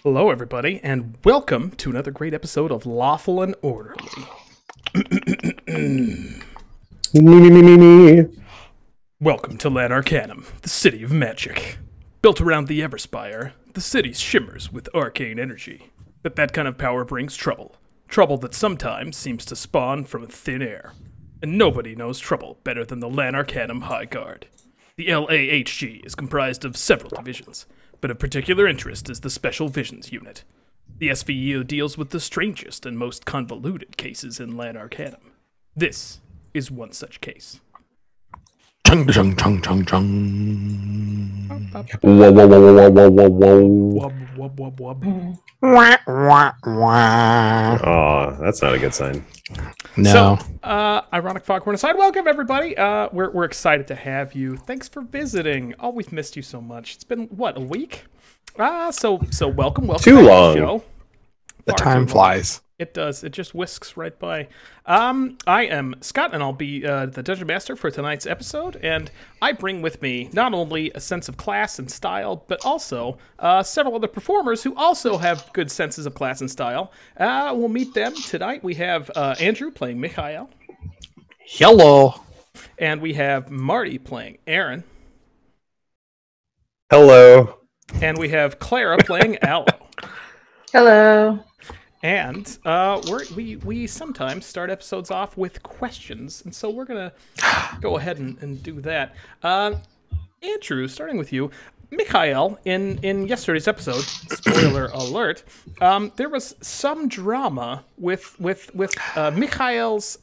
Hello, everybody, and welcome to another great episode of Lawful and Orderly. Welcome to Lan Arcanum, the city of magic. Built around the Everspire, the city shimmers with arcane energy. But that kind of power brings trouble. Trouble that sometimes seems to spawn from thin air. And nobody knows trouble better than the Lan Arcanum High Guard. The LAHG is comprised of several divisions, but of particular interest is the Special Visions Unit. The SVU deals with the strangest and most convoluted cases in Lan Arcanum. This is one such case. Chung chung chung chung chung. Whoa, whoa, whoa, whoa, whoa, whoa, whoa. Wub, wub, wub, wub. Wah, wah, wah. Oh, that's not a good sign. No. So, Ironic Foghorn aside, welcome everybody. We're excited to have you. Thanks for visiting. Oh, we've missed you so much. It's been, what, a week? So welcome Too to the long. show. The Far time too long. flies. It does. It just whisks right by. I am Scott, and I'll be the Dungeon Master for tonight's episode. And I bring with me not only a sense of class and style, but also several other performers who also have good senses of class and style. We'll meet them tonight. We have Andrew playing Mikhail, Hello. and we have Marty playing Aaron, Hello. and we have Clara playing Aloe. Hello. And we sometimes start episodes off with questions, and so we're gonna go ahead and do that. Andrew, starting with you, Mikhail, in yesterday's episode, spoiler alert, there was some drama with Mikhail's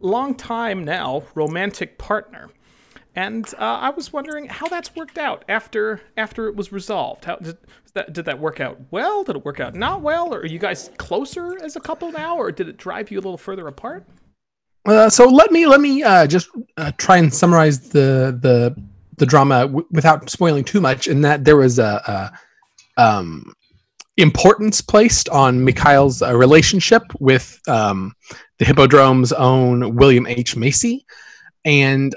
long time now romantic partner. And I was wondering how that's worked out after it was resolved. How did that work out well? Did it work out not well? Or are you guys closer as a couple now, or did it drive you a little further apart? So let me just try and summarize the drama without spoiling too much. In that there was a importance placed on Mikhail's relationship with the Hippodrome's own William H. Macy, and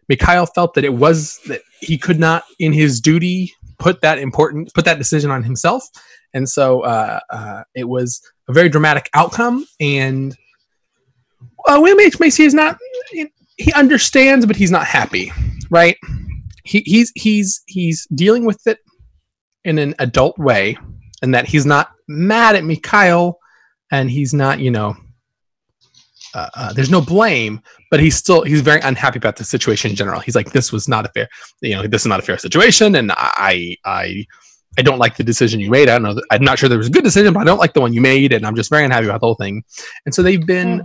Mikhail felt that that he could not, in his duty, put that decision on himself, and so it was a very dramatic outcome. And William H. Macy is not; he understands, but he's not happy, right? He's dealing with it in an adult way, and that he's not mad at Mikhail, and he's not, there's no blame, but he's very unhappy about the situation in general. He's like, this was not a fair, this is not a fair situation, and I don't like the decision you made. I don't know. I'm not sure there was a good decision, but I don't like the one you made, and I'm just very unhappy about the whole thing. And so they've been,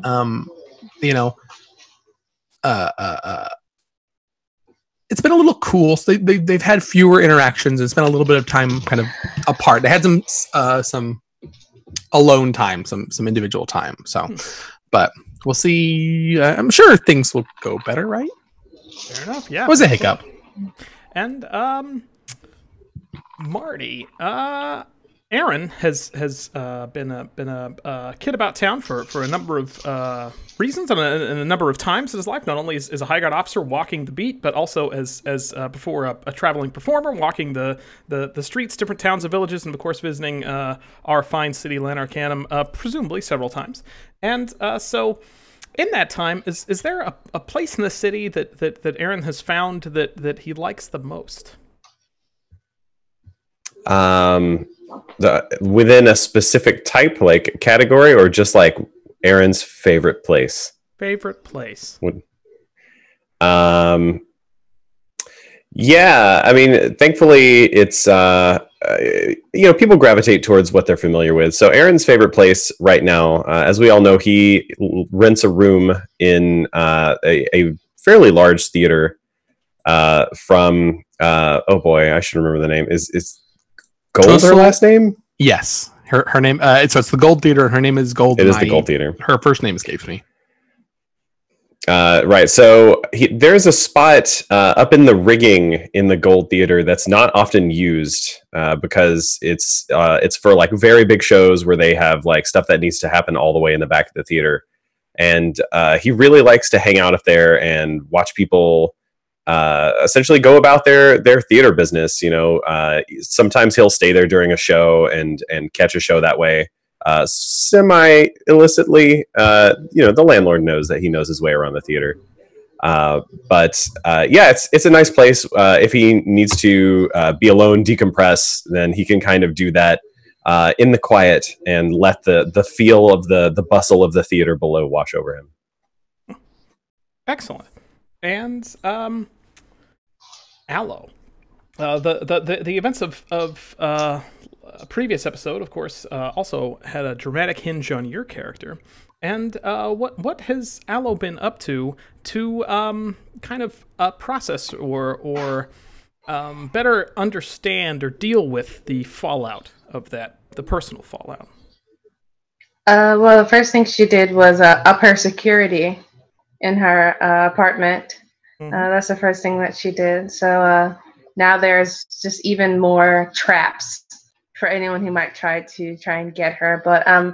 it's been a little cool. So they've had fewer interactions and spent a little bit of time kind of apart. They had some alone time, some individual time. So, but we'll see. I'm sure things will go better, right? Fair enough. Yeah. It was a hiccup. And Marty, Aaron has been a kid about town for a number of reasons and a number of times in his life. Not only as a High Guard officer walking the beat, but also as before a traveling performer walking the streets, different towns and villages, and of course visiting our fine city, Lan Arcanum, presumably several times. And so, in that time, is there a place in the city that Aaron has found that he likes the most? Within a specific type, like category, or just like Aaron's favorite place? Favorite place. Yeah, I mean, thankfully it's people gravitate towards what they're familiar with. So Aaron's favorite place right now, as we all know, he rents a room in a fairly large theater from oh boy, I should remember the name. Is Gold's her last name? Yes. Her name, so it's the Gold Theater. Her name is Gold. It is the Gold Theater. Her first name escapes me. Right. So there's a spot up in the rigging in the Gold Theater that's not often used because it's for like very big shows where they have like stuff that needs to happen all the way in the back of the theater. And he really likes to hang out up there and watch people essentially go about their theater business. Sometimes he'll stay there during a show and catch a show that way, semi illicitly. The landlord knows that he knows his way around the theater. It's a nice place. If he needs to be alone, decompress, then he can kind of do that in the quiet and let the feel of the bustle of the theater below wash over him. Excellent. And Aloe, the events of a previous episode, of course, also had a dramatic hinge on your character. And what has Aloe been up to kind of process or better understand or deal with the fallout of that, the personal fallout? Well, the first thing she did was up her security in her apartment. Mm-hmm. That's the first thing that she did. So now there's just even more traps for anyone who might try and get her. But I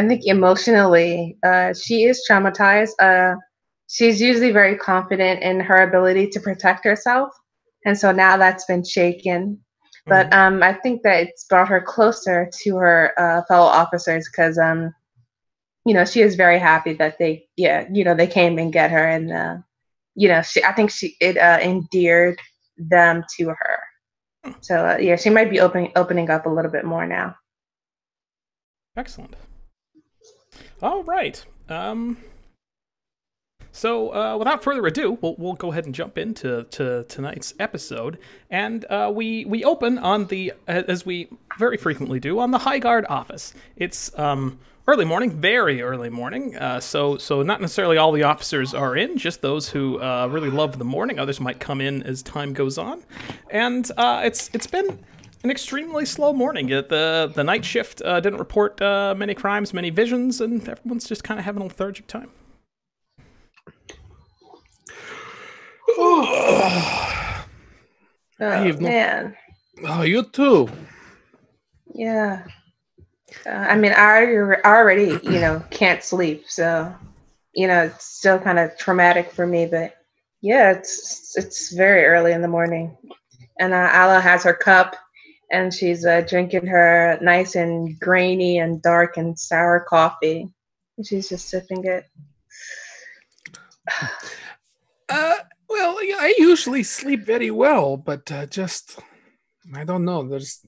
think emotionally, she is traumatized. She's usually very confident in her ability to protect herself. And so now that's been shaken. But I think that it's brought her closer to her fellow officers because, she is very happy that they came and get her. And, I think it endeared them to her. So, she might be opening up a little bit more now. Excellent. All right. So without further ado, we'll go ahead and jump into tonight's episode, and we open on the, as we very frequently do, on the High Guard office. It's early morning, very early morning. So not necessarily all the officers are in, just those who really love the morning. Others might come in as time goes on, and it's been an extremely slow morning. The night shift didn't report many crimes, many visions, and everyone's just kind of having a lethargic time. Oh man! Oh, you too. Yeah. I already can't sleep, so it's still kind of traumatic for me. But yeah, it's very early in the morning, and Ala has her cup. And she's drinking her nice and grainy and dark and sour coffee. And she's just sipping it. Well, I usually sleep very well, but I don't know. There's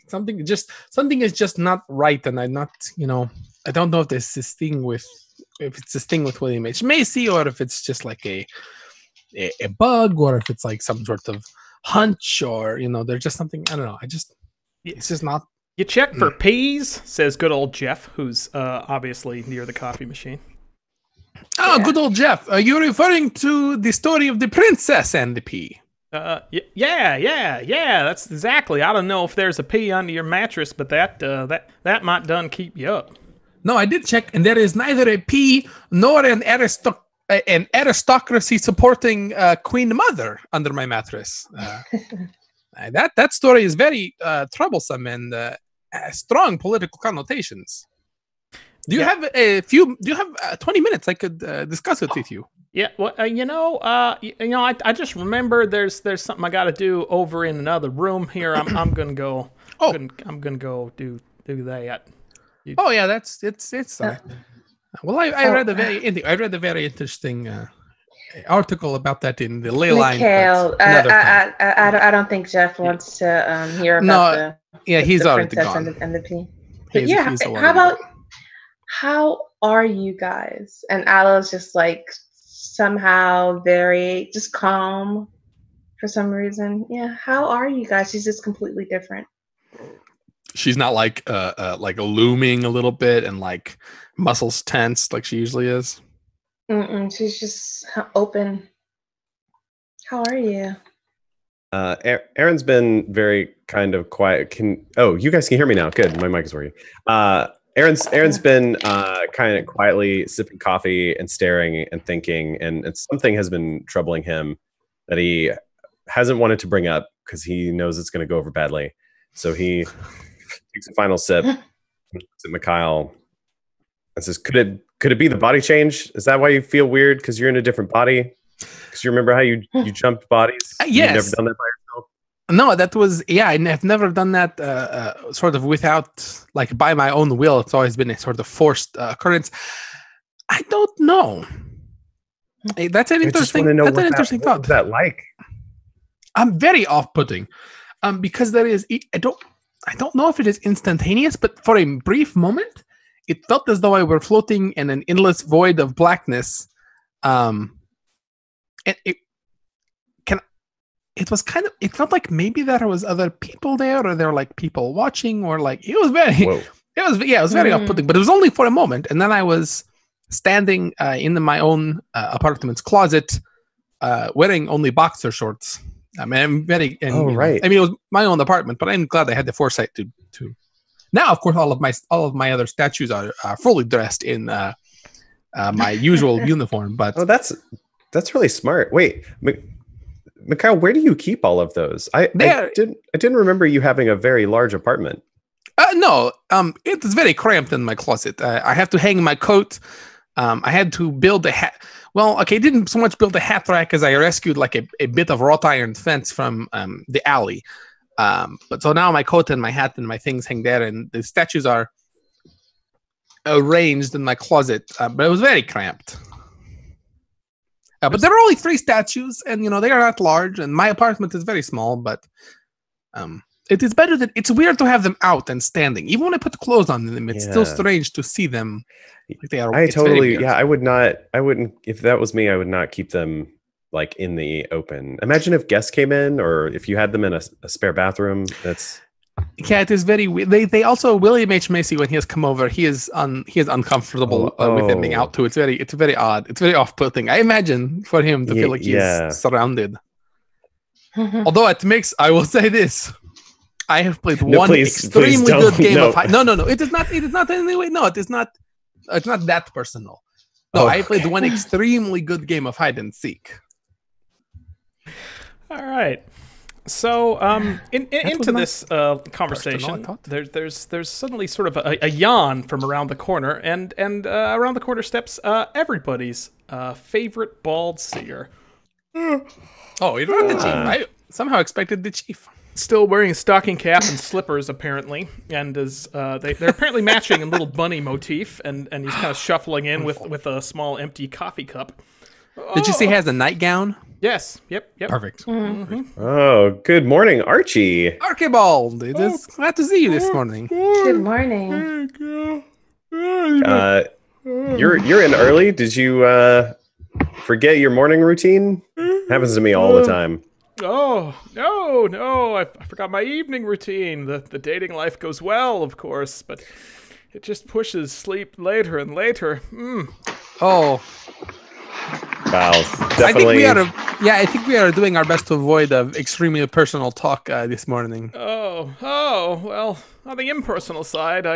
something is just not right, and I'm not, I don't know if there's this thing with William H. Macy, or if it's just like a bug, or if it's like some sort of hunch, or there's just something, I don't know. It's just not. You check for peas, says good old Jeff, who's obviously near the coffee machine. Oh, yeah. Good old Jeff. Are you referring to the story of the princess and the pea? Yeah. That's exactly. I don't know if there's a pea under your mattress, but that might done keep you up. No, I did check, and there is neither a pea nor an aristocracy supporting Queen Mother under my mattress. That story is very troublesome and strong political connotations. Do you have 20 minutes I could discuss it with you? Yeah, well, I just remember there's something I got to do over in another room here. I'm gonna go. Oh. I'm gonna go do that. Oh yeah, it's. Well, I read a very interesting article about that in the Leyline. Mikhail, I don't think Jeff wants to hear about he's the already princess gone. And the pea. But how are you guys? And Aloe's just like somehow very just calm for some reason. Yeah, how are you guys? She's just completely different. She's not like looming a little bit and like muscles tense like she usually is. She's just open. How are you? Aaron's been very kind of quiet. You guys can hear me now? Good, my mic is working. Aaron's been kind of quietly sipping coffee and staring and thinking, and something has been troubling him that he hasn't wanted to bring up because he knows it's going to go over badly. So he takes a final sip, looks at Mikhail, and says, "Could it be the body change? Is that why you feel weird? Because you're in a different body? Because you remember how you jumped bodies? Yes. You've never done that by yourself? No, that was I've never done that sort of without like by my own will. It's always been a sort of forced occurrence. I don't know. Hey, that's an interesting. That's an interesting thought. What's that like? I'm very off-putting, because there is. I don't know if it is instantaneous, but for a brief moment, it felt as though I were floating in an endless void of blackness. And it was kind of. It felt like maybe there was other people there, or there were like people watching, or like it was very. Whoa. It was very off-putting, but it was only for a moment, and then I was standing in my own apartment's closet, wearing only boxer shorts. I mean, I'm very. And, right. I mean, it was my own apartment, but I'm glad I had the foresight to. Now, of course, all of my other statues are fully dressed in my usual uniform. But that's really smart. Wait, Mikhail, where do you keep all of those? I didn't remember you having a very large apartment. No, it is very cramped in my closet. I have to hang my coat. I had to build a hat. Well, okay, I didn't so much build a hat rack as I rescued like a bit of wrought iron fence from the alley. But so now my coat and my hat and my things hang there, and the statues are arranged in my closet. But it was very cramped. But there are only 3 statues, and they are not large, and my apartment is very small. But it is better that it's weird to have them out and standing. Even when I put clothes on them, it's still strange to see them. Like they are. I wouldn't. If that was me, I would not keep them like in the open. Imagine if guests came in, or if you had them in a spare bathroom. It is very weird. They also William H. Macy, when he has come over, he is uncomfortable with them being out too. It's very odd. It's very off-putting. I imagine for him to feel like he's surrounded. Although I will say this. I have played one extremely good game of hide. No. It is not in any way. No, it is not. It's not that personal. No, I played one extremely good game of hide and seek. All right. So, into this conversation, there's suddenly sort of a yawn from around the corner, and around the corner steps everybody's favorite bald seer. Oh, you're not the chief. I somehow expected the chief. Still wearing a stocking cap and slippers, apparently, and they're apparently matching a little bunny motif, and he's kind of shuffling in with a small empty coffee cup. Did you see he has a nightgown? Yes. Yep. Perfect. Mm-hmm. Oh, good morning, Archie. Archibald, it is glad to see you this morning. Good morning. You're in early. Did you forget your morning routine? Happens to me all the time. Oh, no, I forgot my evening routine. The dating life goes well, of course, but it just pushes sleep later and later. Oh. Wow, definitely. I think we are doing our best to avoid extremely personal talk this morning. Oh, well, on the impersonal side,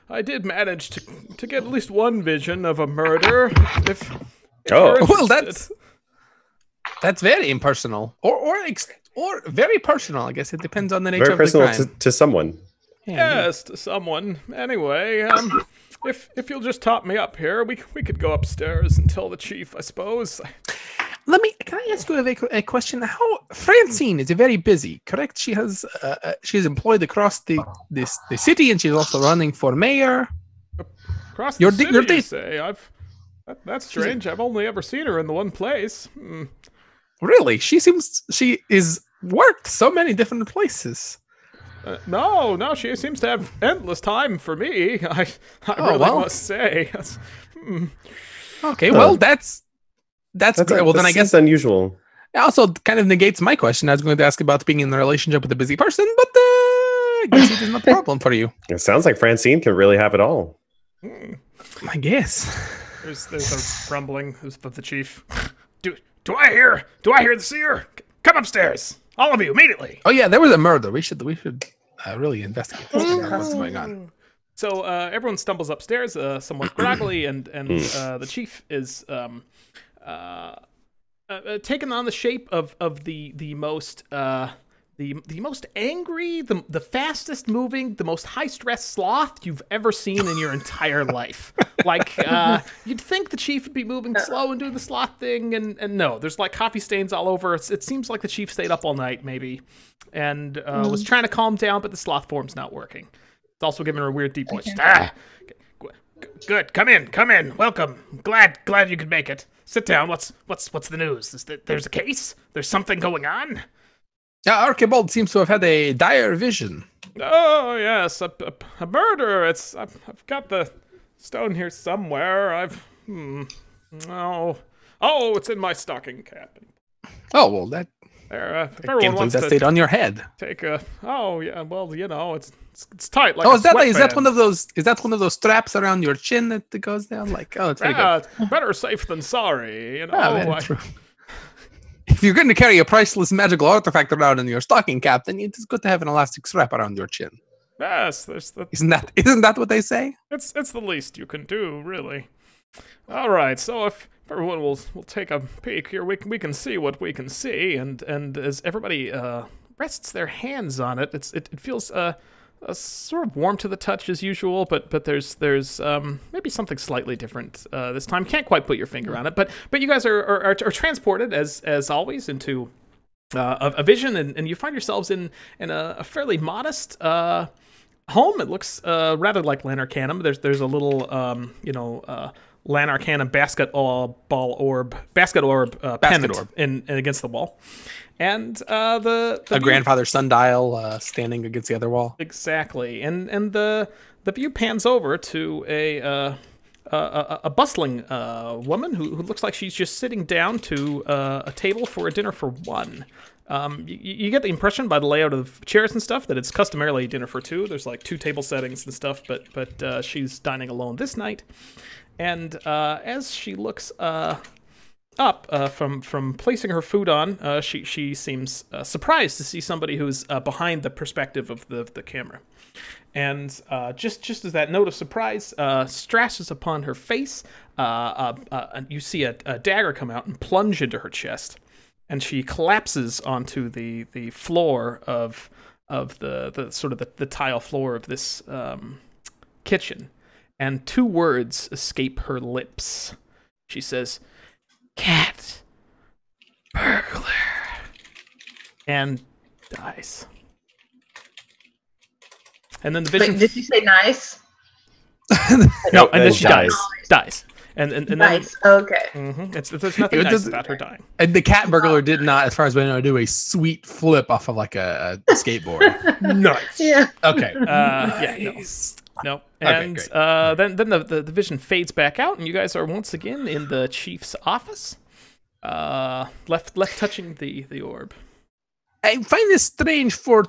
I did manage to get at least one vision of a murder. If well, that's very impersonal, or very personal. I guess it depends on the nature of the crime. Very personal to someone. Yes, to someone. Anyway, if you'll just top me up here, we could go upstairs and tell the chief, I suppose. Can I ask you a question? How Francine is very busy, correct? She's employed across the city, and she's also running for mayor. Across the city, you say? That's strange. I've only ever seen her in the one place. Really? She is worked so many different places. No, she seems to have endless time for me. I really must say. Okay, well, that's great. Well, then I guess unusual. It also kind of negates my question. I was going to ask about being in a relationship with a busy person, but I guess it is not a problem for you. It sounds like Francine can really have it all. I guess. There's a rumbling of the chief. Do I hear the seer? Come upstairs, all of you, immediately. Oh yeah, there was a murder. We should really investigate what's going on. So everyone stumbles upstairs, somewhat groggily, and the chief is taken on the shape of the most the most angry, the fastest moving, the most high stress sloth you've ever seen in your entire life. Like you'd think the chief would be moving slow and doing the sloth thing, and no, there's like coffee stains all over. It seems like the chief stayed up all night maybe, and was trying to calm down, but the sloth form's not working. It's also giving her a weird deep voice. Good, come in, welcome. Glad you could make it. Sit down. What's the news? There's a case? There's something going on? Yeah, Archibald seems to have had a dire vision. Oh yes, a murder. I've got the stone here somewhere. It's in my stocking cap. Oh well, that. There, if I everyone can't believe wants that to stayed on your head. take a. Oh yeah, well it's tight like. Oh, is that sweatband. one of those? Is that one of those straps around your chin that goes down? Like, oh, it's very good. Better safe than sorry. You know. Very true. If you're going to carry a priceless magical artifact around in your stocking cap, then it's good to have an elastic strap around your chin. Yes, Isn't that what they say? It's the least you can do, really. All right, so if everyone will take a peek here, we can see what we can see, and as everybody rests their hands on it, it feels sort of warm to the touch as usual, but there's maybe something slightly different this time. Can't quite put your finger on it, but you guys are transported as always into a vision, and you find yourselves in a fairly modest home. It looks rather like Lanarcanum. There's a little Lanarcanum basket orb pendant orb. in against the wall. And the a grandfather sundial standing against the other wall. Exactly, and the view pans over to a bustling woman who looks like she's just sitting down to a table for a dinner for one. You get the impression by the layout of chairs and stuff that it's customarily a dinner for two. There's like 2 table settings and stuff, but she's dining alone this night. And as she looks up from placing her food on, she seems surprised to see somebody who's behind the perspective of the camera. And just as that note of surprise strasses upon her face, you see a dagger come out and plunge into her chest, and she collapses onto the floor of the sort of the tile floor of this kitchen, and 2 words escape her lips. She says, "Cat burglar," and dies. And then the vision. Wait, did you say nice? No, and then she dies. dies. And Nice. Okay. then there's nothing nice about her dying. And the cat burglar did not, as far as we know, do a sweet flip off of like a skateboard. Nice. Yeah. Okay. No. Okay, And great. then the vision fades back out, and you guys are once again in the chief's office, left touching the orb. I find this strange for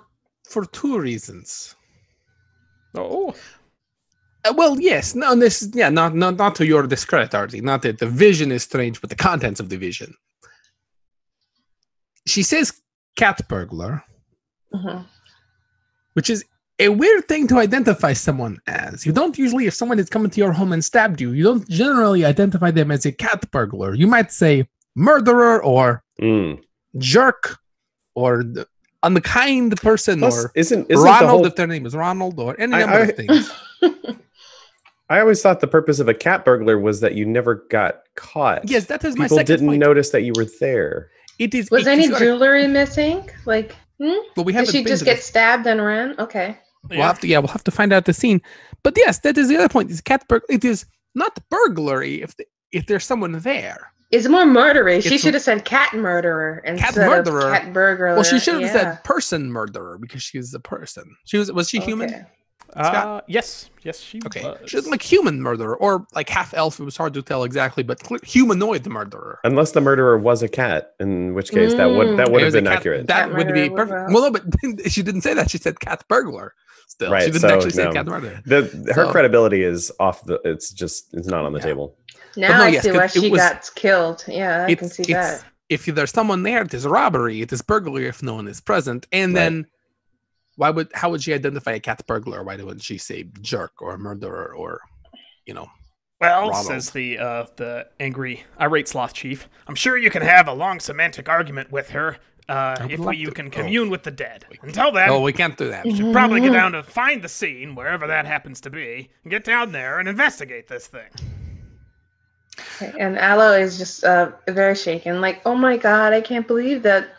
2 reasons. Oh, Well, yes. No, this is not to your discredit, Artie. Not that the vision is strange, but the contents of the vision. She says cat burglar, which is a weird thing to identify someone as. You don't usually, if someone is coming to your home and stabbed you, you don't generally identify them as a cat burglar. You might say murderer or jerk or unkind person. Plus, or isn't Ronald, the whole... if their name is Ronald, or any number of things. I always thought the purpose of a cat burglar was that you never got caught. Yes, that is my People second didn't point. notice that you were there. It is. Was any jewelry missing? Like, Well, we did haven't she been just to get this. stabbed and ran? Okay. We'll have to find out the scene. But yes, that is the other point. Is cat burglar? It is not burglary if there's someone there. It's more murdery. She It's- should have said cat murderer instead murderer. of cat burglar. Well, she should have Yeah. said person murderer because she's a person. Was she human? Okay. Scott? Yes, she Okay, was. she's like human murderer or like half elf. It was hard to tell exactly, but humanoid murderer. Unless the murderer was a cat, in which case that would It have was a been cat- accurate. That Cat would be murderer perfect. would Well, no, but she didn't say that. She said cat burglar. Still, Right, she didn't so, actually say no. cat murderer. Her So- credibility is off the. It's not on the Yeah. table. Now no, I yes, see why 'cause it she was- got killed. Yeah, I can see that. If there's someone there, it is robbery. It is burglary if no one is present. And Right. then, how would she identify a cat burglar? Why wouldn't she say jerk or murderer or, Well, Ronald. says the angry, irate sloth chief, I'm sure you can have a long semantic argument with her. you can commune with the dead. Until then, No, we can't do that. you should probably get down to find the scene, wherever that happens to be, and get down there and investigate this thing. And Aloe is just very shaken. Like, oh my god, I can't believe that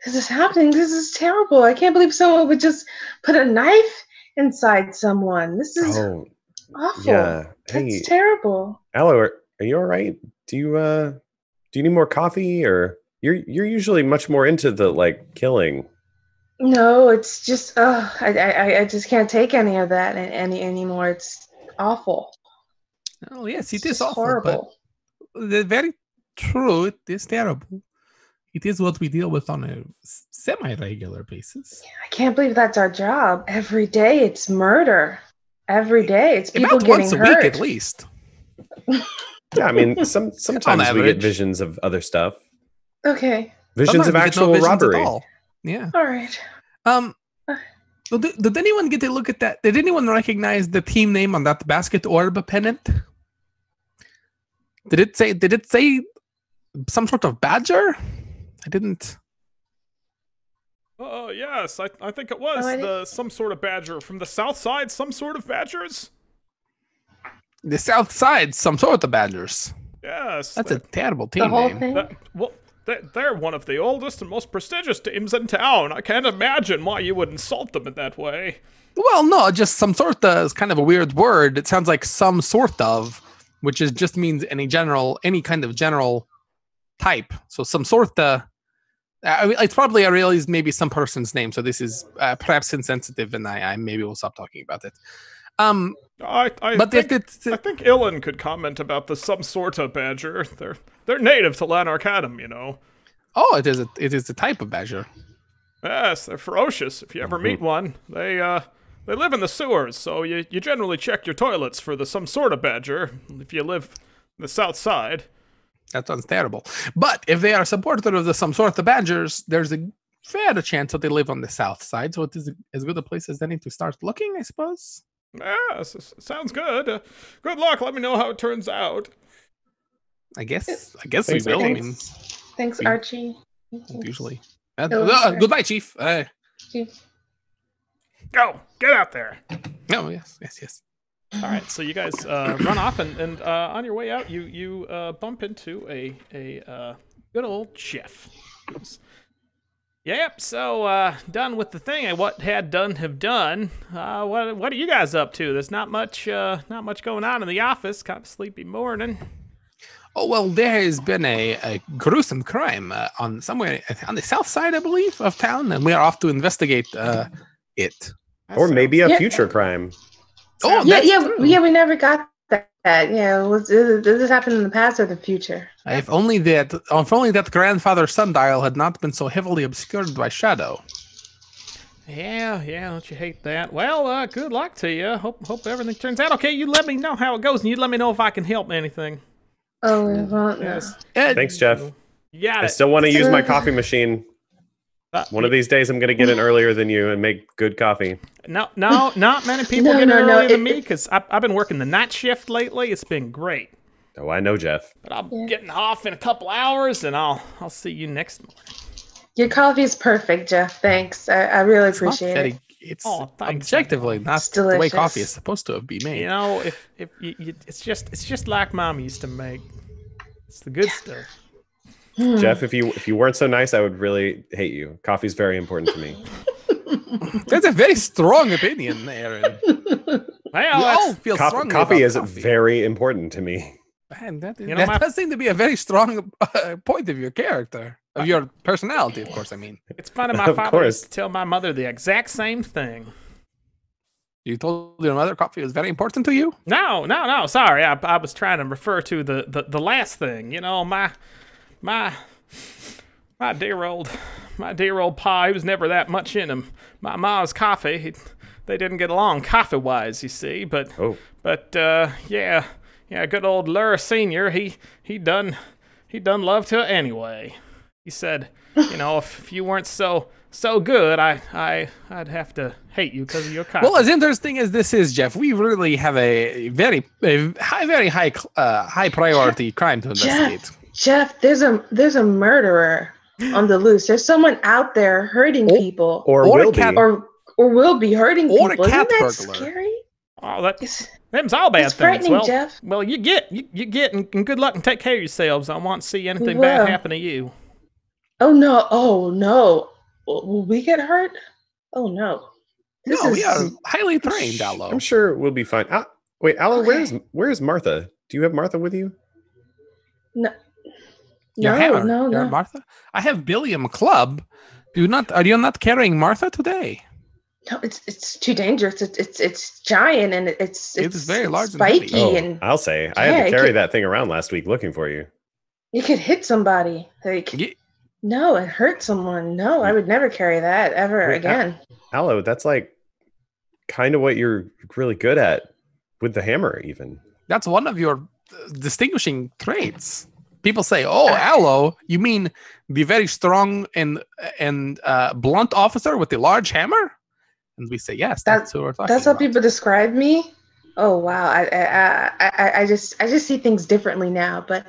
this is happening. This is terrible. I can't believe someone would just put a knife inside someone. This is awful. Yeah. Hey, That's terrible. Aloe, are you all right? Do you need more coffee, or you're usually much more into the like killing? No, it's just I just can't take any of that anymore. It's awful. Oh yes, It's it is just awful, horrible. but very true. It is terrible. It is what we deal with on a semi-regular basis. I can't believe that's our job. Every day it's murder. Every day it's people About getting once a hurt. week at least. Yeah, I mean, sometimes we get average. visions of other stuff. Okay. Visions Sometimes of we get no actual visions at robbery. all. Yeah. All right. Did anyone get a look at that? Did anyone recognize the team name on that basket orb pennant? Did it say some sort of badger? I didn't. Yes, I think it was some sort of badger from the south side. Some sort of badgers. The south side, some sort of badgers. Yes, That's a terrible The team whole name. thing? they're one of the oldest and most prestigious teams in town. I can't imagine why you would insult them in that way. Well, no, just some sort of is kind of a weird word. It sounds like some sort of, which is just means any kind of general type. So some sort of. I mean, it's probably maybe some person's name. So this is perhaps insensitive, and I maybe will stop talking about it. I But think, if I think Ilan could comment about the some sort of badger. They're native to Lanarkadam, you know. Oh, it is a type of badger. Yes, they're ferocious. If you ever meet one, they live in the sewers, so you generally check your toilets for the some sort of badger if you live in the south side. That sounds terrible. But if they are a supporter of the some sort of badgers, there's a fair chance that they live on the south side. So it is as good a place as any to start looking, I suppose. Yes, sounds good. Good luck. Let me know how it turns out. I guess we Thanks, will. I Archie. mean, Thanks, we- Archie. usually. sure. Goodbye, Chief. Go, get out there. No, yes. All right, so you guys run off, and on your way out, you bump into a good old chef. Yep. So done with the thing. What had done have done. What are you guys up to? There's not much going on in the office. Kind of sleepy morning. Oh well, there has been a gruesome crime somewhere on the south side, I believe, of town, and we are off to investigate it. Or maybe a Yeah. future crime. Oh, Yeah, that's yeah, true. yeah. We never got that. Yeah, does this happen in the past or the future? If only that grandfather sundial had not been so heavily obscured by shadow. Yeah, don't you hate that? Well, good luck to you. Hope everything turns out okay. You let me know how it goes, and you let me know if I can help anything. Oh, we won't know. Yes. Thanks, Jeff. You got I it. still want to use my coffee machine. One of these days, I'm going to get in earlier than you and make good coffee. No, not many people No, get no, in no, earlier than it- me because I've been working the night shift lately. It's been great. Oh, I know, Jeff. But I'm getting off in a couple hours, and I'll see you next morning. Your coffee is perfect, Jeff. Thanks. I really appreciate it. It's Oh, thanks. objectively not It's the way delicious. coffee is supposed to be made. You know, if it's just like Mom used to make. It's the good stuff. Jeff, if you weren't so nice, I would really hate you. Coffee's very important to me. That's a very strong opinion, Aaron. Well, We all feel strongly Coffee about is very important to me. Man, that You know, does seem to be a very strong point of your character, of your personality, of course. I mean, it's funny. My Of father course. used to tell my mother the exact same thing. you told your mother coffee was very important to you. No. Sorry, I was trying to refer to the last thing. You know, my dear old pa. He was never that much in him. My ma's coffee. They didn't get along coffee wise, you see. But yeah. Good old Lur Senior. He done loved her anyway. He said, you know, if you weren't so good, I'd have to hate you because of your coffee. Well, as interesting as this is, Jeff, we really have a very high priority crime to investigate. Jeff, there's a murderer on the loose. There's someone out there hurting people, Or Or a will cat- be. or will be hurting Or a people. cat Isn't that burglar. scary? Oh, that It's, them's all bad it's things. frightening, Well, Jeff. well, you get and good luck and take care of yourselves. I won't see anything Well. bad happen to you. Oh no! Oh no! Will we get hurt? Oh no! This No, we is are highly trained, Allo. I'm sure we'll be fine. Wait, Aloe, Okay. where's Martha? Do you have Martha with you? no, Your no, hammer. no, Your no. Martha. I have Billiam Club. Are you not carrying Martha today? No, it's too dangerous. It's giant and it's It is very it's large and heavy. spiky and I'll say. I had Yeah, to it carry could- that thing around last week looking for you. you could hit somebody. Like Ye- no, and hurt someone. No, I would never carry that ever Wait, again. Aloe, that's like kind of what you're really good at with the hammer, even. That's one of your distinguishing traits. People say, "Oh, Allo, you mean the very strong and blunt officer with the large hammer?" And we say, "Yes, that's who we're talking That's how about." people describe me. Oh wow, I just see things differently now. But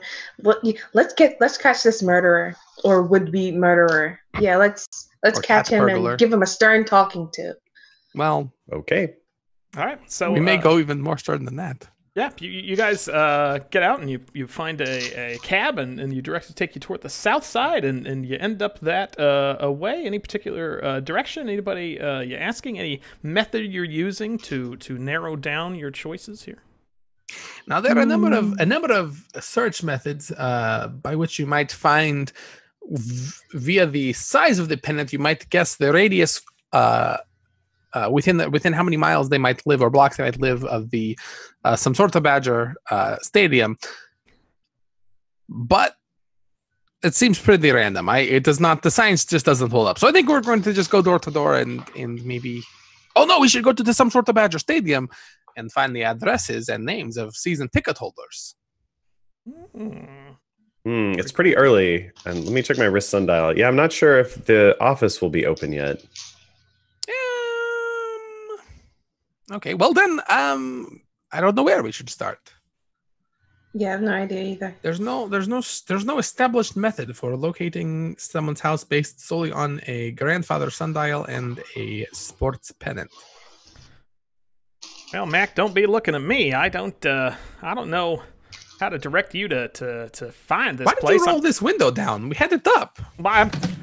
let's catch this murderer or would be murderer. Yeah, let's Or catch cat him burglar. and give him a stern talking to. Well, Okay. All right, so we may go even more stern than that. Yeah, you guys get out and you find a cab and you direct to take you toward the south side and you end up that way. Any particular direction? Anybody you asking? Any method you're using to narrow down your choices here? Now there are a number of search methods by which you might find via the size of the pennant. You might guess the radius within how many miles they might live or blocks they might live of the some sort of Badger stadium, but it seems pretty random. It does not. The science just doesn't hold up. So I think we're going to just go door to door and maybe. Oh no, we should go to some sort of Badger stadium and find the addresses and names of season ticket holders. It's pretty early, and let me check my wrist sundial. Yeah, I'm not sure if the office will be open yet. Okay, well then, I don't know where we should start. Yeah, I have no idea either. There's no established method for locating someone's house based solely on a grandfather sundial and a sports pennant. Well, Mac, don't be looking at me. I don't know how to direct you to find this Why did place. you roll this window down? We had it up.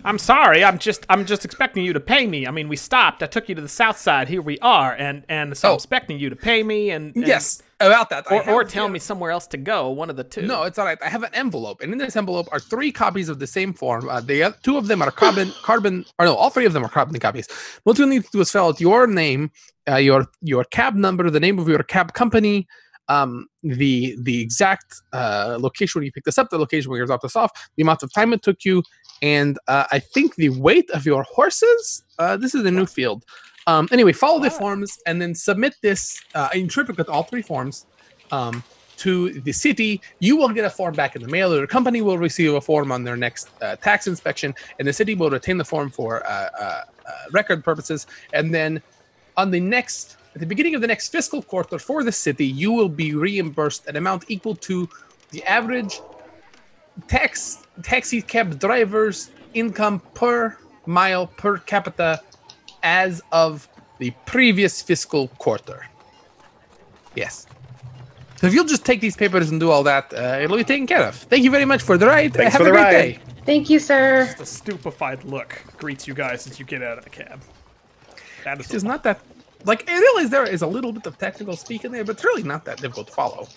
I'm sorry. I'm just expecting you to pay me. I mean, we stopped. I took you to the south side. Here we are, and so I'm expecting you to pay me and Yes, about that. or tell me somewhere else to go. One of the two. No, it's all right. I have an envelope, and in this envelope are 3 copies of the same form. The 2 of them are carbon, or no, all 3 of them are carbon copies. What you need to do is fill out your name, your cab number, the name of your cab company, the exact location where you picked us up, the location where you dropped us off, the amount of time it took you, and I think the weight of your horses. This is a new field. Anyway, follow the forms and then submit this in triplicate, all 3 forms, to the city. You will get a form back in the mail. Your company will receive a form on their next tax inspection, and the city will retain the form for record purposes. And then at the beginning of the next fiscal quarter for the city, you will be reimbursed an amount equal to the average taxi cab driver's income per mile per capita as of the previous fiscal quarter. Yes. So if you'll just take these papers and do all that, it'll be taken care of. Thank you very much for the ride. Thanks Have for a the great ride. day. Thank you, sir. Just a stupefied look greets you guys as you get out of the cab. That is It's not that, like, I realize there is a little bit of technical speak in there, but it's really not that difficult to follow.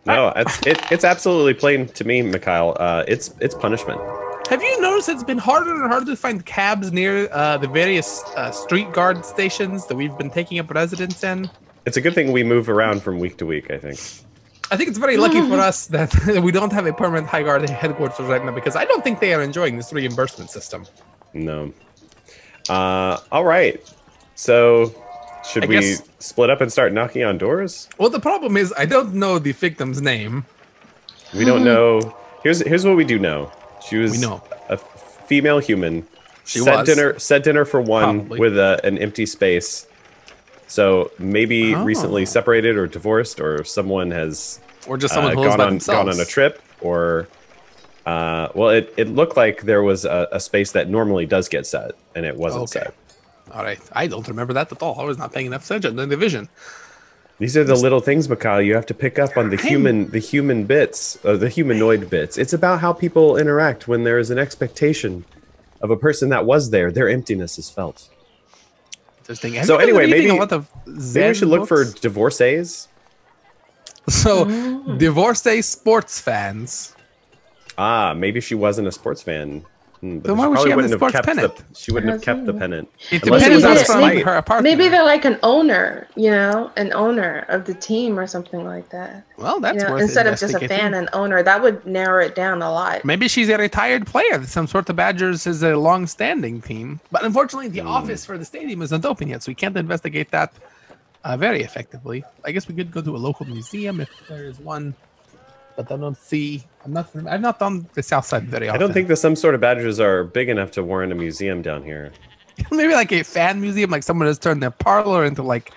No, it's absolutely plain to me, Mikhail. It's punishment. Have you noticed it's been harder and harder to find cabs near the various street guard stations that we've been taking up residence in? It's a good thing we move around from week to week, I think. I think it's very lucky for us that we don't have a permanent high guard headquarters right now, because I don't think they are enjoying this reimbursement system. No. All right. So, should we guess- split up and start knocking on doors? Well, the problem is I don't know the victim's name. We don't know. Here's what we do know. She was We know. a female human. She set was. dinner for one Probably. with an empty space. So maybe recently separated or divorced, or someone has Or just someone who lives by themselves. gone on a trip, or Well, it looked like there was a space that normally does get set, and it wasn't set. All right. I don't remember that at all. I was not paying enough attention in the vision. These are the little things, Mikhail. You have to pick up on the human bits, the humanoid bits. It's about how people interact when there is an expectation of a person that was there. Their emptiness is felt. Interesting. So anyway, maybe a lot of maybe we should look for divorcees. So, divorcee sports fans. Ah, maybe she wasn't a sports fan. But Then why would she have the sports pennant? She wouldn't have kept the pennant. It Unless depends was on out of spite. her apartment. Maybe they're like an owner, an owner of the team or something like that. Well, that's worth instead of just a fan and owner. That would narrow it down a lot. Maybe she's a retired player. Some sort of Badgers is a long-standing team. But unfortunately, the office for the stadium isn't open yet, so we can't investigate that very effectively. I guess we could go to a local museum if there is one. But I don't see. I'm not on the south side very often. I don't think that some sort of badgers are big enough to warrant a museum down here. Maybe like a fan museum, like someone has turned their parlor into like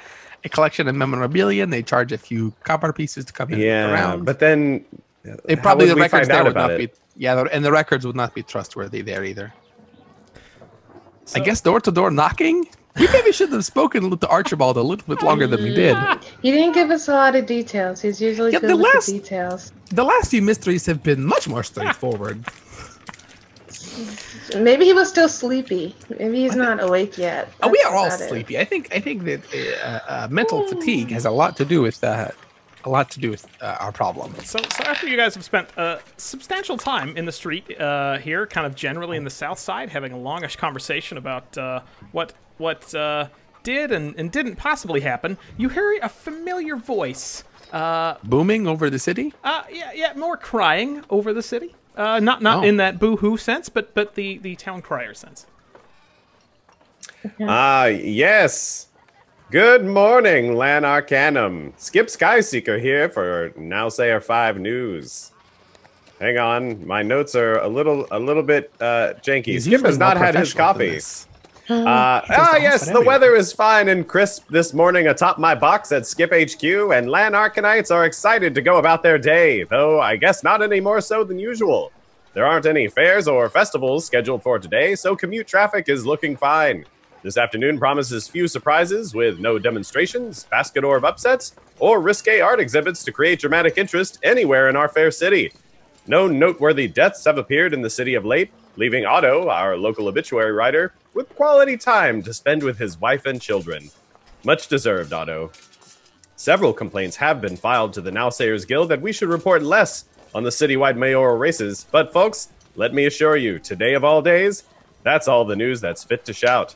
a collection of memorabilia, and they charge a few copper pieces to come in around. But then they probably the records there would not be. Yeah, and the records would not be trustworthy there either. So, I guess door-to-door knocking. We maybe should have spoken to Archibald a little bit longer than we did. He didn't give us a lot of details. He's usually good with the details. The last few mysteries have been much more straightforward. Maybe he was still sleepy. Maybe he's not awake yet. We are all sleepy. I think that mental fatigue has a lot to do with our problem. So after you guys have spent substantial time in the street here, kind of generally in the south side, having a longish conversation about what did and didn't possibly happen, you hear a familiar voice. Booming over the city? Yeah, more crying over the city. Not in that boo-hoo sense, but the town crier sense. Yes. Good morning, Lan Arcanum. Skip Skyseeker here for Nowsayer 5 News. Hang on, my notes are a little bit janky. Skip has not had his coffee. Yes, the weather is fine and crisp this morning atop my box at Skip HQ, and Lan Arcanites are excited to go about their day, though I guess not any more so than usual. There aren't any fairs or festivals scheduled for today, so commute traffic is looking fine. This afternoon promises few surprises, with no demonstrations, basket orb upsets, or risque art exhibits to create dramatic interest anywhere in our fair city. No noteworthy deaths have appeared in the city of late, leaving Otto, our local obituary writer, with quality time to spend with his wife and children. Much deserved, Otto. Several complaints have been filed to the Nowsayers Guild that we should report less on the citywide mayoral races, but folks, let me assure you, today of all days, that's all the news that's fit to shout.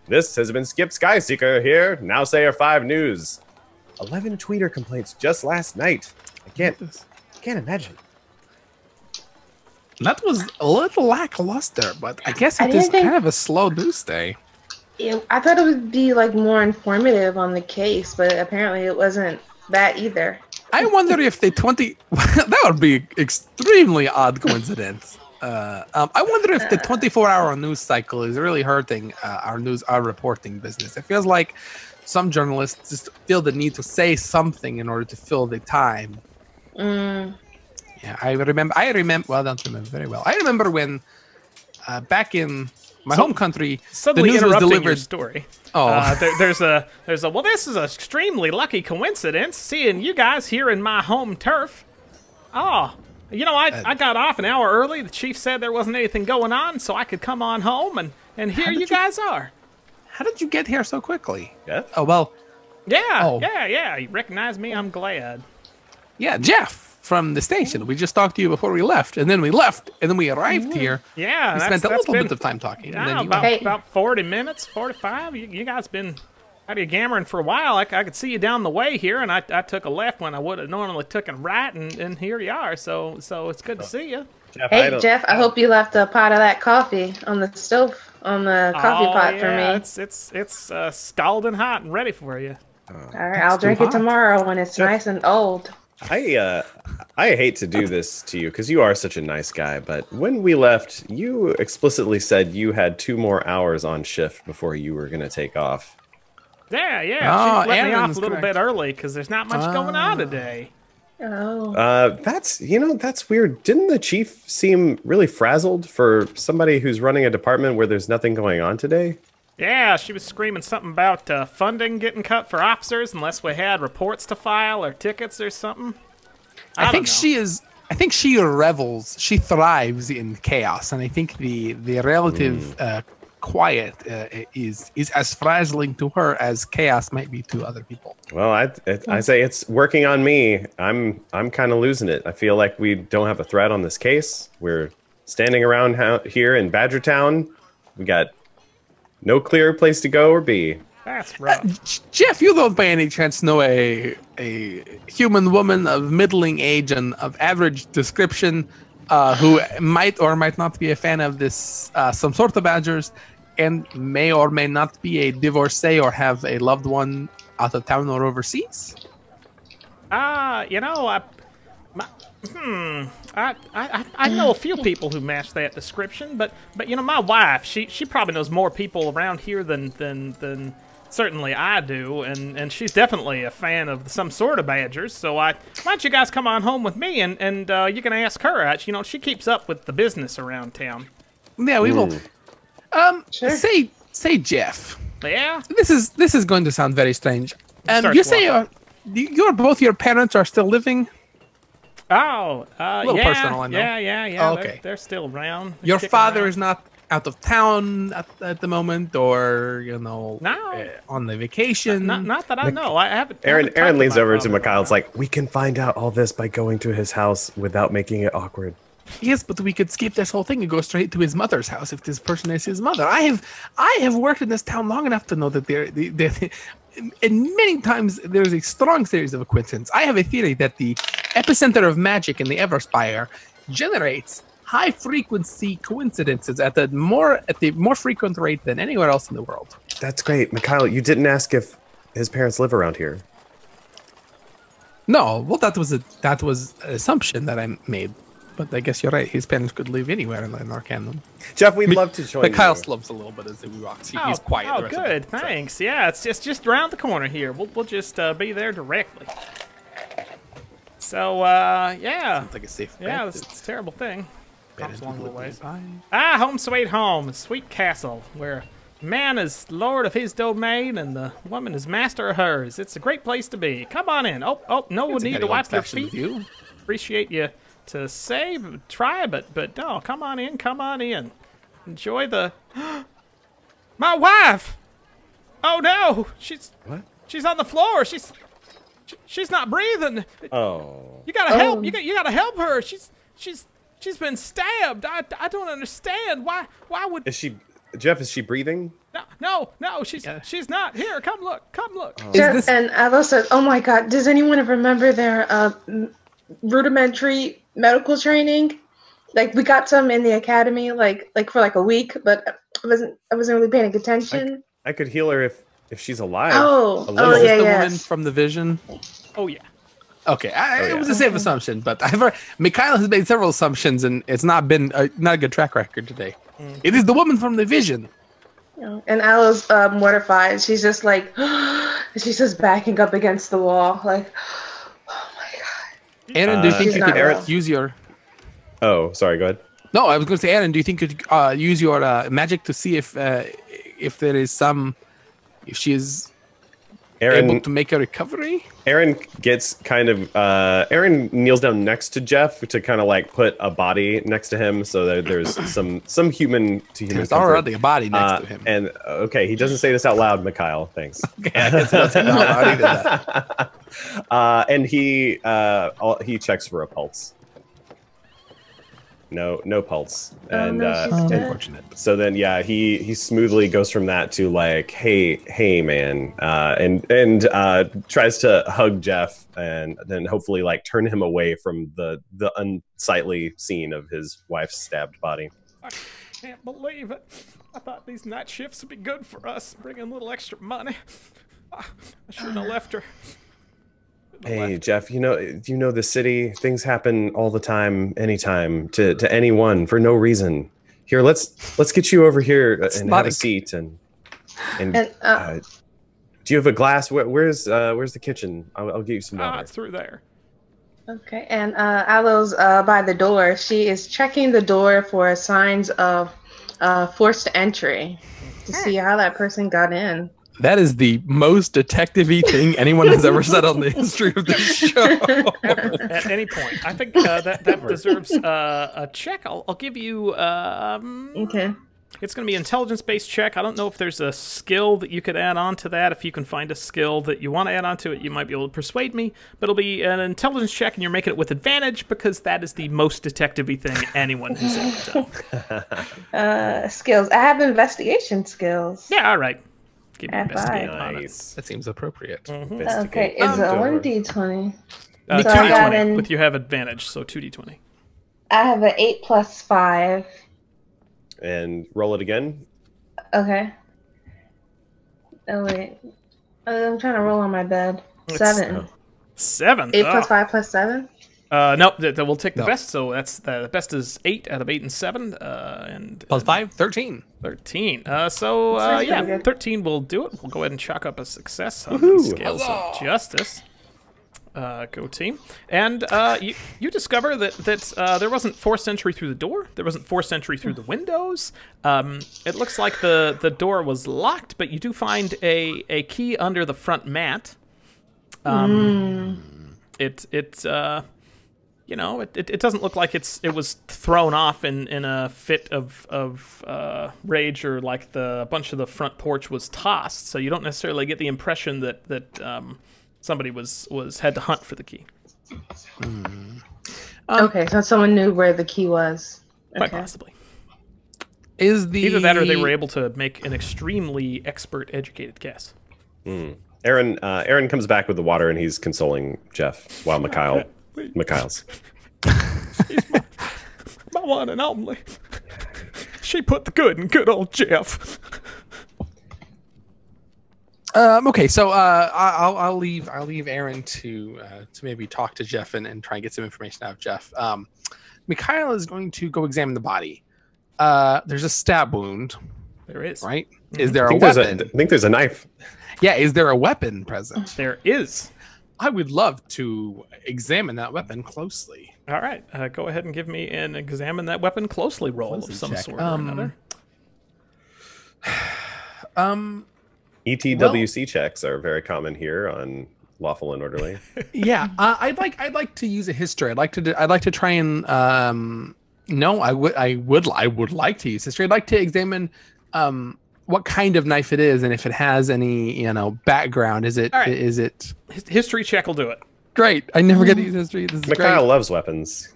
This has been Skip Skyseeker here, Nowsayer 5 News. 11 tweeter complaints just last night. I can't imagine. That was a little lackluster, but I guess it is kind of a slow news day. I thought it would be like more informative on the case, but apparently it wasn't that either. I wonder if the that would be extremely odd coincidence. I wonder if the 24-hour news cycle is really hurting our reporting business. It feels like some journalists just feel the need to say something in order to fill the time. Yeah, I remember. Well, I don't remember very well. I remember when back in my home country, suddenly the news was delivered. Your story. Oh, there's a well, this is an extremely lucky coincidence seeing you guys here in my home turf. Oh. I got off an hour early. The chief said there wasn't anything going on, so I could come on home, and here you guys are. How did you get here so quickly? Jeff? Oh, well. Yeah. You recognize me? I'm glad. Yeah, Jeff from the station. We just talked to you before we left, and then we left, and then we arrived here. Yeah, we spent a little bit of time talking. Yeah, and then about 40 minutes, 45. You guys been out of gammering for a while. I could see you down the way here, and I took a left when I would have normally taken a right, and here you are. So it's good to see you. Jeff, Jeff, I hope you left a pot of that coffee on the stove, on the coffee pot for me. It's scalding hot and ready for you. All right, I'll drink it tomorrow when it's nice and old. I hate to do this to you because you are such a nice guy, but when we left, you explicitly said you had 2 more hours on shift before you were going to take off. Yeah. She let me off a little bit early because there's not much going on today. Oh. That's weird. Didn't the chief seem really frazzled for somebody who's running a department where there's nothing going on today? Yeah, she was screaming something about funding getting cut for officers unless we had reports to file or tickets or something. I think she revels. She thrives in chaos, and I think the relative quiet is as frazzling to her as chaos might be to other people. Well, I say it's working on me. I'm kind of losing it. I feel like we don't have a threat on this case. We're standing around here in Badgertown. We got no clear place to go or be. That's rough. Jeff, you don't by any chance know a human woman of middling age and of average description who might or might not be a fan of this, some sort of badgers, and may or may not be a divorcee or have a loved one out of town or overseas? I know a few people who match that description, but my wife, she probably knows more people around here than certainly I do, and she's definitely a fan of some sort of badgers. So why don't you guys come on home with me and you can ask her. She keeps up with the business around town. Yeah, we will. Sure. Say Jeff. Yeah. This is going to sound very strange. Starts You say both your parents are still living? Oh, a little personal, I know. Yeah. Oh, okay. They're still around. Your Kicking father around. is not out of town at the moment, or No. on the vacation. Not that I know. I haven't. Aaron leans over to Mikhail's like, we can find out all this by going to his house without making it awkward. Yes, but we could skip this whole thing and go straight to his mother's house if this person is his mother. I have worked in this town long enough to know that and many times there's a strong series of coincidences. I have a theory that the epicenter of magic in the Everspire generates high frequency coincidences at the more frequent rate than anywhere else in the world. That's great. Mikhail, you didn't ask if his parents live around here. No, well, that was an assumption that I made. But I guess you're right. His parents could live anywhere in Arcanum. Jeff, we'd love to join Kyle you. slumps a little bit as he walks. He's quiet. Oh, the rest of good. the time, so. Thanks. Yeah, it's just around the corner here. We'll just be there directly. So, yeah. Sounds like a safe bet. Yeah, it's a terrible thing. Bet Comes a long into ways. Bye. Home sweet home, sweet castle, where man is lord of his domain and the woman is master of hers. It's a great place to be. Come on in. Oh, no It's a need very to wipe your old-fashioned feet. view. Appreciate you to save, try, but no, come on in. Enjoy the... My wife! Oh no! What? She's on the floor. She's not breathing. Oh. You gotta help. You gotta help her. She's been stabbed. I don't understand. Why would... Is she breathing? No, she's not. Here, come look. Jeff and Avo said, "Oh my God, does anyone remember their rudimentary medical training? Like we got some in the academy, like for like a week, but I wasn't really paying attention." I could heal her if she's alive. Oh, A little. Is this the yeah. woman from the vision? Oh yeah. Okay, it was a safe assumption, but Mikhail has made several assumptions, and it's not been not a good track record today. It is the woman from the vision. And Alo's mortified. She's just like, she's just backing up against the wall, like, oh my God. Aaron, do you think She's you not could well. use your... Oh, sorry, go ahead. No, I was going to say, Aaron, do you think you could use your magic to see if there is if she is able to make a recovery? Aaron gets kind of Aaron kneels down next to Jeff to kind of like put a body next to him, so that there's some human to human. There's already a body next to him. And okay, he doesn't say this out loud, Mikhail. Thanks. Okay, I guess that's no, I needed that. And he checks for a pulse. No pulse. And no, she's dead. Unfortunate. so then he smoothly goes from that to like, hey man, and tries to hug Jeff and then hopefully like turn him away from the unsightly scene of his wife's stabbed body. I can't believe it. I thought these night shifts would be good for us, bringing a little extra money. I shouldn't have left her. Hey Jeff, you know the city, things happen all the time, anytime, to anyone for no reason. Here, let's get you over here and have a seat and do you have a glass? Where's the kitchen? I'll get you some water. It's through there. Okay, and Aloe's by the door. She is checking the door for signs of forced entry to see how that person got in. That is the most detective-y thing anyone has ever said on the history of this show. Ever, at any point. I think that deserves a check. I'll give you. Okay. It's going to be an intelligence-based check. I don't know if there's a skill that you could add on to that. If you can find a skill that you want to add on to it, you might be able to persuade me. But it'll be an intelligence check, and you're making it with advantage because that is the most detective-y thing anyone has ever done. Skills. I have investigation skills. Yeah, all right. Give me At investigate five. on it. Nice. That seems appropriate. Okay, it's a 1d20. So I got 2d20 with you have advantage, so 2d20. I have an 8 plus 5. And roll it again. Okay. Oh, wait. I'm trying to roll on my bed. 7. 7. 8 plus 5 plus 7? No, we'll take the No. best. So that's the best is 8 out of 8 and 7, and Plus 5, 13. 13. Sounds pretty Yeah, good. 13 will do it. We'll go ahead and chalk up a success on Woohoo. the scales of justice. Go team. And you discover that there wasn't forced entry through the door. There wasn't forced entry through the windows. It looks like the door was locked, but you do find a key under the front mat. It doesn't look like it was thrown off in a fit of rage, or like a bunch of the front porch was tossed. So you don't necessarily get the impression that somebody had to hunt for the key. Okay, so someone knew where the key was. Quite Okay. possibly. Is the Either that, or they were able to make an extremely expert, educated guess. Aaron comes back with the water and he's consoling Jeff while Mikhail's. My one and only. She put the good in good old Jeff. Okay, so I'll leave Aaron to maybe talk to Jeff and try and get some information out of Jeff. Mikhail is going to go examine the body. There's a stab wound, There is. right? Is there I a think, weapon? there's a knife. Yeah, is there a weapon present? There is. I would love to examine that weapon closely. All right, go ahead and give me an examine that weapon closely roll of Closely some check. sort or another. ETWC checks are very common here on Lawful and Orderly. Yeah, I'd like to use a history. I'd like to try and no, I would like to use history. I'd like to examine what kind of knife it is and if it has any background. Is it All right. is it History check will do it. great? I never get to use history. This is Mikhail great. loves weapons.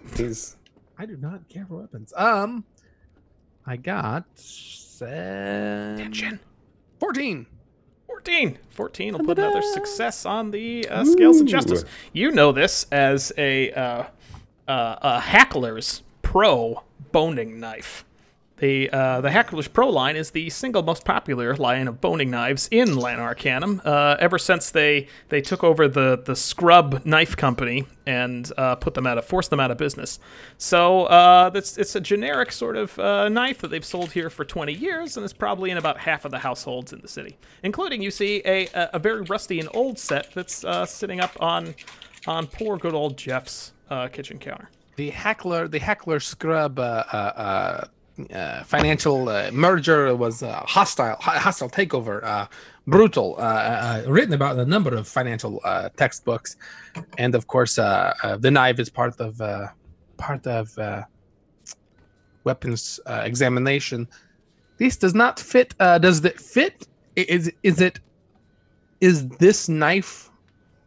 I do not care for weapons. I got 14. 14 will put another success on the scales of justice. You know this as a Hackler's Pro boning knife. The Hackler's Pro line is the single most popular line of boning knives in Lanarcanum. Ever since they took over the Scrub Knife Company and forced them out of business. So it's a generic sort of knife that they've sold here for 20 years, and it's probably in about half of the households in the city, including, you see, a very rusty and old set that's sitting up on poor good old Jeff's kitchen counter. The Hackler Scrub financial merger was hostile takeover, brutal, written about a number of financial textbooks, and of course the knife is part of weapons examination. This does not fit. Does it fit? Is this knife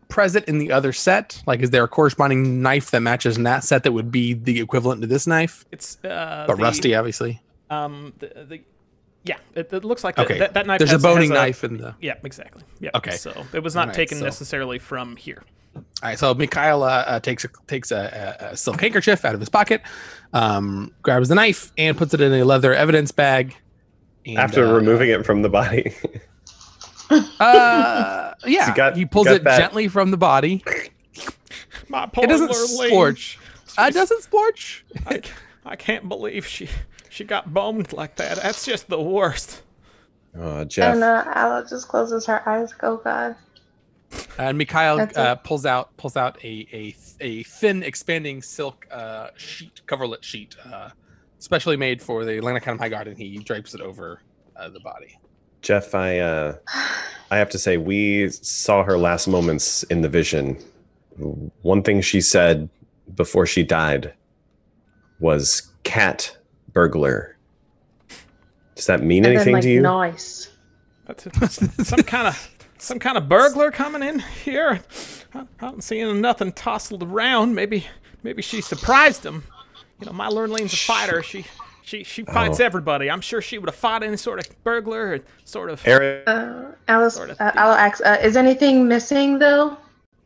present in the other set? Like, is there a corresponding knife that matches in that set that would be the equivalent to this knife? It's But rusty, obviously. Yeah, it looks like Okay. that knife. There's a boning knife in the. Yeah, exactly. Yeah. Okay. So it was not Alright, taken so- necessarily from here. All right, so Mikhail takes a silk handkerchief out of his pocket, grabs the knife, and puts it in a leather evidence bag. And, After removing it from the body. yeah, he pulls got it that- gently from the body. My poor It doesn't Lurleen. scorch. It doesn't scorch. I can't believe she got boned like that. That's just the worst. Oh, Jeff. And Aloe just closes her eyes. Oh God. And Mikhail That's pulls out a thin, expanding silk coverlet sheet, specially made for the Lanakanim High Guard, and he drapes it over the body. Jeff, I have to say, we saw her last moments in the vision. One thing she said before she died was "cat burglar." Does that mean and anything then, to you? Nice. That's some kind of burglar coming in here. I don't see nothing tousled around. Maybe she surprised him. You know, my Lurleen's a fighter. She fights everybody. I'm sure she would have fought any sort of burglar or sort of. Aaron, Alice, Sort of I'll ask. Is anything missing though?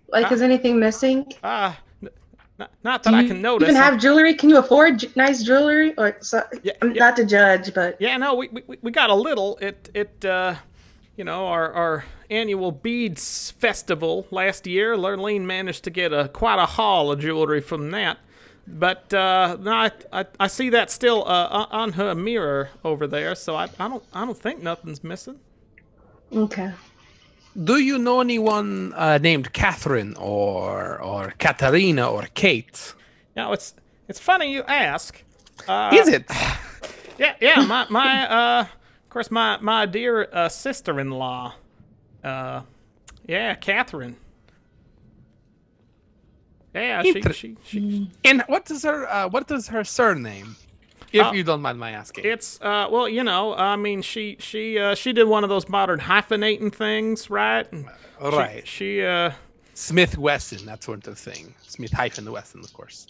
Like, is anything missing? Not that I can notice. Even have jewelry? Can you afford nice jewelry? Or Yeah, not to judge, but Yeah, no, we got a little. You know, our annual beads festival last year, Lurleen managed to get quite a haul of jewelry from that. But no, I see that still on her mirror over there, so I don't think nothing's missing. okay. Do you know anyone named Catherine or Katarina or Kate? Now it's funny you ask. Is it? Yeah. Of course, my dear sister-in-law. Yeah, Catherine. Yeah, she. And what is her surname? If you don't mind my asking. It's well, you know, I mean, she did one of those modern hyphenating things, right? And Right. She Smith Wesson, that sort of thing. Smith hyphen Wesson, of course.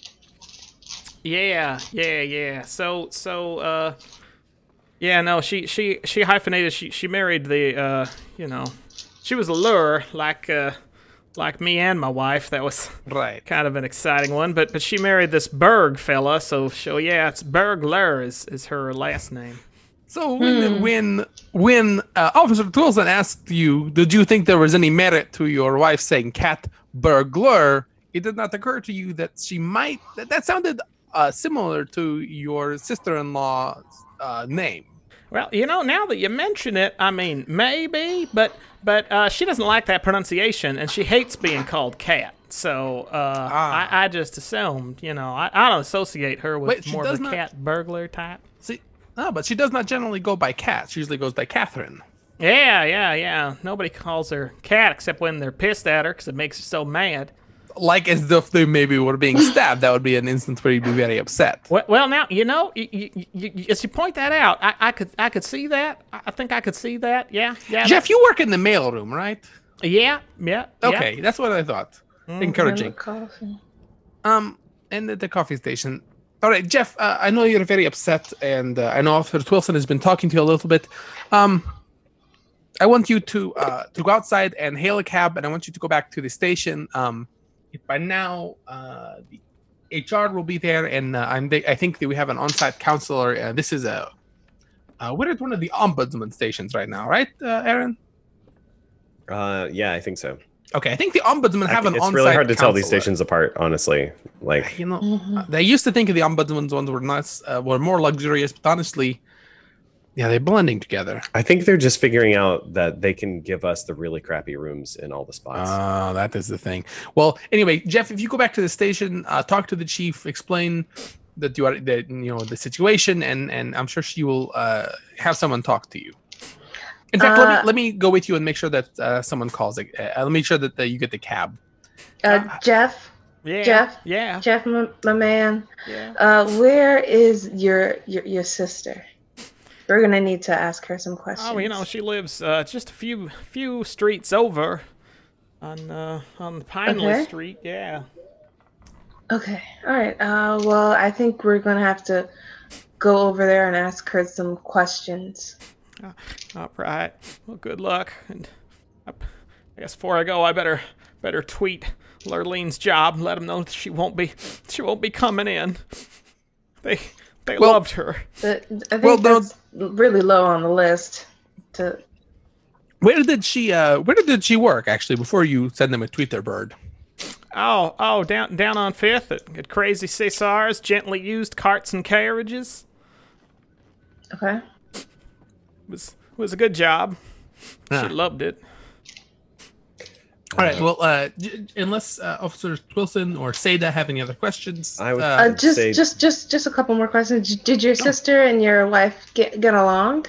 yeah. So yeah, no, she hyphenated. She married the you know, she was a lure like me and my wife. That was Right. kind of an exciting one. But she married this Berg fella, so yeah, it's Bergler is her last name. So when Officer Twilson asked you, did you think there was any merit to your wife saying cat burglar? It did not occur to you that she might. That sounded similar to your sister-in-law's name. Well, you know, now that you mention it, I mean, maybe, but she doesn't like that pronunciation, and she hates being called Cat. So I just assumed, you know, I don't associate her with Wait, she more does of a not- cat burglar type. See, no, but she does not generally go by Cat. She usually goes by Catherine. Yeah. Nobody calls her Cat except when they're pissed at her because it makes her so mad. Like as if they maybe were being stabbed. That would be an instance where you'd be very upset. Well, now you know. As you point that out, I could see that. I think I could see that. Yeah. Jeff, you work in the mailroom, right? Yeah. Okay, that's what I thought. Encouraging. Coffee. And the coffee station. All right, Jeff. I know you're very upset, and I know Officer Twilson has been talking to you a little bit. I want you to go outside and hail a cab, and I want you to go back to the station. If by now the HR will be there, and I think that we have an on-site counselor. This is we're at one of the ombudsman stations right now, right, Aaron? yeah, I think so. Okay, I think the ombudsman have an on-site. It's really hard to tell these counselor. stations apart, honestly. Like, You know, they used to think the ombudsman's ones were nice, were more luxurious, but honestly, yeah, they're blending together. I think they're just figuring out that they can give us the really crappy rooms in all the spots. That is the thing. Well, anyway, Jeff, if you go back to the station, talk to the chief, explain that you are the situation, and I'm sure she will have someone talk to you. In fact, let me go with you and make sure that someone calls it. Let me make sure that you get the cab. Jeff, Yeah. Jeff? Yeah. Jeff, my man. Yeah. Where is your sister? We're gonna need to ask her some questions. Oh, you know, she lives just a few streets over on Pineless Okay. Street. Yeah. Okay. All right. Well, I think we're gonna have to go over there and ask her some questions. All right. Well, good luck. And I guess before I go, I better tweet Lurleen's job. Let them know that she won't be coming in. They loved her. But I think that's really low on the list. Where did she work actually before you send them a tweet there, Bird? Oh, down on Fifth at Crazy Cesar's gently used carts and carriages. Okay. Was a good job. Ah. She loved it. All right. Well, unless Officer Wilson or Seda have any other questions, I would say just a couple more questions. Did your sister and your wife get along?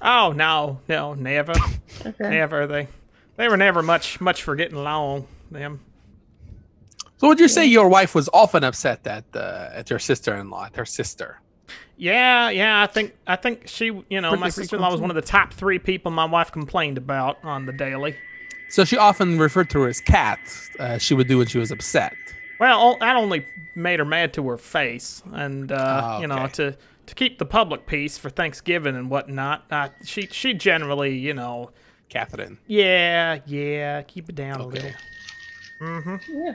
Oh no, never, Okay. never. They were never much for getting along. Them. So would you say your wife was often upset at your sister-in-law, at her sister? Yeah. I think she, you know, Pretty my sister-in-law was one of the top 3 people my wife complained about on the daily. So she often referred to her as Cat. She would do when she was upset. Well, that only made her mad to her face, and you know, okay. to keep the public peace for Thanksgiving and whatnot. She generally, you know, Catherine. yeah, keep it down a little. Yeah.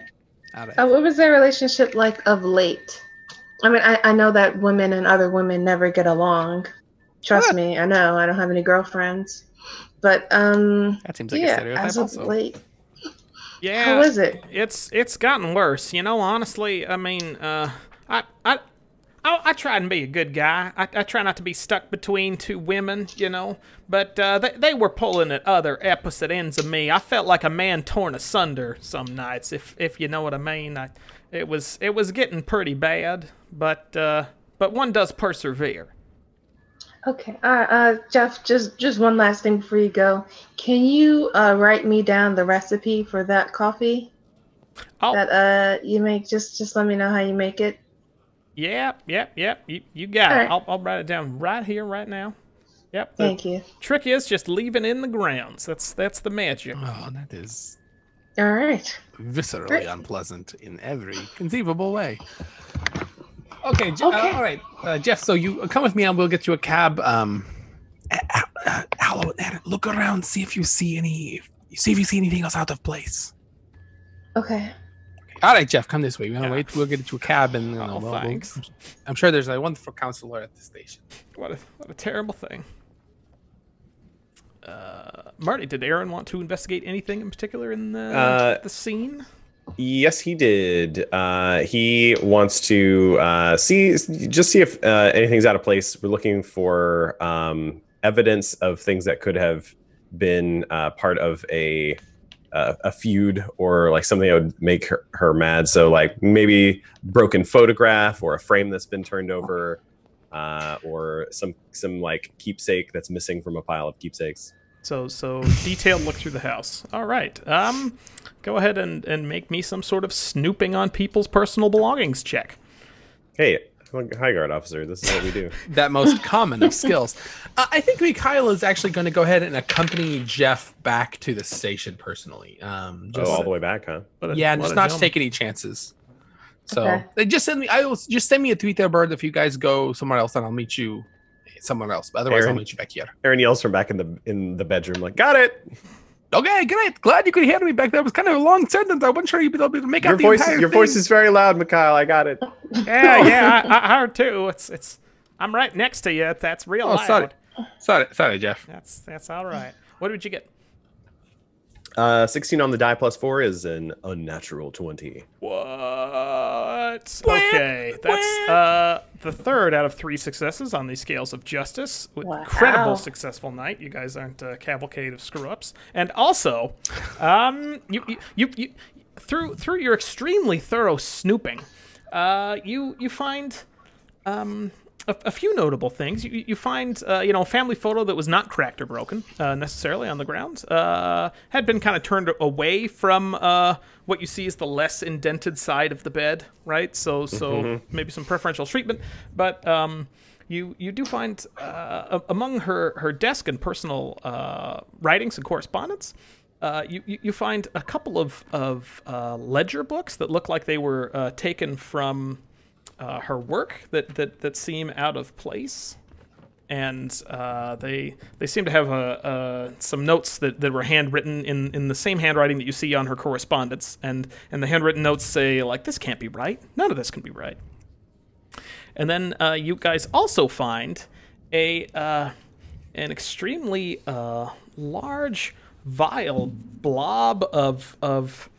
All right. What was their relationship like of late? I mean, I know that women and other women never get along. Trust me, I know. I don't have any girlfriends. But That seems like a yeah, stereotype as of also. late. Yeah, How is it? It's gotten worse. You know, honestly, I mean, I try and be a good guy. I try not to be stuck between 2 women, you know. But they were pulling at other opposite ends of me. I felt like a man torn asunder some nights, if you know what I mean. It was getting pretty bad, but one does persevere. Okay. Jeff, just one last thing before you go. Can you write me down the recipe for that coffee that you make? Just let me know how you make it. Yep. You got All it. right. I'll write it down right here, right now. Yep. Thank you. Trick is just leave it in the grounds. That's the magic. Oh, that is All right. viscerally Great. unpleasant in every conceivable way. Okay, Okay. all right, Jeff. So you come with me, and we'll get you a cab. Look around, see if you see anything else out of place. Okay. All right, Jeff, come this way. We'll Yeah. wait. We'll get you a cab, and Oh, thanks. I'm sure there's a wonderful counselor at the station. What a terrible thing. Marty, did Aaron want to investigate anything in particular in the scene? Yes, he did. He wants to see if anything's out of place. We're looking for evidence of things that could have been part of a feud or like something that would make her mad. So like maybe broken photograph or a frame that's been turned over, or some like keepsake that's missing from a pile of keepsakes. So detailed look through the house. All right. Go ahead and make me some sort of snooping on people's personal belongings check. Hey, hi guard officer. This is what we do. That most common of skills. I think Mikhail is actually going to go ahead and accompany Jeff back to the station personally. All the way back, huh? Yeah, just not to take any chances. So Okay. they just send me. Just send me a tweet there, Bird. If you guys go somewhere else, then I'll meet you somewhere else. But otherwise, I'll Aaron. meet you back here. Aaron yells from back in the bedroom, like, "Got it!" Okay, great. Glad you could hear me back there. It was kind of a long sentence. I wasn't sure you'd be able to make Your out the voice, entire your thing. voice is very loud, Mikhail. I got it. Yeah, I heard too. It's I'm right next to you. That's real Oh, loud. sorry, Jeff. That's all right. What did you get? 16 on the die plus 4 is an unnatural 20. What? Okay, that's the 3rd out of 3 successes on the scales of justice. Wow. Incredible successful night. You guys aren't a cavalcade of screw-ups. And also, you through your extremely thorough snooping, you find a few notable things. You find a family photo that was not cracked or broken necessarily on the ground. Had been kind of turned away from what you see as the less indented side of the bed, right? So maybe some preferential treatment. But you do find among her desk and personal writings and correspondence, you find a couple of ledger books that look like they were taken from her work that seem out of place, and they seem to have some notes that were handwritten in the same handwriting that you see on her correspondence, and the handwritten notes say like, this can't be right, none of this can be right. And then you guys also find an extremely large vial blob of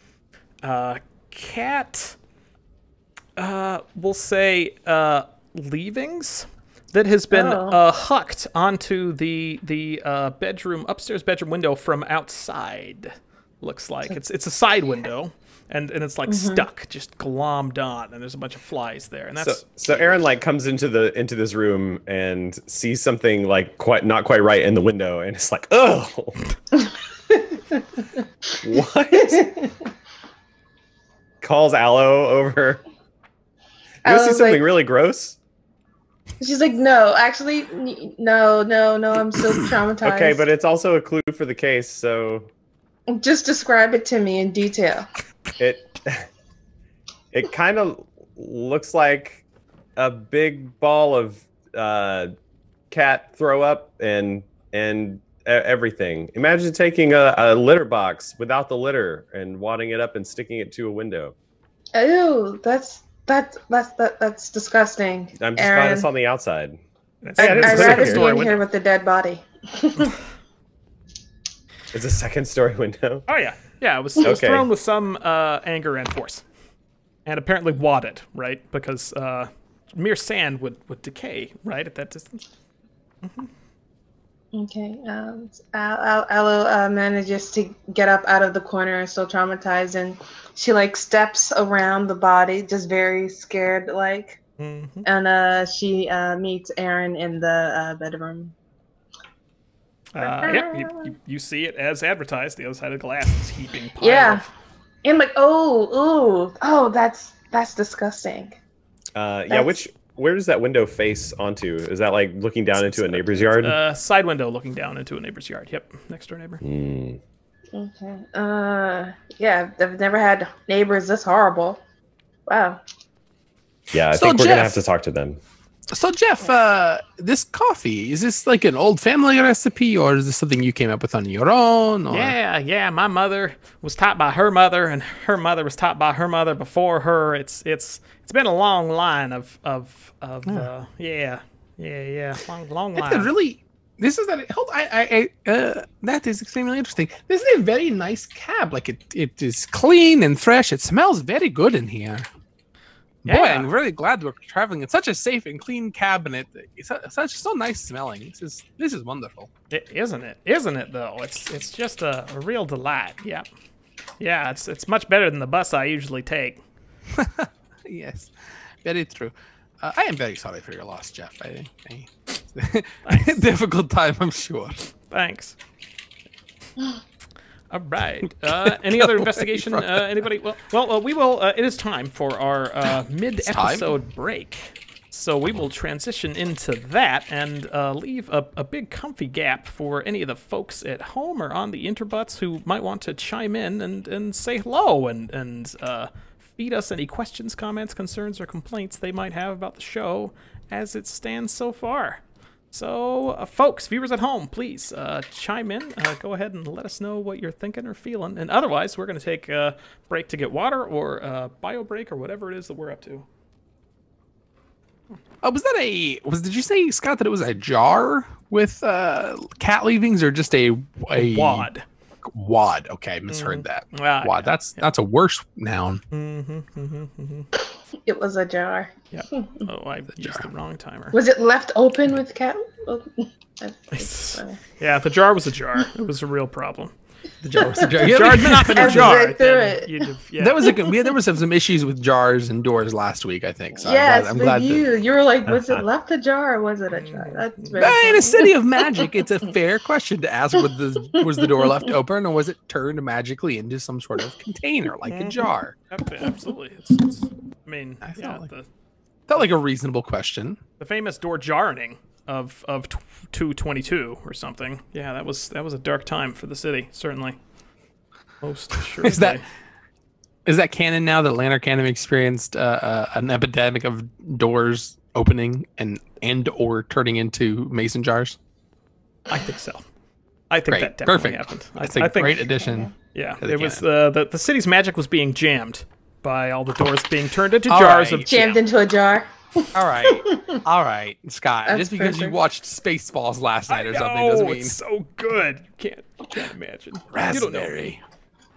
cat, we'll say leavings that has been hucked onto the upstairs bedroom window from outside, looks like. It's a side window, and it's like stuck, just glommed on, and there's a bunch of flies there. And that's so Aaron like comes into this room and sees something like not quite right in the window, and it's like, oh, what? Calls Aloe over. You see something really gross? She's like, no, actually, no, I'm still traumatized. Okay, but it's also a clue for the case, so just describe it to me in detail. It kind of looks like a big ball of cat throw up and everything. Imagine taking a litter box without the litter and wadding it up and sticking it to a window. Ew, that's disgusting. I'm just Aaron. glad it's on the outside. I'd rather be in here with the dead body. It's a second story window. Oh yeah. It was thrown with some anger and force, and apparently wadded, right? Because mere sand would decay, right, at that distance. Okay. Aloe manages to get up out of the corner, still traumatized, and she like steps around the body, just very scared, like. And she meets Aaron in the bedroom. You see it as advertised. The other side of the glass is heaping pile of... And like, oh, that's disgusting. Where does that window face onto? Is that like looking down into a neighbor's yard? Side window looking down into a neighbor's yard. Yep, next door neighbor. Okay. Yeah, I've never had neighbors this horrible. Wow. Yeah, I think we're gonna have to talk to them. So Jeff, this coffee, is this like an old family recipe, or is this something you came up with on your own? Or? Yeah. My mother was taught by her mother, and her mother was taught by her mother before her. It's been a long line of long line. That is extremely interesting. This is a very nice cab. Like it is clean and fresh. It smells very good in here. Yeah. Boy, I'm really glad we're traveling in such a safe and clean cabinet. It's so nice smelling. This is wonderful. Isn't it though? It's just a real delight. Yeah. It's much better than the bus I usually take. Yes, very true. I am very sorry for your loss, Jeff. Difficult time, I'm sure. Thanks. All right. Any other investigation? Anybody? Well, we will. It is time for our mid-episode break. So we will transition into that and leave a big comfy gap for any of the folks at home or on the Interbuts who might want to chime in and say hello and feed us any questions, comments, concerns, or complaints they might have about the show as it stands so far. So, folks, viewers at home, please chime in. Go ahead and let us know what you're thinking or feeling. And otherwise, we're going to take a break to get water or a bio break or whatever it is that we're up to. Did you say, Scott, that it was a jar with cat leavings or just a wad? Wad. Okay, misheard that. Wad. Yeah, that's a worse noun. It was a jar. Yeah. Oh, I used the wrong timer. Was it left open with cat? Yeah, the jar was a jar. It was a real problem. The jar was a jar. The jar had not been a jar. There was some issues with jars and doors last week, I think. So yes, I'm glad you were like, was it left a jar or was it a jar? That's very in a city of magic, it's a fair question to ask: was the door left open, or was it turned magically into some sort of container, like a jar? Absolutely. I felt like a reasonable question. The famous door jarring of 222 or something. Yeah, that was a dark time for the city, certainly. Most assuredly. Is that canon now that Lanark Canon experienced an epidemic of doors opening and or turning into mason jars? I think so. I think that definitely happened. That's a great addition. Yeah, it was the city's magic was being jammed by all the doors being turned into jars of jammed into a jar. All right, Scott. That's just because you watched Spaceballs last night or something doesn't mean it's so good. You can't imagine. Raspberry.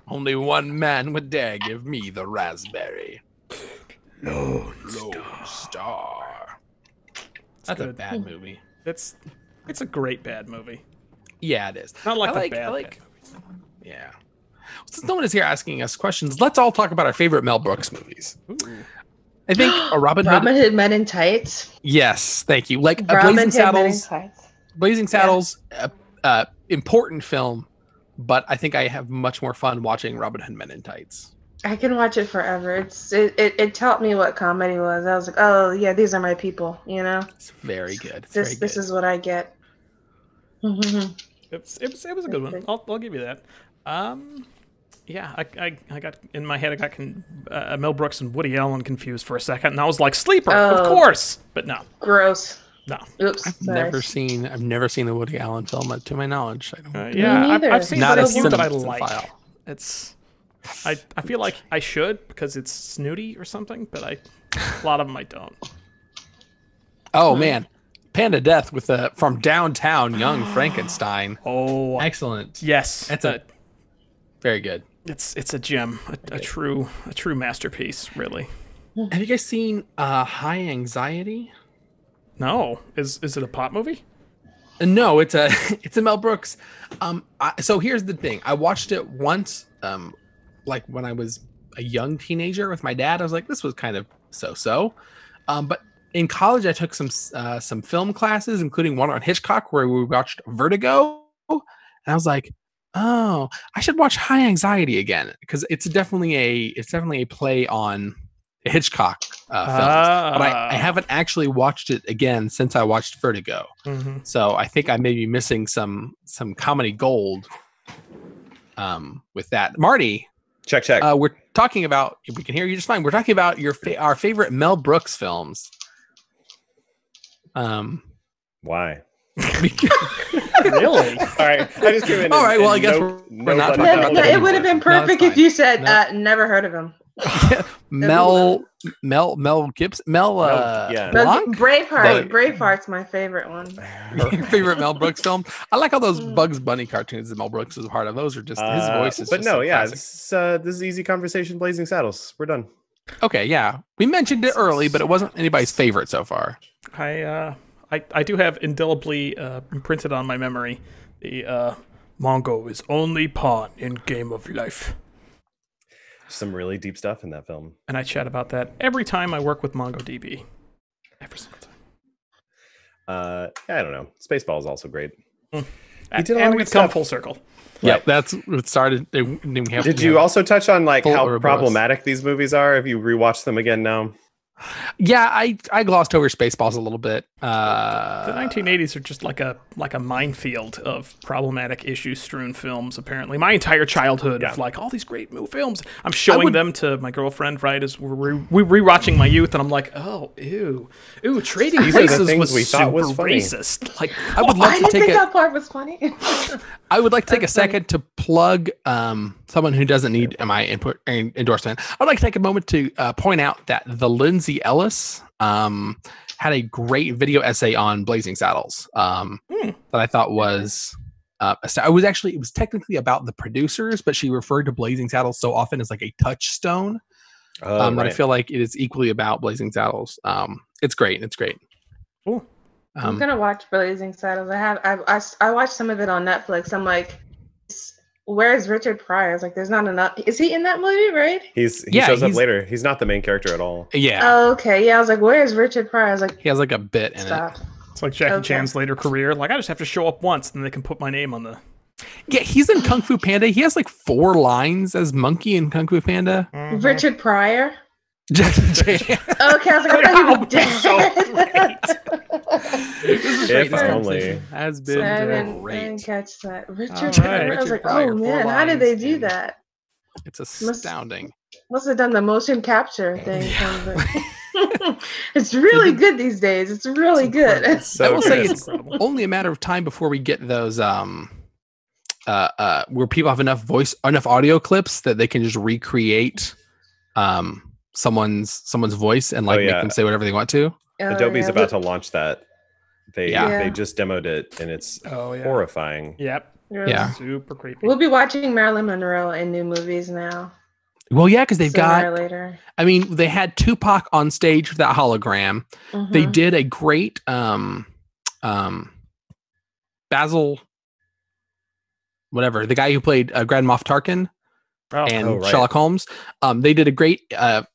Only one man would dare give me the raspberry. Lone Star. That's a bad movie. It's a great bad movie. Yeah, it is. Not like the bad movies. Yeah. Since no one is here asking us questions, let's all talk about our favorite Mel Brooks movies. Ooh. I think a Robin Hood. Robin Hood Men in Tights. Yes, thank you. Like a Robin Blazing Hood Men in Saddles. Tights. Blazing Saddles, important film, but I think I have much more fun watching Robin Hood Men in Tights. I can watch it forever. It taught me what comedy was. I was like, oh yeah, these are my people. You know. It's very good. It's This very this good. is what I get. It was a good one. I'll give you that. Yeah, I got in my head. I got Mel Brooks and Woody Allen confused for a second, and I was like, Sleeper, of Oh. course, but no, Gross. no. Oops. I've sorry. never seen a Woody Allen film, to my knowledge. I don't. Yeah, neither. I've seen Not a a few that I cinephile. like. It's I feel like I should because it's snooty or something, but a lot of them I don't. Oh man, Panda Death with from Downtown Young Frankenstein. Oh, Excellent. yes, That's very good. it's a gem, a true masterpiece, really. Have you guys seen High Anxiety? No, is it a pop movie? No, it's a it's a Mel Brooks. So here's the thing. I watched it once, like when I was a young teenager with my dad. I was like, this was kind of so. But in college, I took some film classes, including one on Hitchcock, where we watched Vertigo, and I was like, oh, I should watch High Anxiety again because it's definitely a play on Hitchcock films. But I haven't actually watched it again since I watched Vertigo. Mhm. So I think I may be missing some comedy gold with that. Marty, Check. we're talking about, we can hear you just fine. We're talking about our favorite Mel Brooks films. Why? Really? All right, I just came in. All right, well, I and guess no- we're not nobody- talking about No, that it would have been anymore. No, perfect that's if you fine. said, No. never heard of him. Mel Gibson, yeah. Blanc? Braveheart's my favorite one. Your favorite Mel Brooks film? I like all those Bugs Bunny cartoons that Mel Brooks was a part of. Those are just his voice is. But just no, so yeah, classic. this is easy conversation. Blazing Saddles. We're done. Okay, yeah, we mentioned it early, but it wasn't anybody's favorite so far. I do have indelibly imprinted on my memory the Mongo is only pawn in game of life. Some really deep stuff in that film. And I chat about that every time I work with MongoDB. Every single time. Yeah, I don't know. Spaceball is also great. And, did a lot of we've good come stuff. full circle. Yeah, Right. that's what started. Did you also touch on like Full how Ouroboros. problematic these movies are? If you rewatch them again now, Yeah, I glossed over Spaceballs a little bit. The 1980s are just like a minefield of problematic issue-strewn films. Apparently, my entire childhood of like all these great films. I'm showing them to my girlfriend right as we're rewatching my youth, and I'm like, oh, ew, Trading These are the Places things was we thought super was funny. racist. Like, I would I like to didn't take think a. that part was funny. I would like to take a That's funny. second to plug someone who doesn't need my input endorsement. I'd like to take a moment to point out that the Lindsay Ellis had a great video essay on Blazing Saddles that I thought was. It was technically about the producers, but she referred to Blazing Saddles so often as like a touchstone. That I feel like it is equally about Blazing Saddles. It's great. It's great. cool. I'm gonna watch Blazing Saddles. I watched some of it on Netflix. I'm like, where's Richard Pryor? I was like, there's not enough. Is he in that movie? Right? he Yeah, shows up he's- later. He's not the main character at all. Yeah, Oh, okay. Yeah, I was like, where's Richard Pryor? I was like, he has like a bit in it. stop. It's like Jackie Okay. Chan's later career. Like, I just have to show up once, then they can put my name on the. Yeah, he's in Kung Fu Panda. He has like 4 lines as Monkey in Kung Fu Panda. Richard Pryor. Jackie Chan. Okay, I was like, I thought he was dead. This is If This only. conversation has I been didn't great. catch that. Richard All Pryor. right. I was like, Richard Pryor, oh 4 man, how did they lines do in- that? It's astounding. Must have done the motion capture thing. It's really good these days. It's really good. So I will say good. it's only a matter of time before we get those where people have enough audio clips that they can just recreate someone's voice and like Oh, yeah. make them say whatever they want to. Adobe's yeah, about to launch that. They Yeah. just demoed it and it's Oh yeah. horrifying. Yep. really. Yeah. Super creepy. We'll be watching Marilyn Monroe in new movies now. Well, yeah, because they've Sooner or got. later. I mean, they had Tupac on stage with that hologram. They Mhm. did a great Basil, whatever, the guy who played Grand Moff Tarkin. and Sherlock Holmes. They did a great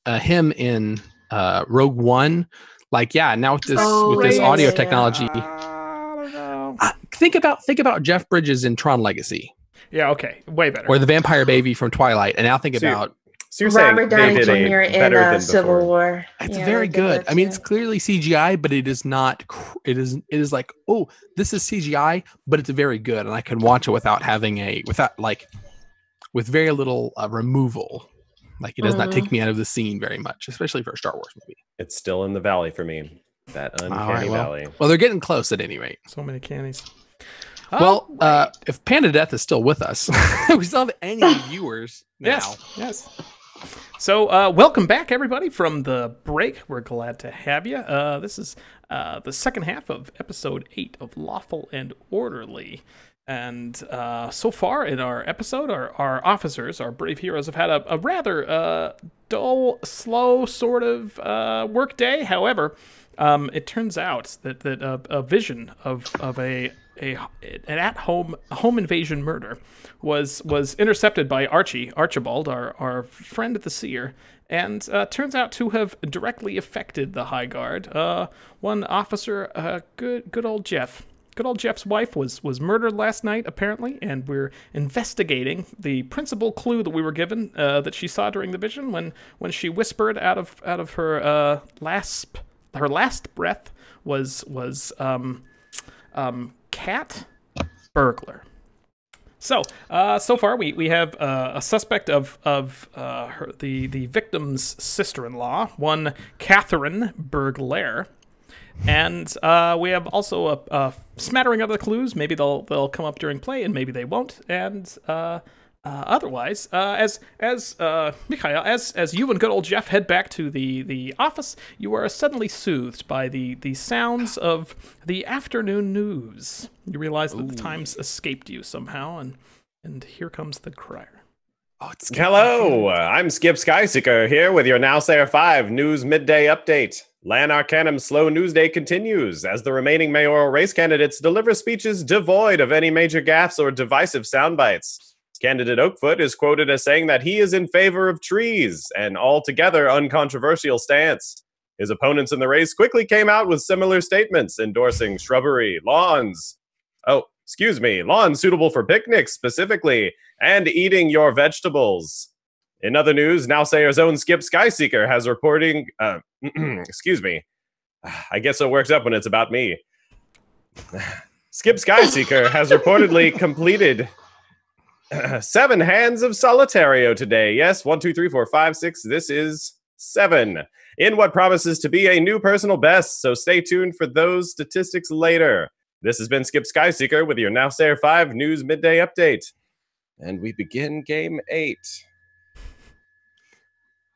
him in Rogue One. Like, yeah, now with this audio technology. I don't know. Think about Jeff Bridges in Tron Legacy. Yeah, okay, way better. Or the Vampire Baby from Twilight, and now think about. So you're saying Robert Downey Jr. in Civil War. It's very good. I mean, it's clearly CGI, but it is not. It is like, oh, this is CGI, but it's very good, and I can watch it without with very little removal. Like, it does not take me out of the scene very much, especially for a Star Wars movie. It's still in the valley for me. That uncanny valley. Well, they're getting close at any rate. So many cannies. Well, if Panda Death is still with us, we still have any viewers now. Yes. So, welcome back, everybody, from the break. We're glad to have you. This is the second half of episode 8 of Lawful and Orderly. And so far in our episode, our officers, our brave heroes, have had a rather dull, slow sort of work day. However, it turns out that a vision of an at-home home invasion murder was intercepted by Archibald, our friend at the Seer, and turns out to have directly affected the High Guard. One officer, good old Jeff. Good old Jeff's wife was murdered last night, apparently, and we're investigating the principal clue that we were given that she saw during the vision when she whispered out of her last breath was cat burglar. So far we have a suspect of the victim's sister-in-law, one Catherine Burglar. And we have also a smattering of the clues. Maybe they'll come up during play, and maybe they won't. And otherwise, as Mikhail, as you and good old Jeff head back to the office, you are suddenly soothed by the sounds of the afternoon news. You realize that the times escaped you somehow, and here comes the crier. Hello, I'm Skip Skyseeker here with your Nowsayer 5 News Midday Update. Lan Arcanum's slow news day continues as the remaining mayoral race candidates deliver speeches devoid of any major gaffes or divisive sound bites. Candidate Oakfoot is quoted as saying that he is in favor of trees, an altogether uncontroversial stance. His opponents in the race quickly came out with similar statements endorsing shrubbery, lawns suitable for picnics specifically, and eating your vegetables. In other news, Nowsayer's own Skip Skyseeker has reporting... excuse me. I get so worked up when it's about me. Skip Skyseeker has reportedly completed 7 hands of Solitario today. Yes, 1, 2, 3, 4, 5, 6. This is 7. In what promises to be a new personal best, so stay tuned for those statistics later. This has been Skip Skyseeker with your Nowsayer 5 News Midday Update. And we begin Game 8.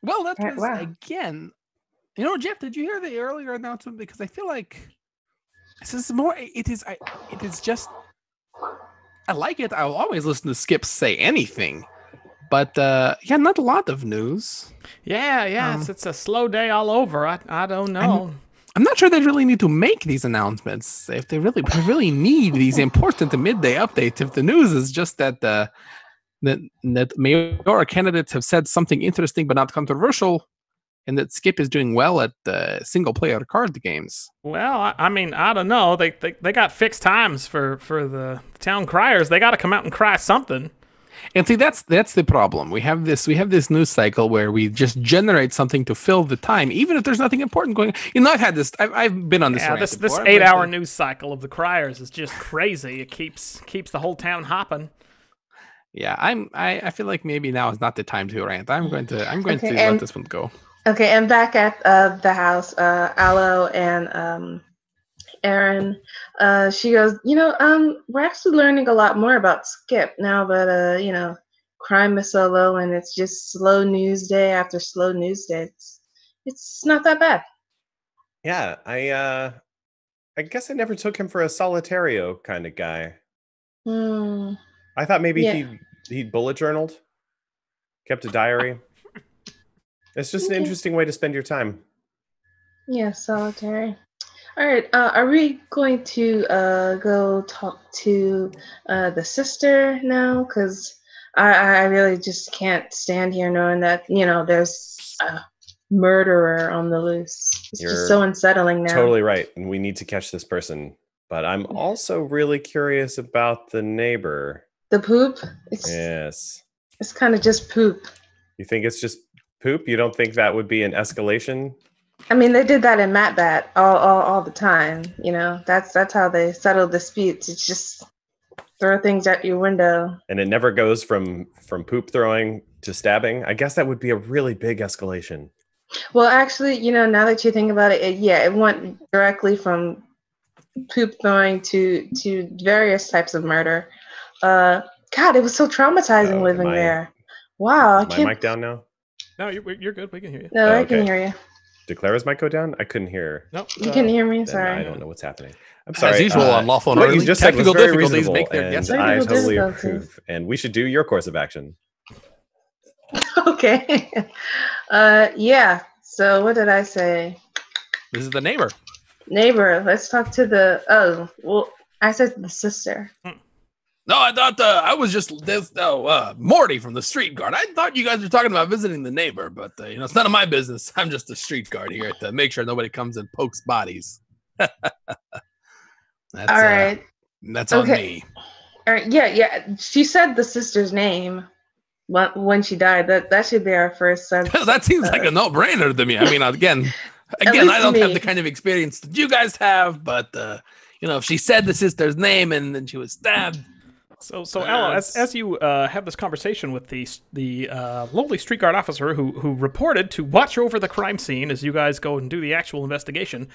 Well, that was, again... You know, Jeff, did you hear the earlier announcement? Because I feel like this is more... It is just... I like it. I'll always listen to Skip say anything. But, yeah, not a lot of news. Yeah, it's a slow day all over. I don't know. I'm not sure they really need to make these announcements. If they really need these important midday updates, if the news is just that that mayoral candidates have said something interesting but not controversial, and that Skip is doing well at single-player card games. Well, I mean, I don't know. They got fixed times for the town criers. They got to come out and cry something. And see, that's the problem. We have this news cycle where we just generate something to fill the time, even if there's nothing important going on. You know, I've had this. I've been on this. Yeah, this 8-hour news cycle of the criers is just crazy. It keeps the whole town hopping. Yeah, I feel like maybe now is not the time to rant. I'm going to let this one go. Okay, and back at the house, Aloe and Erin, she goes, we're actually learning a lot more about Skip now, but crime is so low, and it's just slow news day after slow news day. It's not that bad. Yeah, I guess I never took him for a Solitario kind of guy. I thought maybe he'd bullet journaled, kept a diary. It's just an interesting way to spend your time. Yeah, solitary. All right, are we going to go talk to the sister now? Because I really just can't stand here knowing that, there's a murderer on the loose. It's just so unsettling now. Totally right. And we need to catch this person. But I'm also really curious about the neighbor. The poop? Yes. It's kind of just poop. You think it's just poop? You don't think that would be an escalation? I mean, they did that in Matbat all the time. That's how they settle disputes. It's just throw things at your window. And it never goes from poop throwing to stabbing. I guess that would be a really big escalation. Well, actually, now that you think about it, it went directly from poop throwing to various types of murder. God, it was so traumatizing living there. Wow, is my mic down now? No, you're good. We can hear you. No, I can hear you. Did Clara's mic go down? I couldn't hear her. No, you can hear me. Sorry, I don't know what's happening. I'm sorry. As usual, unlawful and what early. you just said was Technical very difficulties reasonable, make their and guess. I totally approve. And we should do your course of action. Okay. Yeah. So what did I say? This is the neighbor. Neighbor. Let's talk to the. Oh, well, I said the sister. No, I thought I was just Morty from the street guard. I thought you guys were talking about visiting the neighbor, but it's none of my business. I'm just a street guard here to make sure nobody comes and pokes bodies. That's, all right. That's on me. All right. Yeah. She said the sister's name when she died. That should be our first sense. That seems like a no-brainer to me. I mean, again, I don't have the kind of experience that you guys have, but if she said the sister's name and then she was stabbed. So Aloe, as you have this conversation with the lowly street guard officer who reported to watch over the crime scene as you guys go and do the actual investigation,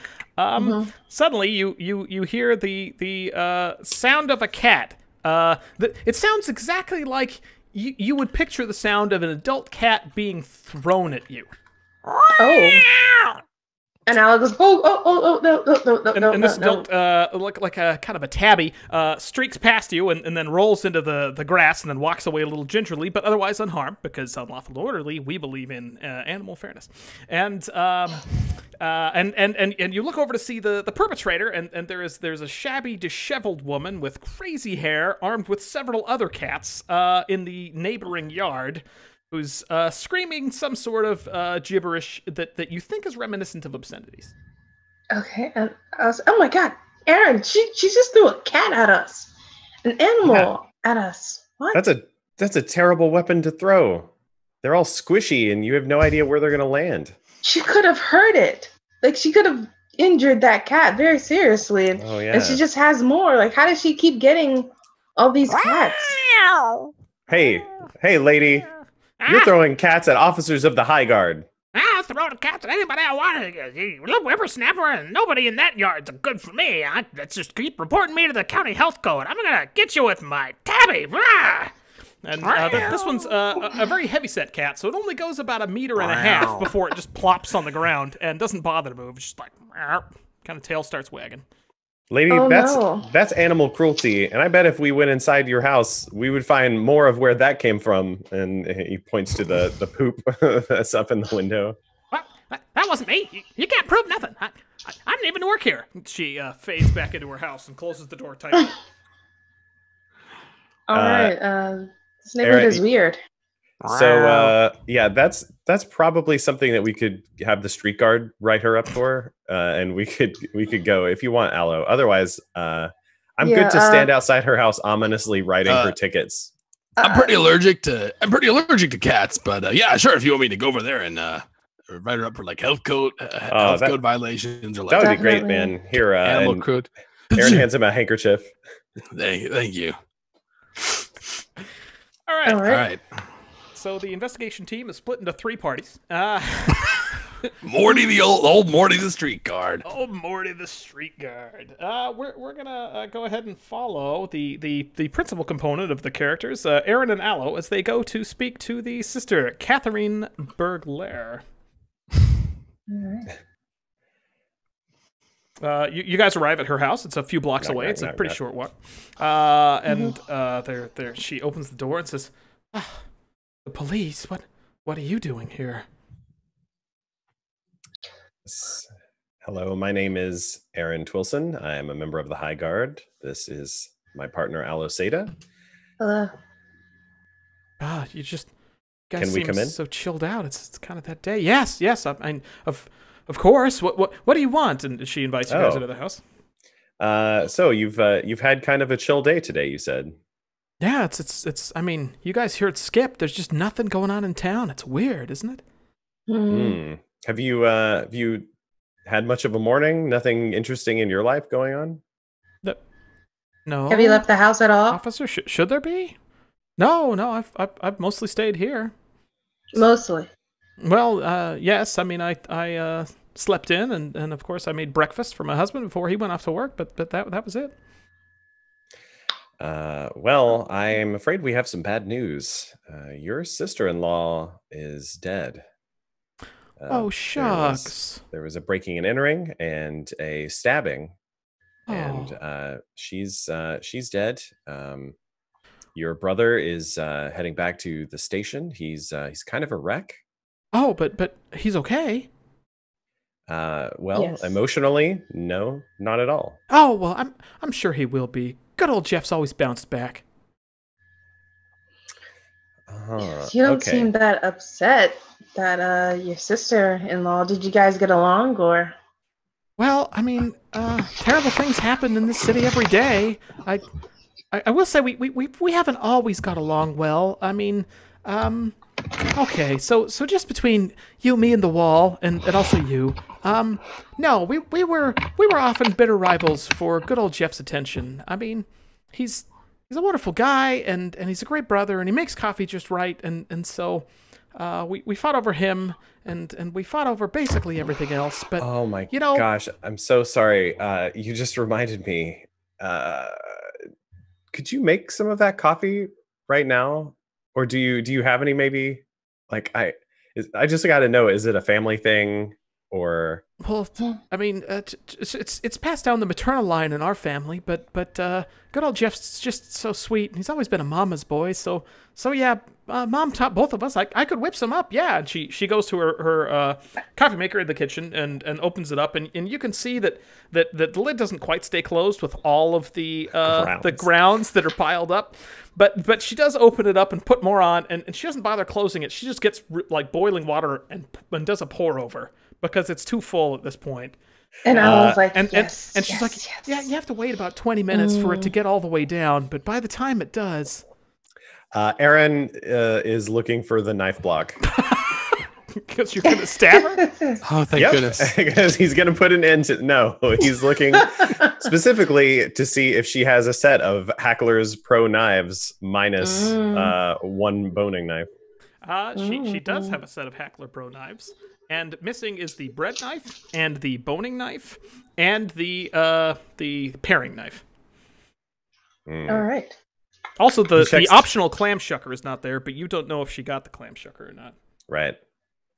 suddenly you hear the sound of a cat. It sounds exactly like you would picture the sound of an adult cat being thrown at you. Oh. And Aloe goes, no. And this adult, like a kind of a tabby, streaks past you and then rolls into the grass and then walks away a little gingerly, but otherwise unharmed, because unlawful and orderly, we believe in animal fairness. And you look over to see the perpetrator, and there's a shabby, disheveled woman with crazy hair, armed with several other cats in the neighboring yard, who's screaming some sort of gibberish that you think is reminiscent of obscenities. Okay, and I was, oh my God, Aaron, she just threw a cat at us, an animal at us. What? That's a terrible weapon to throw. They're all squishy, and you have no idea where they're going to land. She could have hurt it. Like, she could have injured that cat very seriously, and she just has more. Like, how does she keep getting all these cats? Hey, lady. You're throwing cats at officers of the High Guard. I'll throw the cats at anybody I want. Little whippersnapper, and nobody in that yard's good for me. Let's just keep reporting me to the county health code. I'm gonna get you with my tabby. And this one's a very heavy-set cat, so it only goes about 1.5 meters before it just plops on the ground and doesn't bother to move. It's just like, kind of tail starts wagging. Lady, that's animal cruelty, and I bet if we went inside your house, we would find more of where that came from. And he points to the poop that's up in the window. What? That wasn't me. You can't prove nothing. I didn't even work here. She fades back into her house and closes the door tightly. All right, this neighborhood is weird. So that's probably something that we could have the street guard write her up for, and we could go if you want, Aloe. Otherwise, I'm good to stand outside her house ominously writing her tickets. I'm pretty allergic to cats, but yeah, sure. If you want me to go over there and write her up for like health code violations or like that would be great, man. Here, animal code. Aaron hands him a handkerchief. Thank you. All right. So the investigation team is split into 3 parties. Morty, the old Morty, the street guard. Old Morty, the street guard. We're gonna go ahead and follow the principal component of the characters, Aaron and Aloe, as they go to speak to the sister, Catherine Berglair. You guys arrive at her house. It's a few blocks away. It's a pretty short walk. And there she opens the door and says, "The police? What are you doing here?" Hello, my name is Aaron Twilson. I am a member of the High Guard. This is my partner, Aloe Seda. Hello. You guys Can we seem come in? so chilled out. It's kind of that day. Yes, of course. What do you want? And she invites you guys into the house. So you've had kind of a chill day today, you said. Yeah, it's. I mean, you guys here at Skip, there's just nothing going on in town. It's weird, isn't it? Have you had much of a morning? Nothing interesting in your life going on? No. Have you left the house at all? Officer? Should there be? No. I've mostly stayed here. Mostly. Well, yes. I mean, I slept in, and of course I made breakfast for my husband before he went off to work. But that was it. Well, I'm afraid we have some bad news. Your sister-in-law is dead. Oh, shucks. There was a breaking and entering and a stabbing, Oh. and she's dead. Your brother is heading back to the station. He's kind of a wreck. Oh, but he's okay. Well, Yes. emotionally, no, not at all. Oh well, I'm sure he will be. Good old Jeff's always bounced back. You don't Okay. seem that upset that your sister-in-law. Did you guys get along, or? Well, I mean, terrible things happen in this city every day. I will say we haven't always got along well. I mean, okay, so just between you, me, and the wall, and also you, no, we were often bitter rivals for good old Jeff's attention. I mean, he's a wonderful guy, and he's a great brother, and he makes coffee just right, and so we fought over him, and we fought over basically everything else. But Oh my you know, gosh, I'm so sorry. You just reminded me. Could you make some of that coffee right now, or do you have any? Maybe like I just got to know: is it a family thing or? well, I mean, it's passed down the maternal line in our family, but good old Jeff's just so sweet, and he's always been a mama's boy. So yeah, mom taught both of us. I could whip some up, yeah. And she goes to her coffee maker in the kitchen and opens it up, and you can see that the lid doesn't quite stay closed with all of the grounds that are piled up. But she does open it up and put more on, and she doesn't bother closing it. She just gets like boiling water and does a pour over because it's too full at this point. And I was like, And yes, she's yes, like, yes. yeah, you have to wait about 20 minutes for it to get all the way down. But by the time it does, Aaron is looking for the knife block. because you're gonna stab her. Oh, thank goodness. Because he's going to put an end to. No, he's looking specifically to see if she has a set of Hackler's Pro knives minus one boning knife. She does have a set of Hackler Pro knives, and missing is the bread knife and the boning knife and the paring knife. All right. Also, the checks- optional clam shucker is not there, but you don't know if she got the clam shucker or not. Right.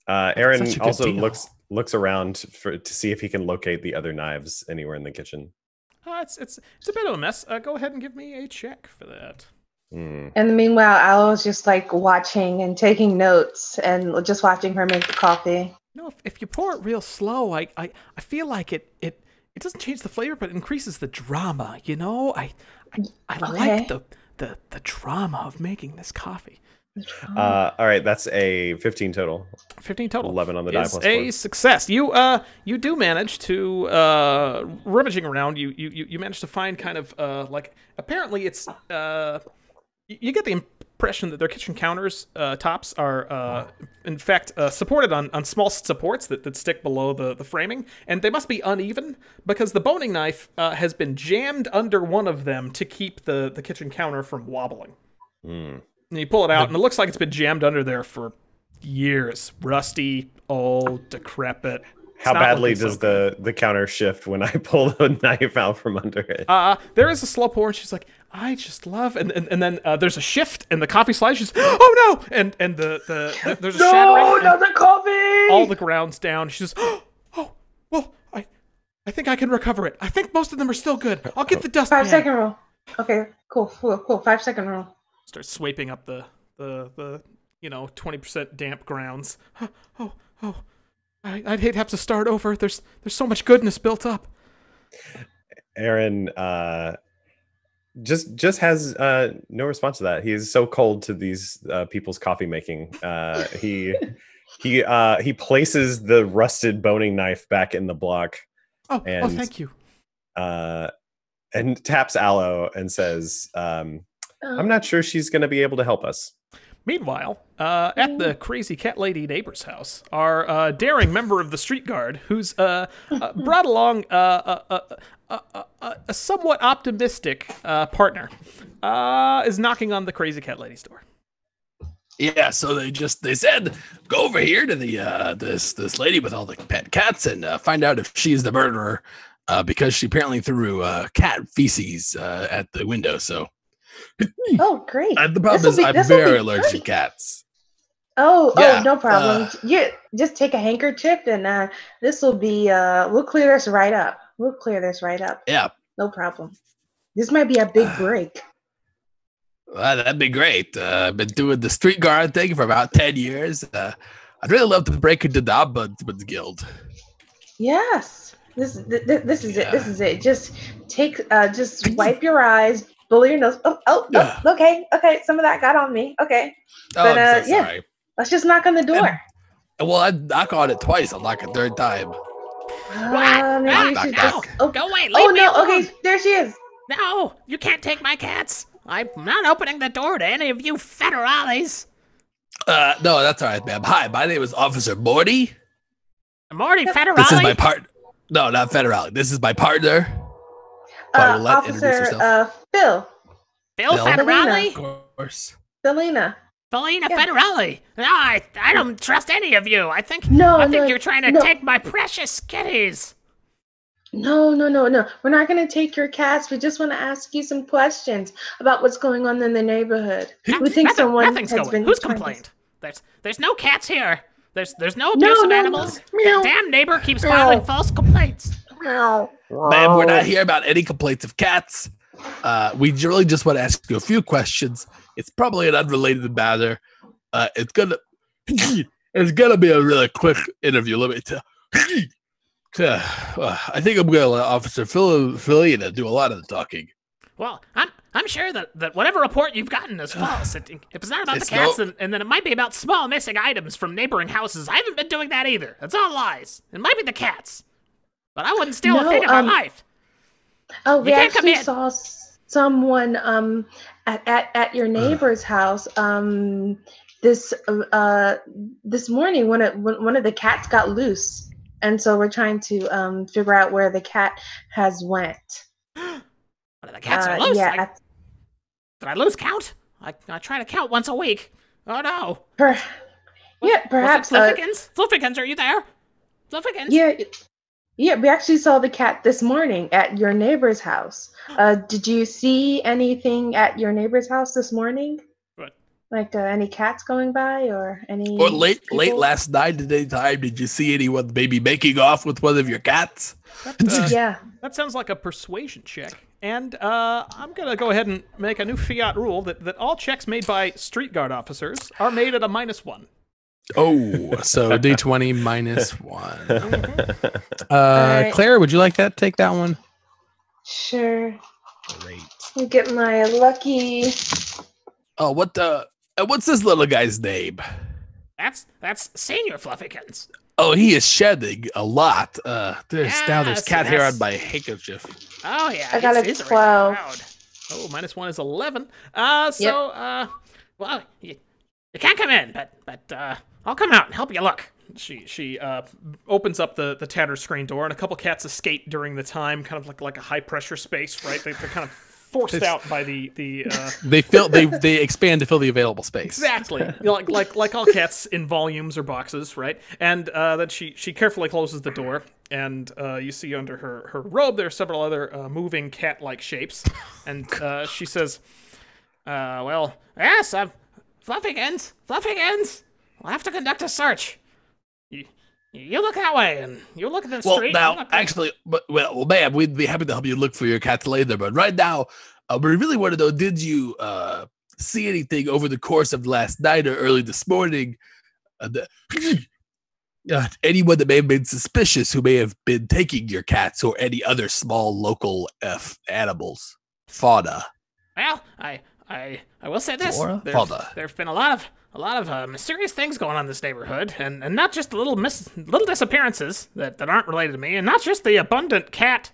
Aaron Such a good also deal. looks around to see if he can locate the other knives anywhere in the kitchen. It's a bit of a mess. Go ahead and give me a check for that. And meanwhile, I was just like watching and taking notes and just watching her make the coffee. You know, if you pour it real slow, I feel like it doesn't change the flavor, but it increases the drama. You know, I like the drama of making this coffee. All right, that's a 15 total. 15 total. 11 on the die is plus a 4. success. You do manage to rummaging around. You manage to find kind of like apparently it's you get the impression that their kitchen counters tops are in fact supported on small supports that stick below the framing, and they must be uneven because the boning knife has been jammed under one of them to keep the kitchen counter from wobbling. And you pull it out, and it looks like it's been jammed under there for years. Rusty, old, decrepit. It's How not badly looking so does good. the counter shift when I pull the knife out from under it? There is a slow pour, and she's like, I just love, and then there's a shift, and the coffee slides. She's, oh no, and there's a shattering. No, and not the coffee. all the ground's down. She says, oh, well, I think I can recover it. I think most of them are still good. I'll get the dustpan. 5-second rule. Okay, cool. 5-second rule. Starts sweeping up the 20% damp grounds. I'd hate to have to start over. There's so much goodness built up. Aaron just has no response to that. He is so cold to these people's coffee making. He places the rusted boning knife back in the block. Oh, thank you. And taps Aloe and says, "I'm not sure she's going to be able to help us." Meanwhile, at the crazy cat lady neighbor's house, our daring member of the street guard, who's brought along a somewhat optimistic partner, is knocking on the crazy cat lady's door. Yeah, so they said go over here to the this lady with all the pet cats and find out if she's the murderer, because she apparently threw cat feces at the window. So, Oh, great. the problem is I'm very allergic to cats. Oh, Yeah, no problem. Yeah, just take a handkerchief and this will be we'll clear this right up. We'll clear this right up. Yeah, No problem. This might be a big break. that'd be great. I've been doing the street guard thing for about 10 years. I'd really love to break into the Ombudsman's Guild. Yes. This is it. This is it. Just just wipe your eyes, blow your nose. Okay. Some of that got on me. Okay. Oh, But, I'm so yeah. sorry. Let's just knock on the door. Well, I'd knock on it twice. I'll knock a third time. Maybe we Knock, should knock. Oh, Go away. oh Leave me no. alone. Okay, there she is. No, you can't take my cats. I'm not opening the door to any of you federales. No, that's all right, ma'am. Hi, my name is Officer Morty. Morty Federale. This is my part. No, not Federale. This is my partner. Paulette, introduce Officer yourself. Phil. Bill Bill? Federale? Of course. Felina. Felina Yeah. Federale. No, I don't trust any of you. I think No, you're trying to no. take my precious kitties. No. We're not going to take your cats. We just want to ask you some questions about what's going on in the neighborhood. We think someone Nothing's has going. been Who's trying to- complained? There's no cats here. There's no abuse of no, animals. no. The damn neighbor keeps filing false complaints. Ma'am, we're not here about any complaints of cats. We really just want to ask you a few questions. It's probably an unrelated matter. It's gonna be a really quick interview. Let me tell. I think I'm gonna let Officer Felina do a lot of the talking. Well, I'm sure that whatever report you've gotten is false. If it's not about the It's cats, and then it might be about small missing items from neighboring houses. I haven't been doing that either. That's all lies. It might be the cats, but I wouldn't steal a No, thing of her life. Oh, we You can't come actually in. saw someone at your neighbor's house this morning when one of the cats got loose, and so we're trying to figure out where the cat has went. One of the cats are loose. Yeah, Did I lose count? I try to count once a week. Oh no. perhaps. Was it Fluffikins? Fluffikins, are you there? Fluffikins? Yeah, we actually saw the cat this morning at your neighbor's house. Did you see anything at your neighbor's house this morning? What? Like any cats going by or any? Or late people? last night at any time, did you see anyone maybe making off with one of your cats? Yeah. That sounds like a persuasion check. And I'm going to go ahead and make a new fiat rule that all checks made by street guard officers are made at a -1. Oh, so D20 -1. right. Claire, would you like that? Take that one. Sure. Great. Let me get my lucky. Oh, what's this little guy's name? That's Senior Fluffykins. Oh, he is shedding a lot. There's Yes, cat hair yes. on my handkerchief. Oh yeah, I got a he's 12. proud. Oh, -1 is 11. Well, you can't come in, but I'll come out and help you look. She opens up the tatter screen door, and a couple cats escape during the time, kind of like a high pressure space, right? They're kind of forced out by the They expand to fill the available space. exactly, like all cats in volumes or boxes, right? And then she carefully closes the door, and you see under her robe there are several other moving cat-like shapes, and she says, Well, yes, Fluffykins. We'll have to conduct a search. You look that way, and you look at the Well, street. now, actually, ma'am, we'd be happy to help you look for your cats later. But right now, we really want to know: did you see anything over the course of last night or early this morning? Anyone that may have been suspicious, who may have been taking your cats or any other small local animals, fauna? Well, I will say this: Flora? Father. there've been a lot of mysterious things going on in this neighborhood, and not just the little disappearances that aren't related to me, and not just the abundant cat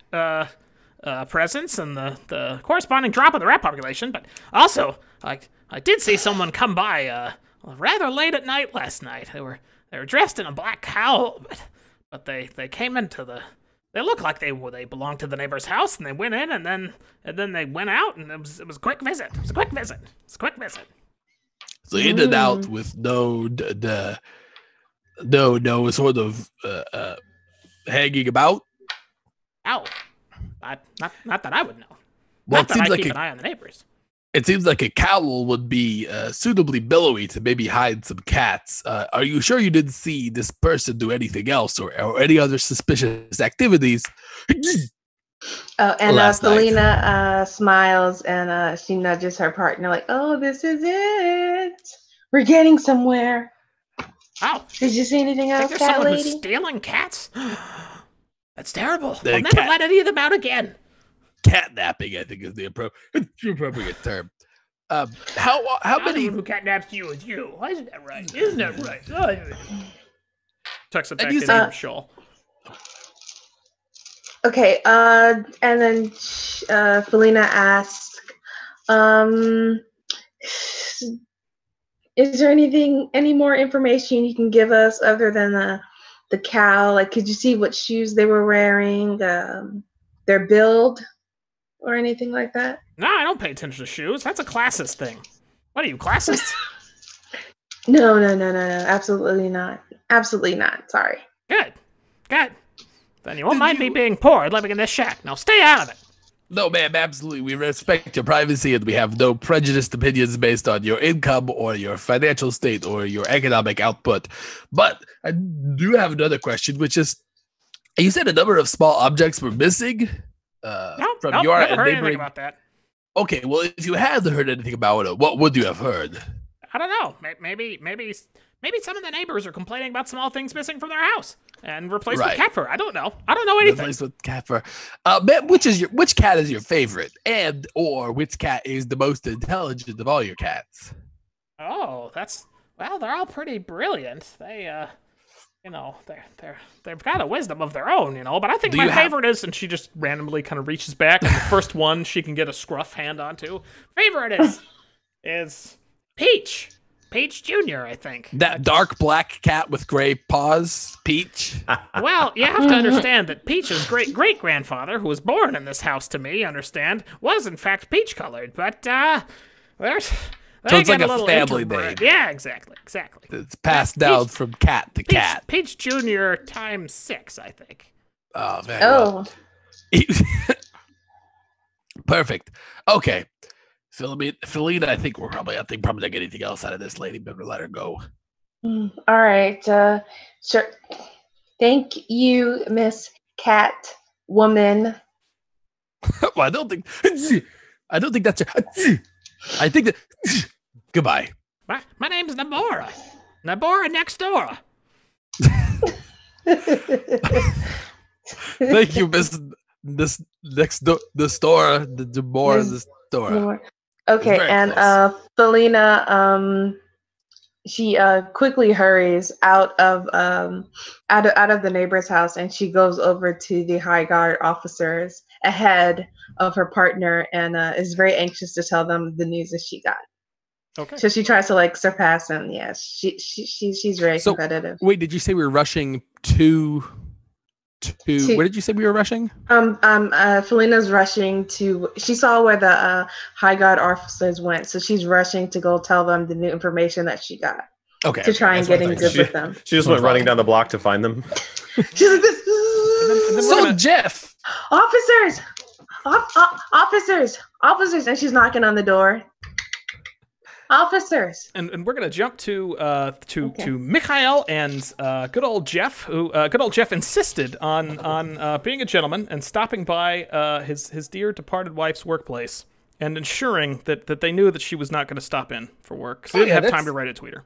presence and the corresponding drop of the rat population, but also I did see someone come by rather late at night last night. They were dressed in a black cowl, but they came into the. They looked like they belonged to the neighbor's house, and they went in, and then they went out, and it was a quick visit. It was a quick visit. So in and out with no sort of hanging about. Oh, not that I would know. Well, Not that I keep an eye on the neighbors. It seems like a cowl would be suitably billowy to maybe hide some cats. Are you sure you didn't see this person do anything else or any other suspicious activities? And Selena smiles and she nudges her partner like, "Oh, this is it. We're getting somewhere." Oh, Did you see anything else, there's cat someone who's lady? stealing cats? That's terrible. The I'll never cat- let any of them out again. Catnapping, I think, is the appropriate term. How many? Who catnaps you is you. Isn't that right? Isn't that right? Tucks it back you in said- her shawl. Okay, and then Felina asks, is there any more information you can give us other than the cow? Like, could you see what shoes they were wearing, their build, or anything like that? No, I don't pay attention to shoes. That's a classist thing. What are you, classist? No, absolutely not. Absolutely not. Sorry. Good. Then you won't mind me being poor living in this shack. Now stay out of it. No, ma'am, absolutely. We respect your privacy and we have no prejudiced opinions based on your income or your financial state or your economic output. But I do have another question, which is, you said a number of small objects were missing Nope, from your never heard anything neighboring. about that. Okay, well, if you had heard anything about it, what would you have heard? I don't know. Maybe some of the neighbors are complaining about small things missing from their house and replaced Right. with cat fur. I don't know anything. Replaced with cat fur. Ma'am, which cat is your favorite, and or which cat is the most intelligent of all your cats? Oh, they're all pretty brilliant. They they've got a wisdom of their own, but I think Do my you have- favorite is, and she just randomly kind of reaches back, and the first one she can get a scruff hand onto. Favorite is Peach. Peach Jr., I think. That dark black cat with gray paws, Peach. Well, you have to understand that Peach's great-great-grandfather, who was born in this house to me, was in fact peach-colored, but So it's like a family name. Yeah, exactly. It's passed down from cat to cat. Peach Jr. times 6, I think. Oh man. well, Perfect. Okay. Felina, I think we're probably not getting anything else out of this lady. Better let her go. All right. Sure. Thank you, Miss Cat Woman. Well, I don't think that's I think that goodbye. My name's Nabora. Nabora next door. Thank you, Miss this next the store, the more the store. Okay, very and close. Felina, she quickly hurries out of the neighbor's house, and she goes over to the High Guard officers ahead of her partner, and is very anxious to tell them the news that she got. Okay. So she tries to surpass them. Yes, she's very So, competitive. Wait, did you say we were rushing to where did you say we were rushing? Felina's rushing to. She saw where the High Guard officers went, so she's rushing to go tell them the new information that she got Okay. to try and that's get what I in thought. good with them. She just went running down the block to find them. She's like this. And then we're So gonna- Jeff, Officers, officers, and she's knocking on the door. Officers. And we're gonna jump to Mikhail and good old Jeff, who good old Jeff insisted on being a gentleman and stopping by his dear departed wife's workplace and ensuring that they knew that she was not going to stop in for work. So they didn't have time that's- to write a tweeter.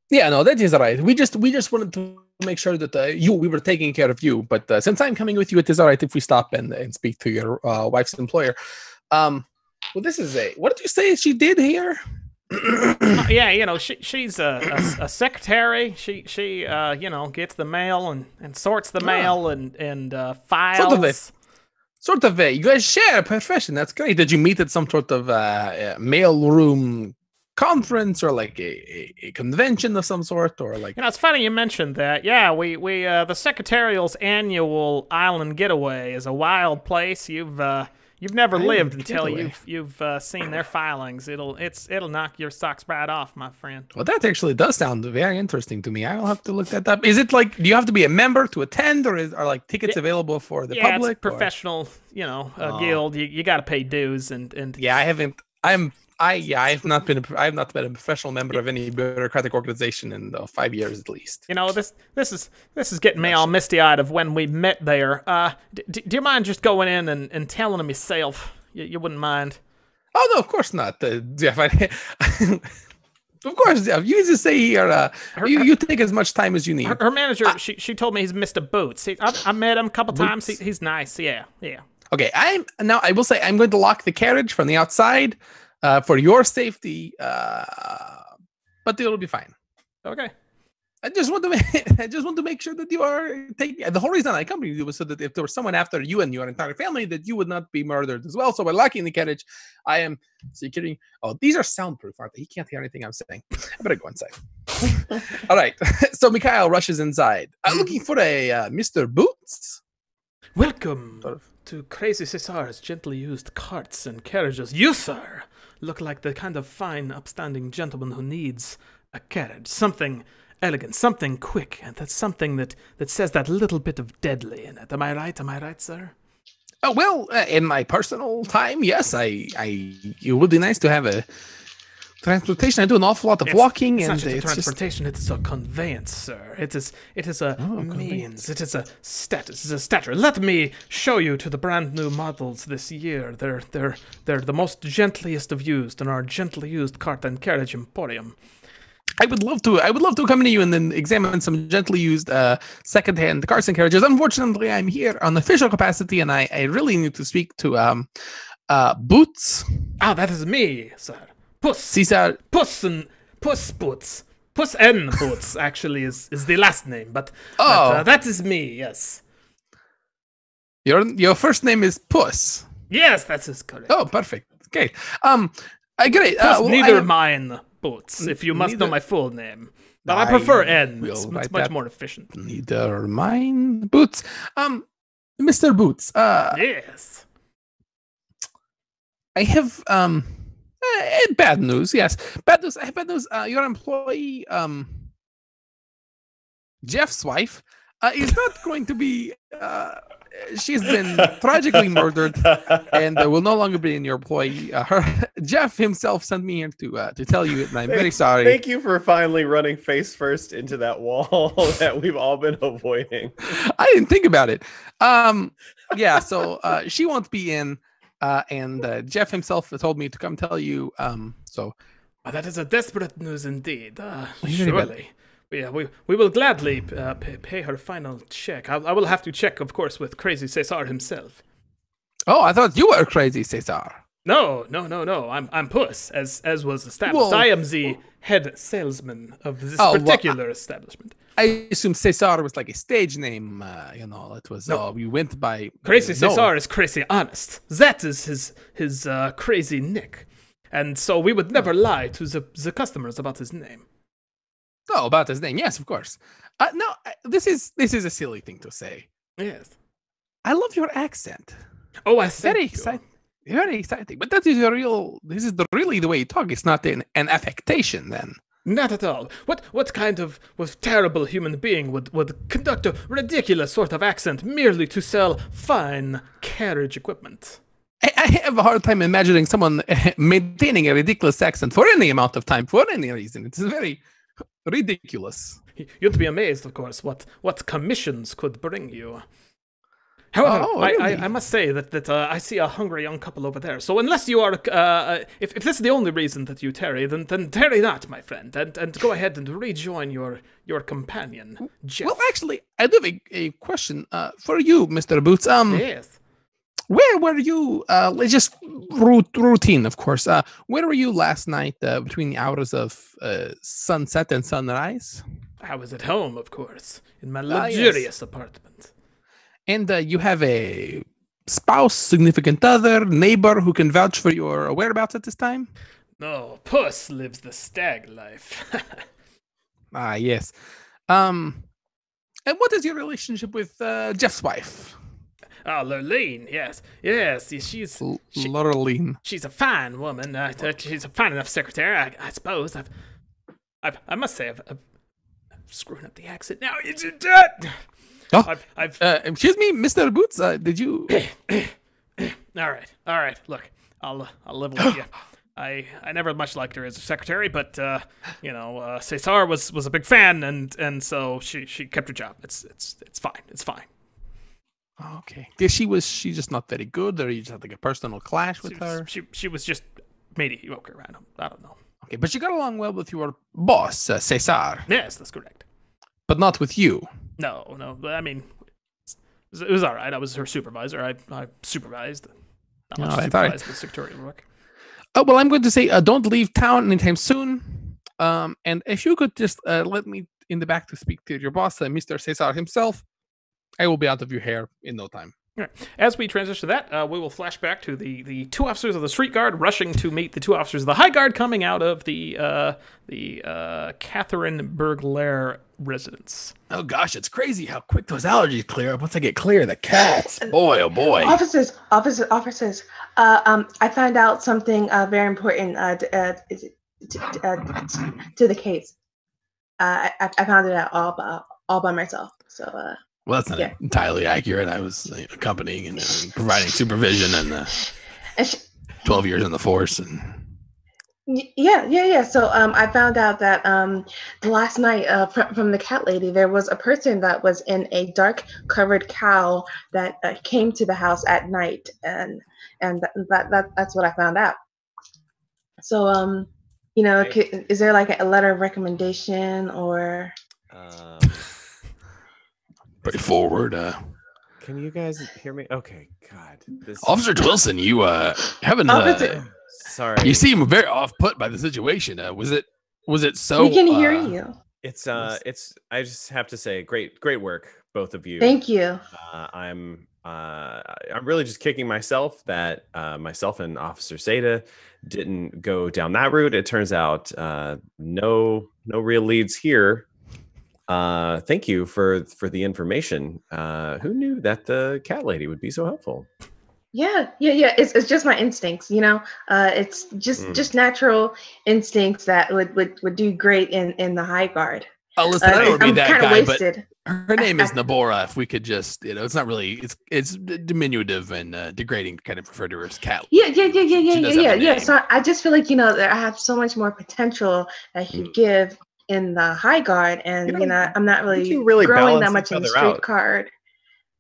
yeah, no, that is all right. We just wanted to make sure that we were taking care of you. But since I'm coming with you, it is all right if we stop and speak to your wife's employer. Well, this is what did you say she did here? Yeah, you know, she's a secretary. She you know, gets the mail and sorts the mail and files. Sort of you guys share a profession. That's great. Did you meet at some sort of mail room conference or like a convention of some sort, or like? You know, it's funny you mentioned that. Yeah, we the Secretarial's annual island getaway is a wild place. You've never lived until you've seen their filings. It'll knock your socks right off, my friend. Well, that actually does sound very interesting to me. I'll have to look that up. Is it like, do you have to be a member to attend, or are like tickets available for the public? Yeah, it's professional, you know, guild. You got to pay dues and. Yeah, I have not been a professional member of any bureaucratic organization in 5 years at least. You know, this is getting me all misty eyed of when we met there. Do you mind just going in and telling them yourself? You wouldn't mind? Oh no, of course not, Jeff. Of course, Jeff. You just say here. You take as much time as you need. Her manager, she told me he's Mr. Boots. I met him a couple times. He's nice. Yeah. Okay, I will say I'm going to lock the carriage from the outside. For your safety, but it'll be fine. Okay. I just want to make sure that you are taking. The whole reason I accompanied you was so that if there was someone after you and your entire family, that you would not be murdered as well. So by locking the carriage, I am securing. Oh, these are soundproof, aren't they? He can't hear anything I'm saying. I better go inside. All right. So Mikhail rushes inside, looking for a Mr. Boots. Welcome to Crazy Cesar's gently used carts and carriages. You, sir, look like the kind of fine, upstanding gentleman who needs a carriage. Something elegant, something quick, and that's something that says that little bit of deadly in it. Am I right? Am I right, sir? Oh, well, in my personal time, yes, it would be nice to have a transportation. I do an awful lot of walking, it's and not just a transportation. It is a conveyance, sir. It is a means. It is a status. It is a stature. Let me show you to the brand new models this year. They're the most gentlest of used in our gently used cart and carriage emporium. I would love to accompany you and then examine some gently used secondhand cars and carriages. Unfortunately, I'm here on official capacity, and I really need to speak to Boots. Ah, that is me, sir. Puss. Cesar. Puss Boots. Puss N Boots actually is the last name, but that is me. Yes. Your first name is Puss. Yes, that is correct. Oh, perfect. Okay. I get it. Neither mine Boots, if you must know my full name. But I prefer N. It's much more efficient. Neither mine Boots. Mr. Boots. Yes. I have bad news. Yes, bad news. I have bad news. Your employee, Jeff's wife, is not going to be. She's been tragically murdered, and will no longer be in your employee. Jeff himself sent me here to tell you, and I'm very sorry. Thank you for finally running face first into that wall that we've all been avoiding. I didn't think about it. Yeah. So she won't be in. And Jeff himself told me to come tell you. So that is a desperate news indeed. Surely, yeah, we will gladly pay her final check. I will have to check, of course, with Crazy Cesar himself. Oh, I thought you were Crazy Cesar. No. I'm Puss, as was established. Well, I am the head salesman of this particular establishment. I assume Cesar was like a stage name. It was. We went by Crazy Cesar is crazy honest. That is his crazy nick, and so we would never lie to the customers about his name. Oh, about his name, yes, of course. No, this is a silly thing to say. Yes, I love your accent. Oh, I thank you. Exciting. Very exciting. But that is this is really the way you talk. It's not an affectation then. Not at all. What kind of terrible human being would conduct a ridiculous sort of accent merely to sell fine carriage equipment? I have a hard time imagining someone maintaining a ridiculous accent for any amount of time, for any reason. It's very ridiculous. You'd be amazed, of course, what commissions could bring you. However, really? I must say that I see a hungry young couple over there. So unless you are, if this is the only reason that you tarry, then tarry not, my friend, and go ahead and rejoin your companion, Jeff. Well, actually, I do have a question for you, Mr. Boots. Yes. Where were you? Just routine, of course. Where were you last night between the hours of sunset and sunrise? I was at home, of course, in my Yes. luxurious apartment. And you have a spouse, significant other, neighbor who can vouch for your whereabouts at this time? No, Puss lives the stag life. Ah, yes. And what is your relationship with Jeff's wife? Lurleen, yes. Yes, she's Laureline. she's a fine woman. She's a fine enough secretary, I suppose. I must say, I'm screwing up the accent now. Is it that? Oh, I've excuse me, Mr. Boots. Did you? all right. Look, I'll live with you. I never much liked her as a secretary, but Cesar was a big fan, and so she kept her job. It's fine. It's fine. Okay. Did she just not very good, or you just had like a personal clash with her? She was just mediocre. I don't know. Okay, but you got along well with your boss, Cesar, Yes, that's correct. but not with you. No. But I mean, it was all right. I was her supervisor. I supervised. Not much All right. supervised with secretarial work. Oh, well, I'm going to say don't leave town anytime soon. And if you could just let me in the back to speak to your boss, Mr. Cesar himself, I will be out of your hair in no time. All right. As we transition to that, we will flash back to the two officers of the street guard rushing to meet the two officers of the high guard coming out of the Catherine Berglair residence. Oh gosh, it's crazy how quick those allergies clear up once I get clear of the cats. Boy, oh boy. Officers. I found out something very important to the case. I found it out all by myself. So. Well, that's not entirely accurate. I was accompanying and providing supervision and 12 years in the force. And Yeah. So I found out that the last night from the cat lady, there was a person that was in a dark covered cowl that came to the house at night, and that's what I found out. So is there like a letter of recommendation or? pretty forward. Can you guys hear me? Okay, God. Officer Twilson, you haven't. Sorry. You seem very off put by the situation. Was it so? We can hear you. It's. I just have to say, great work, both of you. Thank you. I'm really just kicking myself that myself and Officer Seda didn't go down that route. It turns out no real leads here. Thank you for the information. Who knew that the cat lady would be so helpful? Yeah. It's just my instincts, it's just natural instincts that would do great in the high guard. Oh, listen, I don't want to be that guy, wasted. but her name is Nabora. If we could just, it's not really, it's diminutive and degrading to kind of refer to her as cat. Yeah. So I just feel like, that I have so much more potential that he could give in the high guard, and I'm not really growing that much in the street guard.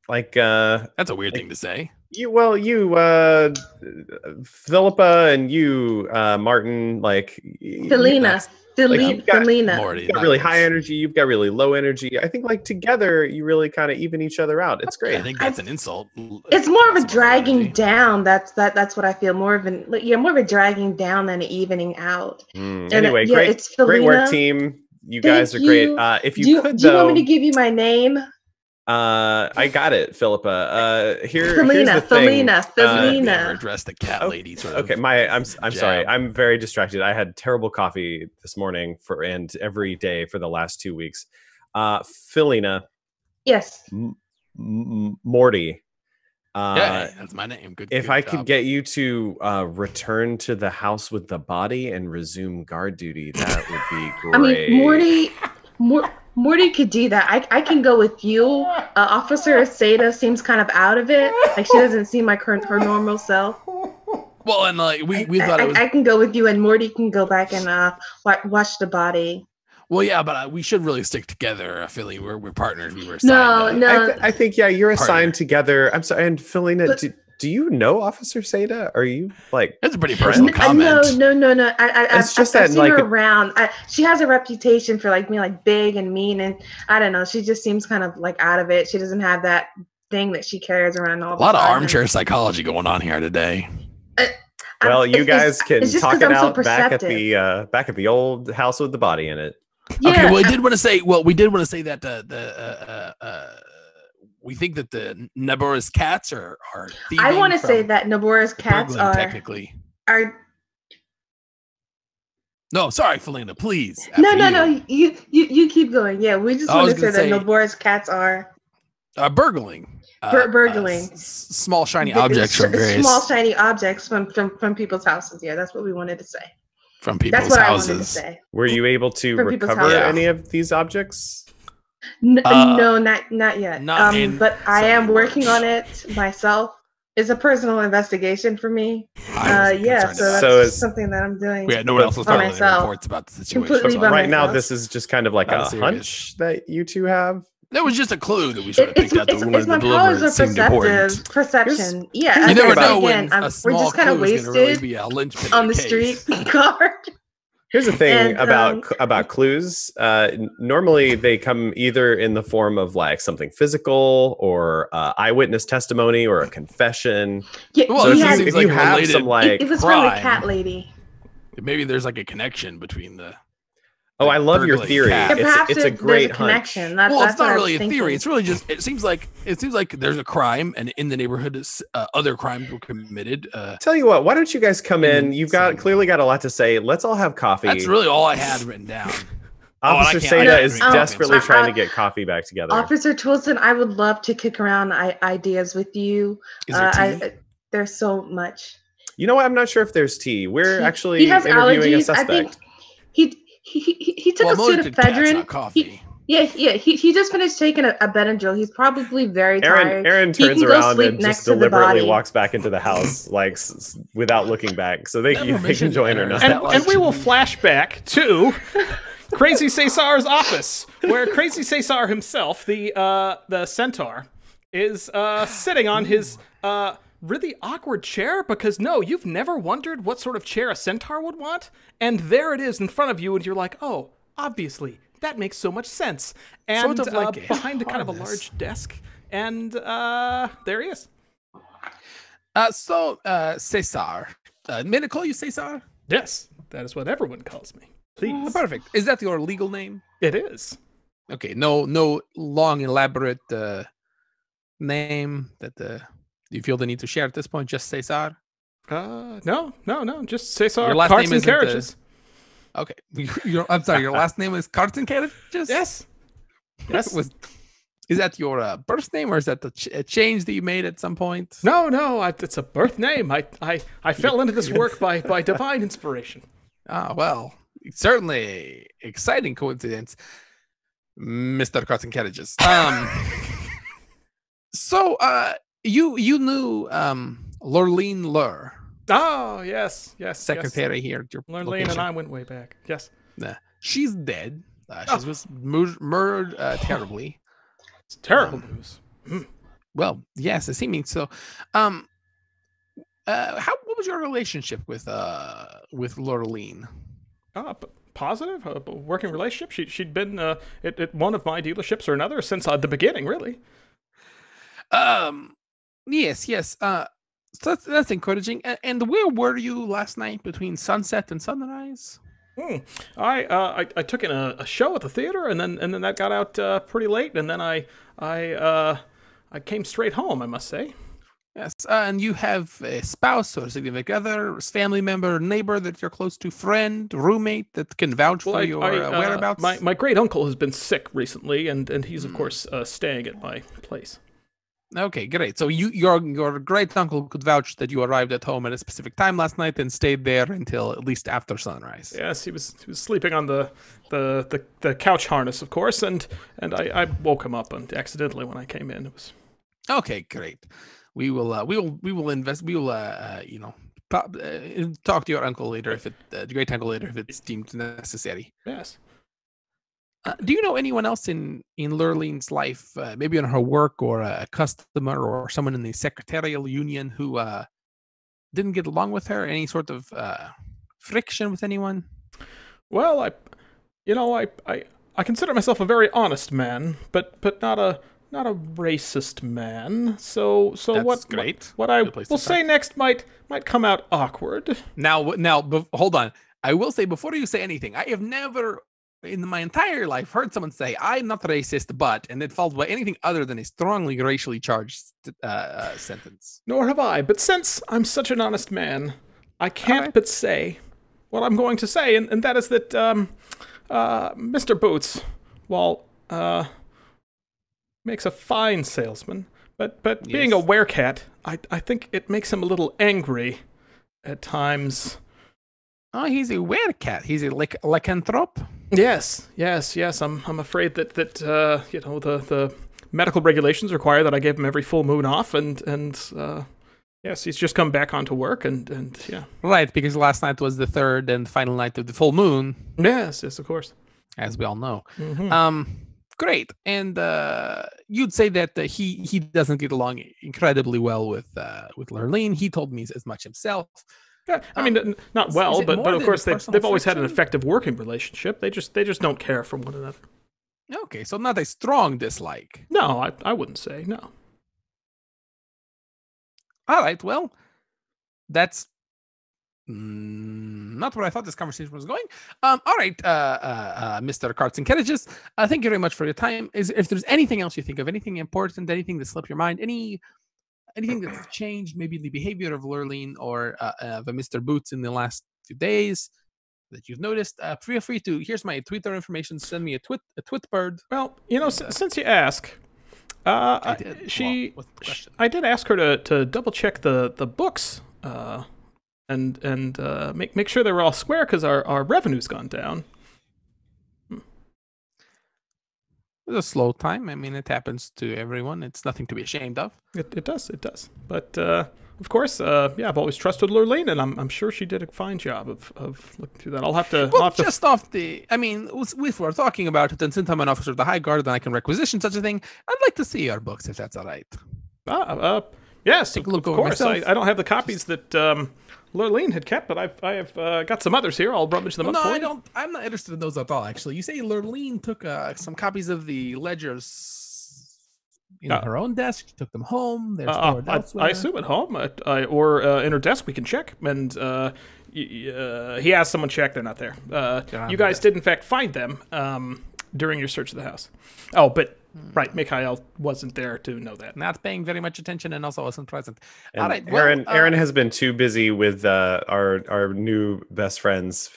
Like that's a weird thing to say. You Philippa and you Martin, like Felina. You've got really nice. high energy, you've got really low energy. I think like together you really kind of even each other out. It's great. I think that's an insult. It's more of a dragging down. That's what I feel. More of a dragging down than an evening out. Anyway, it's great work, team. You guys are great. If you could, do you want me to give you my name? I got it, Philippa. Felina. Never address the cat lady. Okay, I'm sorry. I'm very distracted. I had terrible coffee this morning and every day for the last 2 weeks. Felina. Yes. Morty. That's my name. If I could get you to return to the house with the body and resume guard duty, that would be great. I mean, Morty could do that. I can go with you. Officer Seda seems kind of out of it. Like she doesn't seem like her normal self. Well, and like we thought it was. I can go with you, and Morty can go back and watch the body. Well, yeah, but we should really stick together. I feel like we're partners. We were assigned. No. I think you're assigned together. I'm sorry, and Felina, do you know Officer Seda? Are you like? That's a pretty personal comment. No. It's just I've seen her around. She has a reputation for like being like big and mean, and I don't know. She just seems kind of like out of it. She doesn't have that thing that she carries around all A lot of the time. armchair psychology going on here today. Well, you guys can it's just talk 'cause it I'm so out back at perceptive. the old house with the body in it. Yeah, Okay, well, we did want to say that we think that the Nabura's cats are thieving. I want to from say that Nabura's cats burgling, are technically. are No, sorry, Felina, please. no after you. you keep going. Yeah, we just I want was to say gonna that say- Nabura's cats are Burgling. burgling. Small shiny objects from various small shiny objects from people's houses. Yeah, that's what we wanted to say. from people's That's what houses. I wanted to say. Were you able to From people's recover houses. any of these objects? No, not yet. not in But I so am many working words. on it myself. It's a personal investigation for me. I wasn't Yeah, concerned so about that's So is- something that I'm doing. We had no one else was by talking any myself. reports about the situation. Completely by Right now, myself. this is just kind of like Not a serious. hunch that you two have. That was just a clue that we sort of picked out that we wanted my to deliver. powers It of seemed important. perception. Yeah, here's You the never thing know about- when a we're small just kind of clue is going to really wasted be a linchpin on in the case. street guard. Here's the thing And, about clues. Normally, they come either in the form of like something physical, or eyewitness testimony, or a confession. Yeah, Well, So this if seems you, if like you a have related- some like, it was from the crime. cat lady. Maybe there's like a connection between the. oh, I love your burgling theory. cat. Yeah, perhaps It's a there's great a hunch. connection. Well, That's it's what not I really was a theory. thinking. It's really just. It seems like there's a crime, and in the neighborhood, other crimes were committed. Tell you what, why don't you guys come And in? then You've some- clearly got a lot to say. Let's all have coffee. That's really all I had written down. Officer I can't Seda is drink coffee, desperately I'm sorry. trying to get coffee back together. Officer Toulson, I would love to kick around ideas with you. Is there tea? There's so much. You know what? I'm not sure if there's tea. We're He- actually he has interviewing a allergies. I think suspect. he took Well, a I'm allergic to cats, pseudoephedrine. not coffee. He just finished taking a Benadryl. He's probably very tired. Aaron He turns can go around sleep and next just to the deliberately body. walks back into the house, like without looking back. So they can Permission join or letter. not. And- And, like- and we will flash back to Crazy Cesar's office, where Crazy Cesar himself, the centaur, is sitting on his really awkward chair, because no, you've never wondered what sort of chair a centaur would want, and there it is in front of you, and you're like, oh, obviously, that makes so much sense. And Sort of like a behind a kind of a harness. large desk, and there he is. Cesar. May I call you Cesar? Yes, that is what everyone calls me. Please. Perfect. Is that your legal name? It is. Okay. No long, elaborate name that you feel the need to share at this point. Just Cesar. No, just Cesar Your last Carts name and isn't the- Carriages. Okay. I'm sorry. Your last name is Carton Carriages? Yes. Yes. Is that your birth name, or is that a change that you made at some point? No, it's a birth name. I fell into this work by divine inspiration. Ah, well, it's certainly an exciting coincidence, Mr. Carton Carriages. So, you knew Lurleen Lur, Oh, yes. secretary here at your Lurleen location. and I went way back. Yes. Nah, she's dead. She was murdered terribly. It's terrible news. Well, yes, it seems so. What was your relationship with Lurleen? Positive, a working relationship. She'd been at one of my dealerships or another since the beginning, really. Yes. So that's encouraging. And where were you last night between sunset and sunrise? I took in a show at the theater, and then that got out pretty late, and then I came straight home, I must say. Yes, and you have a spouse or significant other, family member, neighbor that you're close to, friend, roommate that can vouch for your whereabouts? My great uncle has been sick recently, and he's of course staying at my place. Okay, great. So your great uncle could vouch that you arrived at home at a specific time last night and stayed there until at least after sunrise. Yes, he was sleeping on the couch harness, of course, and I woke him up accidentally when I came in. It was Okay, great. We will talk to your uncle later if great uncle later if it's deemed necessary. yes. Do you know anyone else in Lurleen's life, maybe in her work or a customer or someone in the secretarial union who didn't get along with her? Any sort of friction with anyone? Well, I consider myself a very honest man, but not not a racist man. So That's great. What I Good place will to say start. next might come out awkward. Now, hold on. I will say before you say anything, I have never in my entire life heard someone say I'm not racist, but, and it followed by anything other than a strongly racially charged sentence. Nor have I. But since I'm such an honest man, I can't Alright. but say what I'm going to say, and that is that Mr. Boots, while makes a fine salesman, but being a Yes. werecat, I think it makes him a little angry at times. Oh, he's a werecat. He's a lycanthrope. Yes. I'm afraid that the medical regulations require that I give him every full moon off, and yes, he's just come back onto work, and yeah. Right, because last night was the third and final night of the full moon, Yes, of course. as we all know. Mhm. Great. And you'd say that he doesn't get along incredibly well with Lurleen. He told me as much himself. Yeah, I mean, not is well, it but more of than course personal they've always had an friction? effective working relationship. They just don't care for one another. Okay, so not a strong dislike. No, I wouldn't say no. All right, well, that's not where I thought this conversation was going. All right, Mr. Carts and Carriages, thank you very much for your time. If there's anything else you think of, anything important, anything that slipped your mind, anything that's changed, maybe the behavior of Lurleen or of Mr. Boots in the last few days that you've noticed, feel free to. Here's my Twitter information. Send me a twit bird. Well, since you ask, I did. she, Well, what's the question? I did ask her to double check the books, and make sure they were all square because our revenue's gone down. It was a slow time. I mean, it happens to everyone. It's nothing to be ashamed of. It does. But of course, I've always trusted Lurleen, and I'm sure she did a fine job of looking through that. I'll have to. Well, just off the, I mean, if we're talking about it, and since I'm an officer of the High Guard and I can requisition such a thing, I'd like to see your books if that's all right. Yes, Take a look of over course. myself. I don't have the copies that Lurleen had kept, but I have got some others here. I'll rummage them Well, up no, for I you. don't. I'm not interested in those at all. Actually, you say Lurleen took some copies of the ledgers in her own desk. She took them home. They're stored elsewhere. I assume at home, or in her desk. We can check, and he has someone check. They're not there. You guys did in fact find them during your search of the house. Oh, but right, Mikhail wasn't there to know that. Not paying very much attention and also wasn't present. And All right, well, Aaron has been too busy with our new best friends,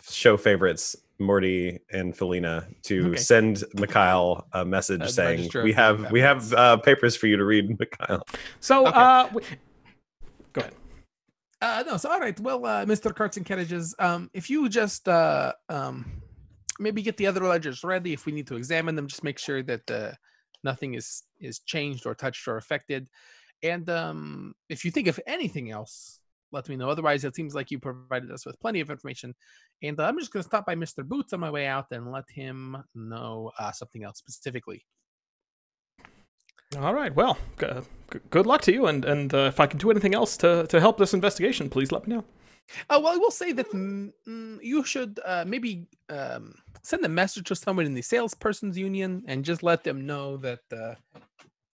show favorites, Morty and Felina, to Okay. send Mikhail a message saying register we of have papers for you to read, Mikhail. So, Okay. go ahead. No, so all right. Well, Mr. Carts and Carriages, if you just maybe get the other ledgers ready, if we need to examine them, just make sure that nothing is changed or touched or affected. And if you think of anything else, let me know. Otherwise, it seems like you provided us with plenty of information. And I'm just going to stop by Mr. Boots on my way out and let him know something else specifically. All right. Well, good luck to you, and if I can do anything else to help this investigation, please let me know. Well, I will say that you should maybe send a message to someone in the salespersons union and just let them know that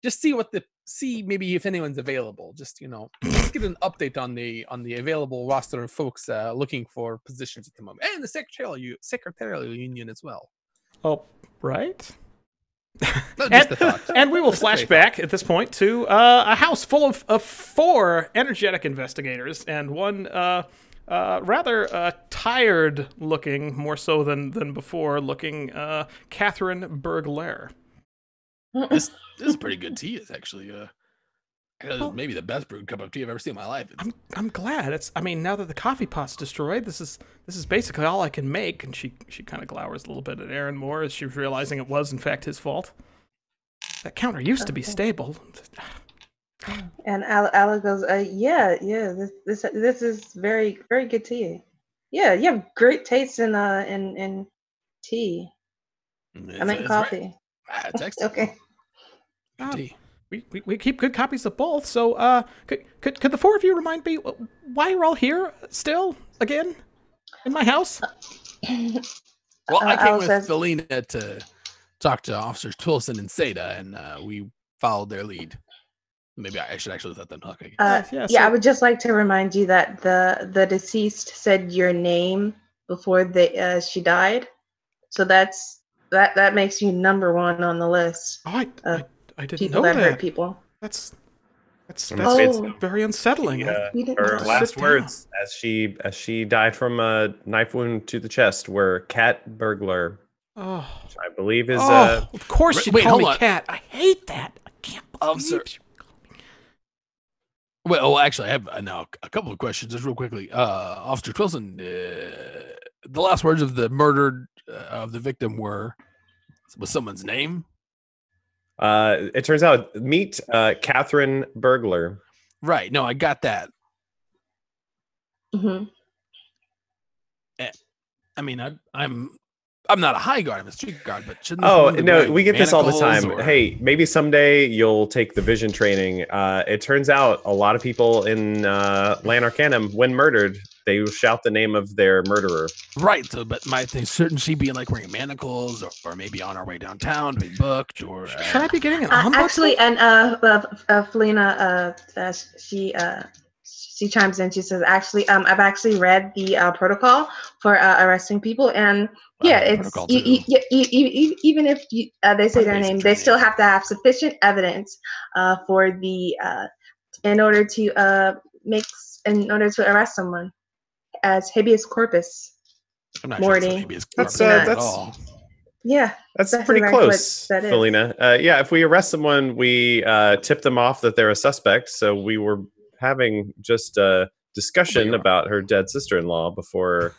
just see maybe if anyone's available. Just just get an update on the available roster of folks looking for positions at the moment, and the secretarial union as well. Oh, right. No, just a thought. And we will Just a flash great back at this point to a house full of 4 energetic investigators and one rather tired-looking, more so than before-looking Catherine Bergler. This is pretty good tea. It's actually maybe the best brewed cup of tea I've ever seen in my life. I'm glad. Now that the coffee pot's destroyed, this is basically all I can make. And she kind of glowers a little bit at Aaron Moore as she's realizing it was in fact his fault. That counter used to be stable. And Ala goes, yeah, this is very, very good tea. Yeah, you have great taste in tea. I meant coffee. Right. It's excellent. Okay. Good tea. We keep good copies of both. So could the 4 of you remind me why you're all here still again in my house? Well, I came Al with says- Felina to talked to Officers Twilson and Seda, and we followed their lead. Maybe I should actually let them talk. Yeah, I would just like to remind you that the deceased said your name before she died, so that makes you number one on the list. Oh, I didn't people know that hurt people. That's Oh. very unsettling. Her last words as she died from a knife wound to the chest were "Cat Burglar," Oh, which I believe is of course you Wait, call hold me on. Cat. I hate that. I can't believe Officer- you. Well, actually, I have now a couple of questions, just real quickly. Officer Twilson, the last words of the murdered of the victim was someone's name. It turns out meet Catherine Burglar. Right. No, I got that. Hmm. I mean, I'm not a high guard. I'm a street guard. But shouldn't Oh someone be no, wearing we get this all the time. manacles or- Hey, maybe someday you'll take the vision training. It turns out a lot of people in Lan Arcanum, when murdered, they will shout the name of their murderer. Right. So, but my thing, shouldn't she be like wearing manacles, or maybe on our way downtown to be booked, or Should I be getting an ombudsman? Actually, and Felina, she chimes in. She says, "Actually, I've actually read the protocol for arresting people, and yeah, it's protocol even if they say their Basic name, they training. still have to have sufficient evidence for the in order to arrest someone as habeas corpus." I'm not Morty. sure it's habeas That's, corpus at that's- all. Yeah, That's That's pretty exactly what close, that is. Felina. Yeah, if we arrest someone, we tip them off that they're a suspect. So we were having just a discussion about her dead sister-in-law before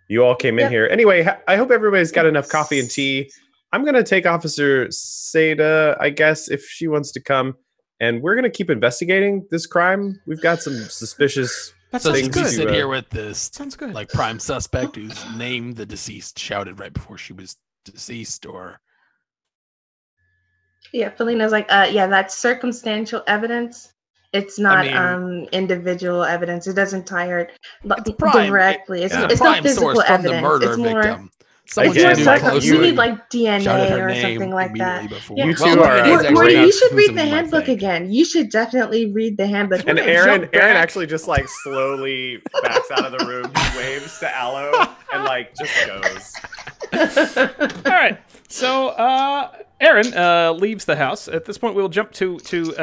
you all came in Yep. here. Anyway, I hope everybody's got enough coffee and tea. I'm going to take Officer Seda, I guess, if she wants to come. And we're going to keep investigating this crime. We've got some suspicious That So sounds things should we good. to, sit here with this Sounds good. like prime suspect whose name the deceased shouted right before she was deceased, or Yeah, Felina's like, yeah, that's circumstantial evidence. It's not mean- individual evidence. It doesn't tie her it's prime directly. It's a not prime physical source from evidence. the murder It's more, victim. Someone get she it. knew Like, closely you need like shouted DNA her or name something like that. immediately before. Yeah. You two Well, are- DNA is actually Morty, not you should read the exclusive, I handbook think. again. You should definitely read the handbook. And gonna Aaron jump back. actually just like slowly backs out of the room, waves to Aloe, and like just goes. All right. So Aaron leaves the house. At this point, we will jump to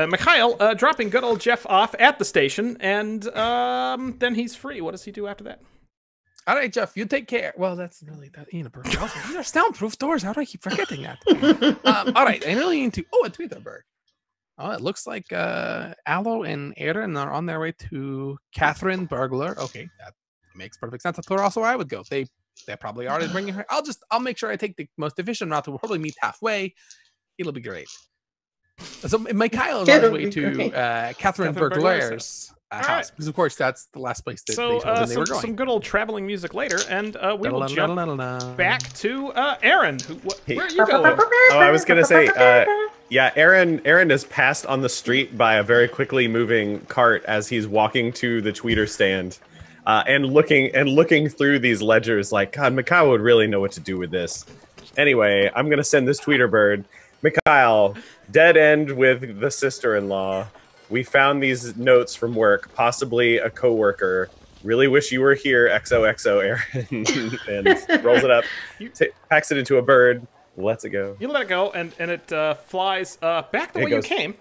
Mikhail, dropping good old Jeff off at the station, and then he's free. What does he do after that? All right, Jeff, you take care. Well, that's really that ain't a perfect. Also, these are soundproof doors. How do I keep forgetting that? All right, I really need to. Oh, a Tweeterberg. Oh, it looks like Aloe and Aaron are on their way to Catherine Burglar. Okay, that makes perfect sense. That's where also I would go. They probably already bringing her. I'll make sure I take the most efficient route. We'll probably meet halfway. It'll be great. So Mikhail is on his It'll way be to great. Catherine Catherine Burglar's Burglar's All house right. because, of course, that's the last place that So they told them they were going. some good old traveling music later, and we will jump Da-da-da-da-da-da. back to Aaron. Where are you Oh, going? I was gonna say, yeah, Aaron is passed on the street by a very quickly moving cart as he's walking to the tweeter stand, and looking through these ledgers. Like, God, Mikhail would really know what to do with this. Anyway, I'm gonna send this tweeter bird. Mikhail, dead end with the sister-in-law. We found these notes from work, possibly a coworker. Really wish you were here, XOXO, Aaron. And rolls it up, packs it into a bird, lets it go. You let it go, and it flies back the It way goes. you came.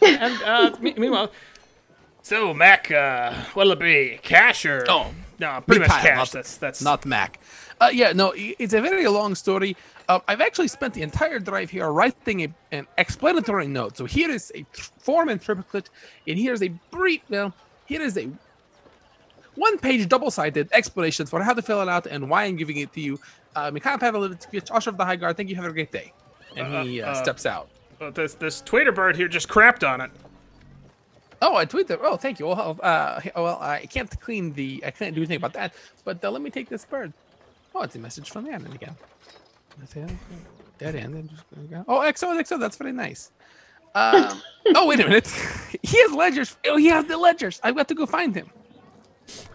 And meanwhile, so Mac, what'll it be? Cash or no? Pretty much Mikhail, cash. not- That's Not Mac. Yeah, no, it's a very long story. I've actually spent the entire drive here writing an explanatory note. So here is a form and triplicate, and here's a brief, here is a one-page double-sided explanation for how to fill it out and why I'm giving it to you. Mikhail Pavlovich, Usher of the High Guard, thank you, have a great day. And he steps out. this tweeter bird here just crapped on it. Oh, I tweeted. Oh, thank you. Well, I can't I can't do anything about that. But let me take this bird. Oh, it's a message from Aaron again. Dead end. Oh, XO, that's very nice. Oh, wait a minute. He has ledgers. Oh, he has the ledgers. I've got to go find him.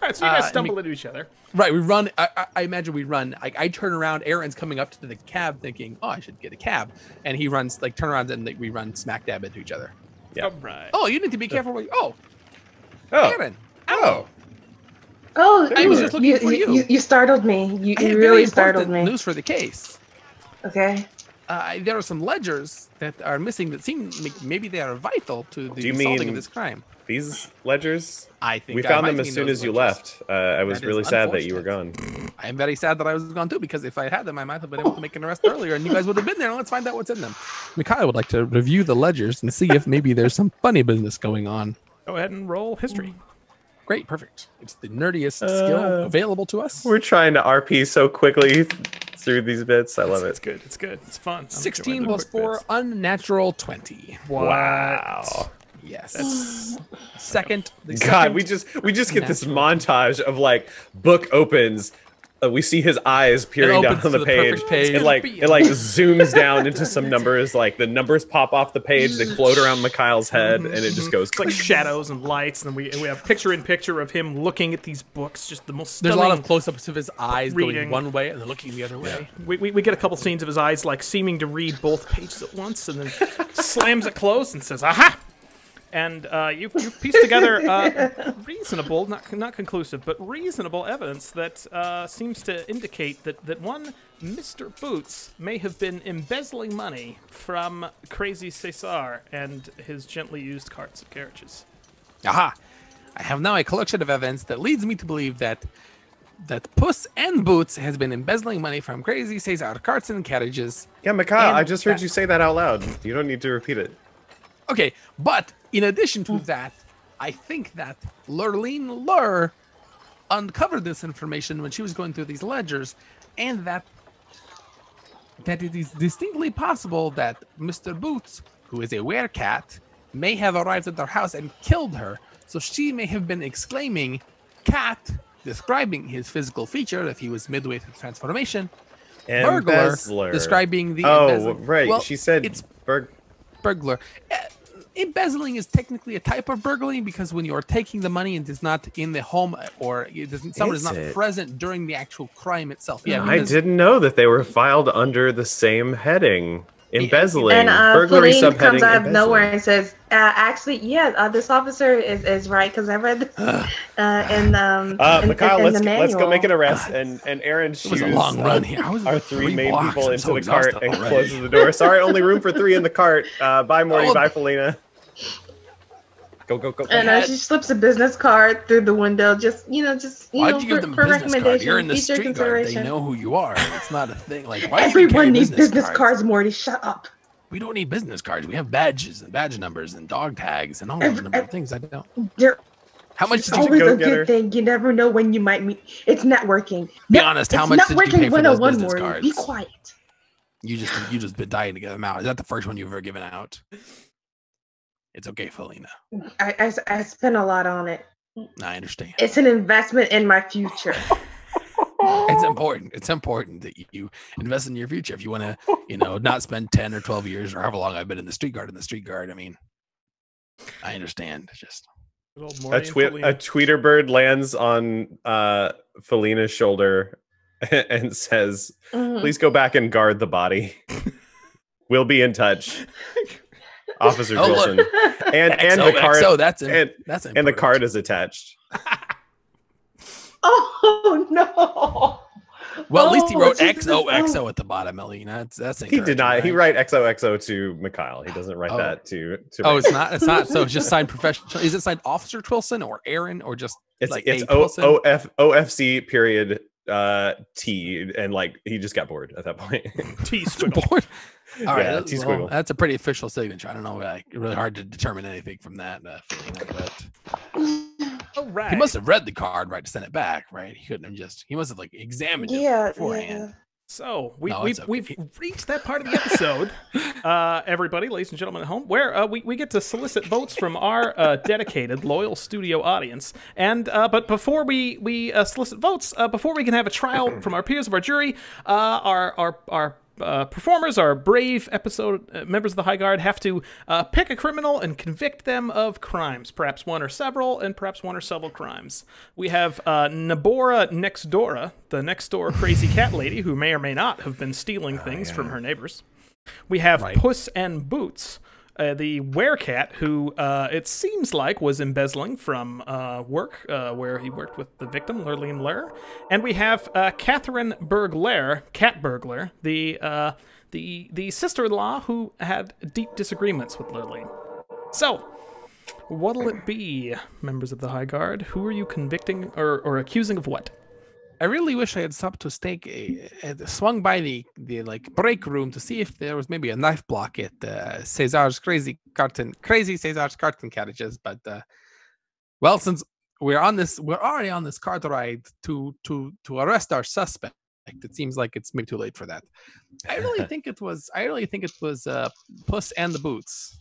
All right, so you guys stumble into each other. Right, we run. I imagine we run. I turn around. Aaron's coming up to the cab, thinking, "Oh, I should get a cab," and he runs like turn around, and we run smack dab into each other. Yeah. All right. Oh, you need to be careful. Oh, Aaron. oh, Oh, I was just looking for you. You startled me. You I have really very startled important me. news for the case. Okay. There are some ledgers that are missing that seem maybe they are vital to the Do you solving mean- of this crime. these ledgers? I think We I found might them as mean soon those as you ledgers. left. I was That is really sad that you were gone. I am very sad that I was gone too, because if I had them, I might have been able to make an arrest earlier, and you guys would have been there. Let's find out what's in them. Mikhail would like to review the ledgers and see if maybe there's some funny business going on. Go ahead and roll history. Great, perfect. It's the nerdiest skill available to us. We're trying to RP so quickly through these bits. I love It's it. good. It's good. It's fun. I'm 16 enjoying plus the quick 4, bits. unnatural 20. What? Wow. Yes. Second. The God, second we just get this natural. montage of like book opens. We see his eyes peering down opens on the to the page. perfect page. It like zooms down into some numbers. Like the numbers pop off the page. They float around Mikhail's head, and it just goes It's like shadows and lights, and we have picture in picture of him looking at these books. Just the most There's stunning. a lot of close-ups of his eyes reading. going one way and then looking the other way. We get a couple scenes of his eyes like seeming to read both pages at once, and then slams it closed and says, "Aha!" And you've pieced together reasonable, not conclusive, but reasonable evidence that seems to indicate that one Mr. Boots may have been embezzling money from Crazy Cesar and his gently used carts and carriages. Aha! I have now a collection of evidence that leads me to believe that Puss and Boots has been embezzling money from Crazy Cesar carts and carriages. Yeah, Mikhail, And I just heard that- you say that out loud. You don't need to repeat it. Okay, but in addition to that, I think that Lurleen Lur uncovered this information when she was going through these ledgers, and that it is distinctly possible that Mr. Boots, who is a werecat, may have arrived at their house and killed her. So she may have been exclaiming "cat," describing his physical feature if he was midway through transformation. Burglar, Embezzler. describing the Oh, embezzling. right. Well, She said it's burglar. Embezzling is technically a type of burglary because when you're taking the money and it's not in the home or someone is not it? present during the actual crime itself. Yeah, I because didn't know that they were filed under the same heading. Embezzling. And burglary Feline subheading. comes out of embezzling. nowhere and says, actually, yeah, this officer is right because I read this in Mikhail, the let's manual. go make an arrest. And Aaron it was shoes a long run here. I was our like three main blocks. people I'm into so the cart exhausted and already. closes the door. Sorry, only room for 3 in the cart. Bye, Morty. Oh, Bye, Felina. Go, go, go. And she slips a business card through the window, just Why'd you give them a for business card? You're in the feature street guard. They consideration. know who you are. It's not a thing. Like why do you carry Everyone needs business cards, Morty. Shut up. We don't need business cards. We have badges and badge numbers and dog tags and all those number of things. I don't. They're How much did you always go a get her? good thing. You never know when you might meet. It's networking. Be honest, how much did you pay for those business Morty. cards? Be quiet. You just been dying to get them out. Is that the first one you've ever given out? It's okay, Felina. I spent a lot on it. I understand. It's an investment in my future. It's important. It's important that you invest in your future. If you want to, not spend 10 or 12 years or however long I've been in the street guard. I mean, I understand. It's just Good old A Morty and Felina. tweeter bird lands on Felina's shoulder and says, Mhm. "Please go back and guard the body. We'll be in touch." Officer Oh, Wilson. look. And the card XO, that's and that's the important. card is attached. Oh no! Well, at least he wrote Jesus. XOXO at the bottom, Melina. That's He did not. He encouraging, write XOXO to Mikhail. He doesn't write Oh. that to Oh, me. it's not. It's not. So it's just signed professional. Is it signed Officer Twilson or Aaron or just It's like it's A. Twilson? OFC period T, and like he just got bored at that point. T squiggle. Board? All right, Yeah, that's, T-squiggle. that's a pretty official signature. I don't know. Like, really hard to determine anything from that. Felina, but All right. he must have read the card right to send it back, right? He couldn't have just. He must have like examined it Yeah, beforehand. So No, we've it's okay. we've reached that part of the episode, everybody, ladies and gentlemen at home, where we get to solicit votes from our dedicated, loyal studio audience. And but before we solicit votes, before we can have a trial from our peers of our jury, our performers, our brave episode members of the High Guard, have to pick a criminal and convict them of crimes, perhaps one or several, and perhaps one or several crimes. We have Nabora Nextdora, the next door crazy cat lady, who may or may not have been stealing things from her neighbors. We have Puss and Boots, the werecat, who it seems like was embezzling from work where he worked with the victim, Lurleen Lair. And we have Catherine Berg-Lair, Cat Burglar, the sister-in-law who had deep disagreements with Lurleen. So, what'll it be, members of the High Guard? Who are you convicting or accusing of what? I really wish I had stopped to swung by the like break room to see if there was maybe a knife block at Cesar's crazy Cesar's carton carriages. But well, since we're already on this cart ride to arrest our suspect. It seems like it's maybe too late for that. I really think it was Puss and the Boots,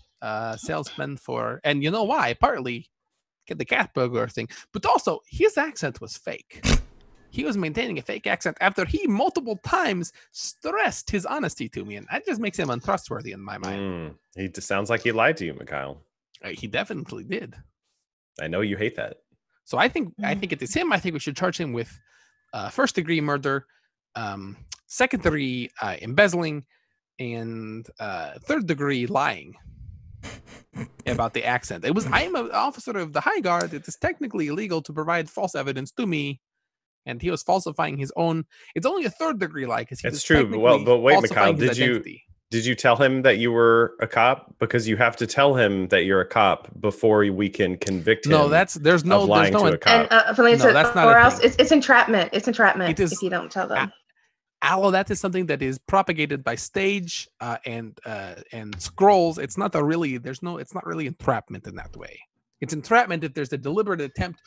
salesman for, and you know why? Partly get the cat burglar thing, but also his accent was fake. He was maintaining a fake accent after he multiple times stressed his honesty to me, and that just makes him untrustworthy in my mind. He just sounds like he lied to you, Mikhail. He definitely did. I know you hate that. So I think it is him. I think we should charge him with first-degree murder, second-degree embezzling, and third-degree lying about the accent. I am an officer of the High Guard. It is technically illegal to provide false evidence to me. And he was falsifying his own. It's only a third-degree lie because it's true. But wait, Mikhail, did you tell him that you were a cop? Because you have to tell him that you're a cop before we can convict him. No, there's no lying to a cop. And no, that's not. Or else it's entrapment. It's entrapment if you don't tell them. Aloe, that is something that is propagated by stage and scrolls. It's not it's not really entrapment in that way. It's entrapment if there's a deliberate attempt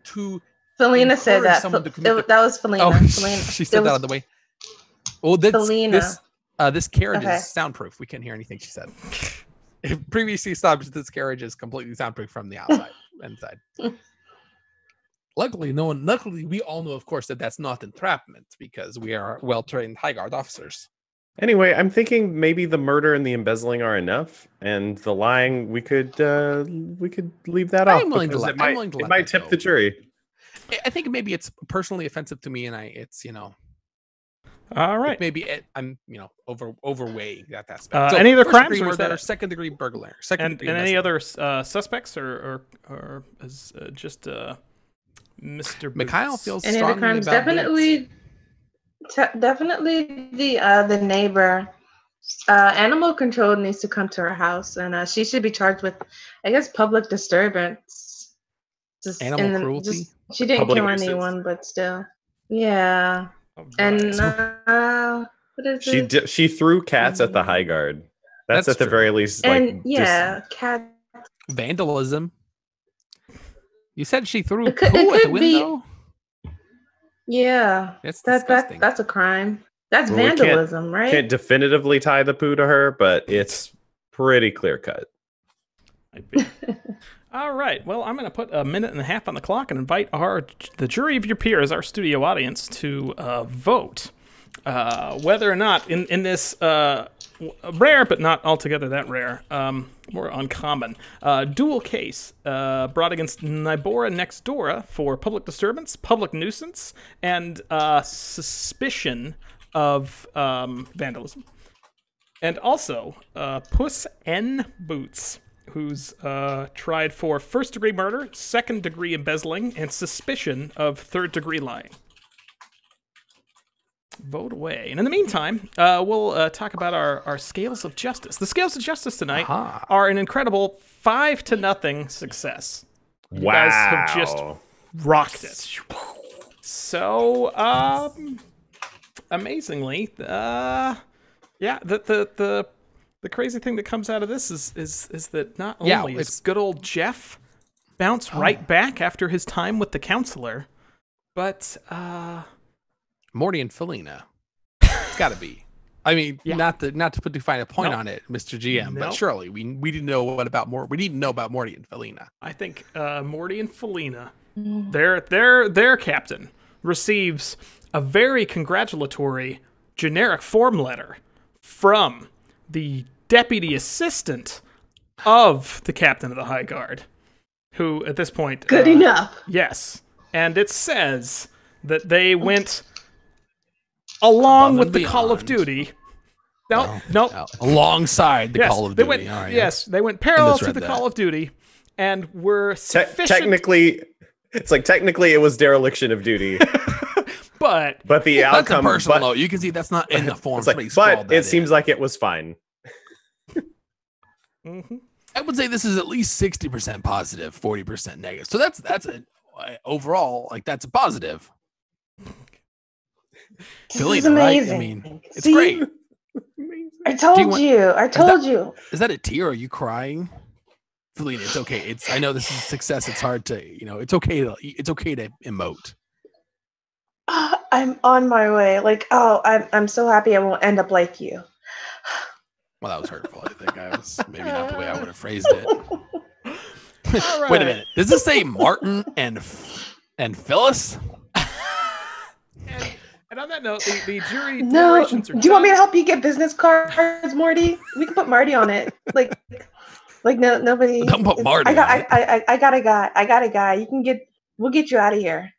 to. Felina said that. That was Felina. Oh, Felina. She said that out of the way. Oh, this carriage Okay. is soundproof. We can't hear anything she said. It previously established this carriage is completely soundproof from the outside. Inside. Luckily, we all know, of course, that that's not entrapment because we are well-trained High Guard officers. Anyway, I'm thinking maybe the murder and the embezzling are enough, and the lying we could leave that off. I'm willing to it might tip the jury. I think maybe it's personally offensive to me, and it's All right. Maybe I'm overweighing that aspect. Any other crimes, or is that that second degree burglary? And any other suspects, or is just Mr. Mikhail Boots? feels Any other strongly crimes? about Definitely the neighbor. Animal control needs to come to her house, and she should be charged with, I guess, public disturbance. Animal cruelty. She didn't Public kill nuisance. anyone, but still, yeah. All And right. what is it? She threw cats at the High Guard. That's at the true. very least. And cat. vandalism. You said she threw It could- poo it at the could be- window. Yeah, That's disgusting. that's a crime. That's Well, we can't- vandalism, right? Can't definitively tie the poo to her, but it's pretty clear cut. Might be. All right. Well, I'm going to put a minute and a half on the clock and invite the jury of your peers, our studio audience, to vote whether or not in this rare but not altogether that rare, more uncommon dual case brought against Nybora Nextdora for public disturbance, public nuisance, and suspicion of vandalism, and also Puss N. Boots, who's tried for first-degree murder, second-degree embezzling, and suspicion of third-degree lying. Vote away. And in the meantime, we'll talk about our scales of justice. The scales of justice tonight are an incredible 5-0 success. You guys have just rocked it. So, amazingly, the crazy thing that comes out of this is that not only is good old Jeff bounce right back after his time with the counselor, but Morty and Felina. It's got to be. I mean, not to put too fine a point on it, Mr. GM, but surely we didn't know we didn't know about Morty and Felina. I think Morty and Felina, their captain receives a very congratulatory generic form letter from the deputy assistant of the captain of the High Guard, who at this point... Good enough. Yes. And it says that they went along Above with and the Call of beyond. Duty. No, nope. Alongside the Yes, Call of they Duty. went, All right, yes, they went parallel to misread the that. Call of Duty and were Te- sufficient, technically, it's like technically it was dereliction of duty, but but the That's a outcome. personal But, note. You can see that's not in the form. it's like, Somebody scrawled but it that seems in. like it was fine. Mhm. I would say this is at least 60% positive, 40% negative. So that's a overall, like, that's a positive. This Philina, is right? amazing. I mean, it's See? great. I told want- you. I told you. Is that a tear? Are you crying? Felina, it's okay. I know this is a success. It's hard to, it's okay to emote. I'm on my way. Like, oh, I'm so happy I won't end up like you. Well, that was hurtful. I think I was maybe not the way I would have phrased it. All right. Wait a minute. Does this say Martin and Phyllis? And on that note, the jury No. deliberations are Do you want me to done. help you get business cards, Morty? We can put Marty on it. Like no, nobody. Don't put Marty I got. on it. I got a guy. I got a guy. You can get. We'll get you out of here.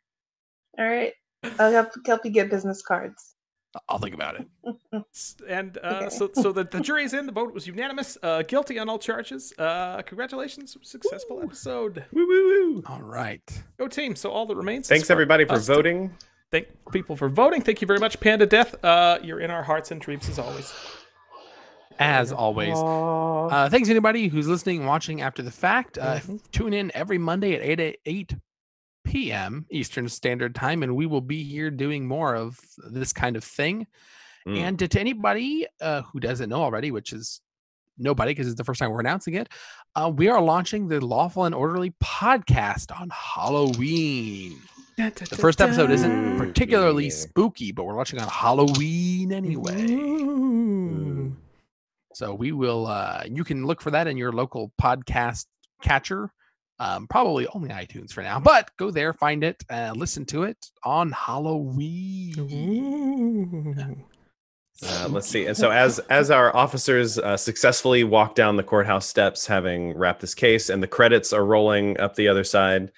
All right. I'll help you get business cards. I'll think about it. And Okay. so the jury's in. The vote was unanimous. Guilty on all charges. Congratulations, successful episode. Woo woo woo! All right. Go team. So all that remains. is Thanks everybody for us to voting. Thank people for voting. Thank you very much, Panda Death. You're in our hearts and dreams as always. As always. Thanks anybody who's listening and watching after the fact. Tune in every Monday at 8 p.m. Eastern Standard Time, and we will be here doing more of this kind of thing. And to anybody who doesn't know already, which is nobody because it's the first time we're announcing it, we are launching the Lawful and Orderly podcast on Halloween. The first episode isn't particularly spooky, but we're launching on Halloween anyway. Ooh. So we will, you can look for that in your local podcast catcher. Probably only iTunes for now, but go there, find it, listen to it on Halloween. Ooh. Let's see. And so as our officers successfully walk down the courthouse steps, having wrapped this case, and the credits are rolling up the other side,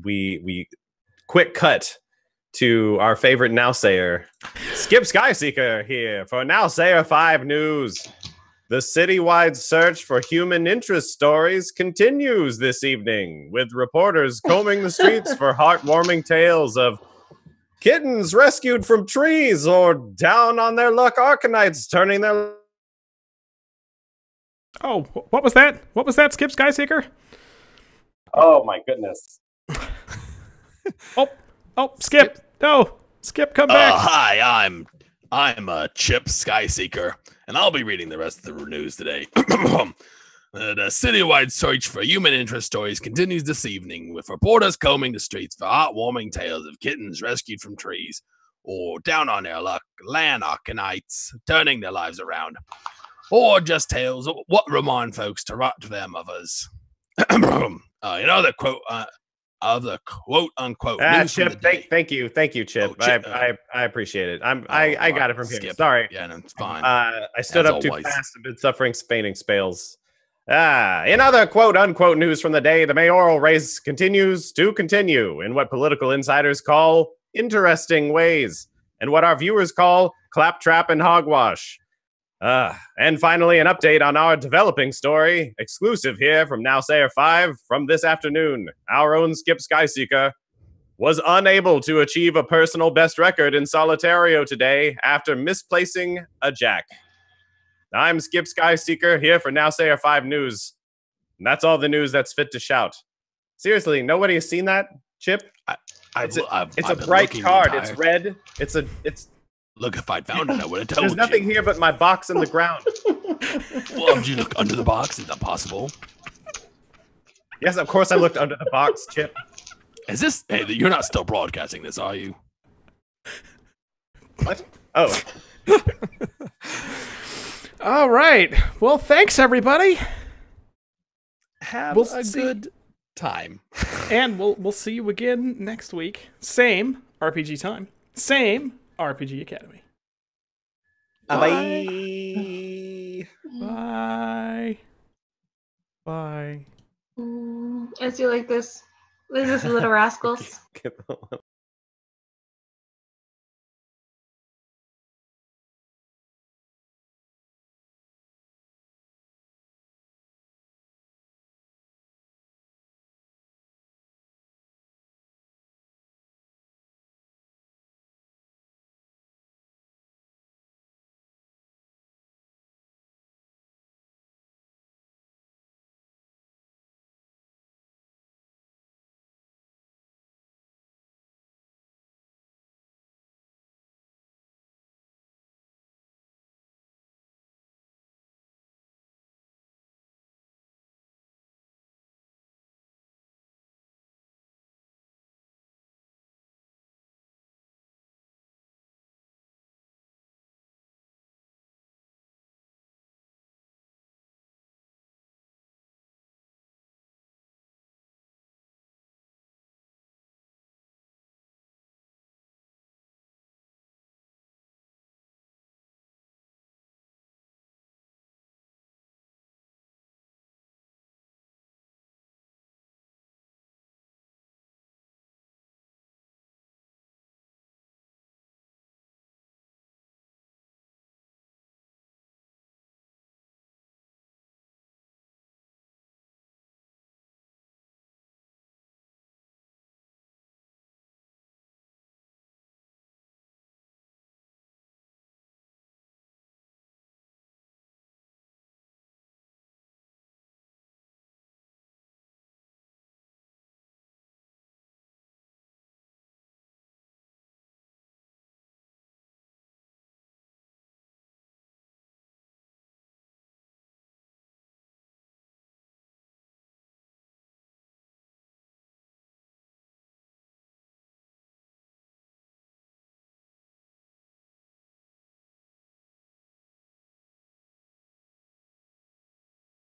we quick cut to our favorite Nowsayer, Skip Skyseeker here for Nowsayer 5 News. The citywide search for human interest stories continues this evening, with reporters combing the streets for heartwarming tales of kittens rescued from trees or down on their luck Arcanites turning their... Oh, what was that? What was that, Skip Skyseeker? Oh my goodness. Oh, Skip. No, Skip, come back. Hi, I'm Chip Skyseeker, and I'll be reading the rest of the news today. The citywide search for human interest stories continues this evening, with reporters combing the streets for heartwarming tales of kittens rescued from trees or down on their luck land Arcanites turning their lives around, or just tales of what remind folks to write to their mothers. The quote unquote news Chip, from the day. thank you, Chip. Oh, Chip, I appreciate it. I got it from here. Skip. Sorry. Yeah, no, it's fine. I stood As up too always. fast and been suffering fainting spells. In other quote unquote news from the day, the mayoral race continues to continue in what political insiders call interesting ways, and what our viewers call claptrap and hogwash. And finally, an update on our developing story, exclusive here from Nowsayer 5 from this afternoon. Our own Skip Skyseeker was unable to achieve a personal best record in Solitario today after misplacing a jack. I'm Skip Skyseeker here for Nowsayer 5 News. And that's all the news that's fit to shout. Seriously, nobody has seen that, Chip? It's a bright card. It's red. Look, if I'd found it, I would have told There's you. nothing here but my box in the ground. Well, did you look under the box? Is that possible? Yes, of course I looked under the box, Chip. Is this? Hey, you're not still broadcasting this, are you? What? Oh. All right. Well, thanks, everybody. Have We'll a see. good time. And we'll see you again next week. Same RPG time. Same RPG Academy. Bye. Bye. Bye. As you like this, little rascals. Okay.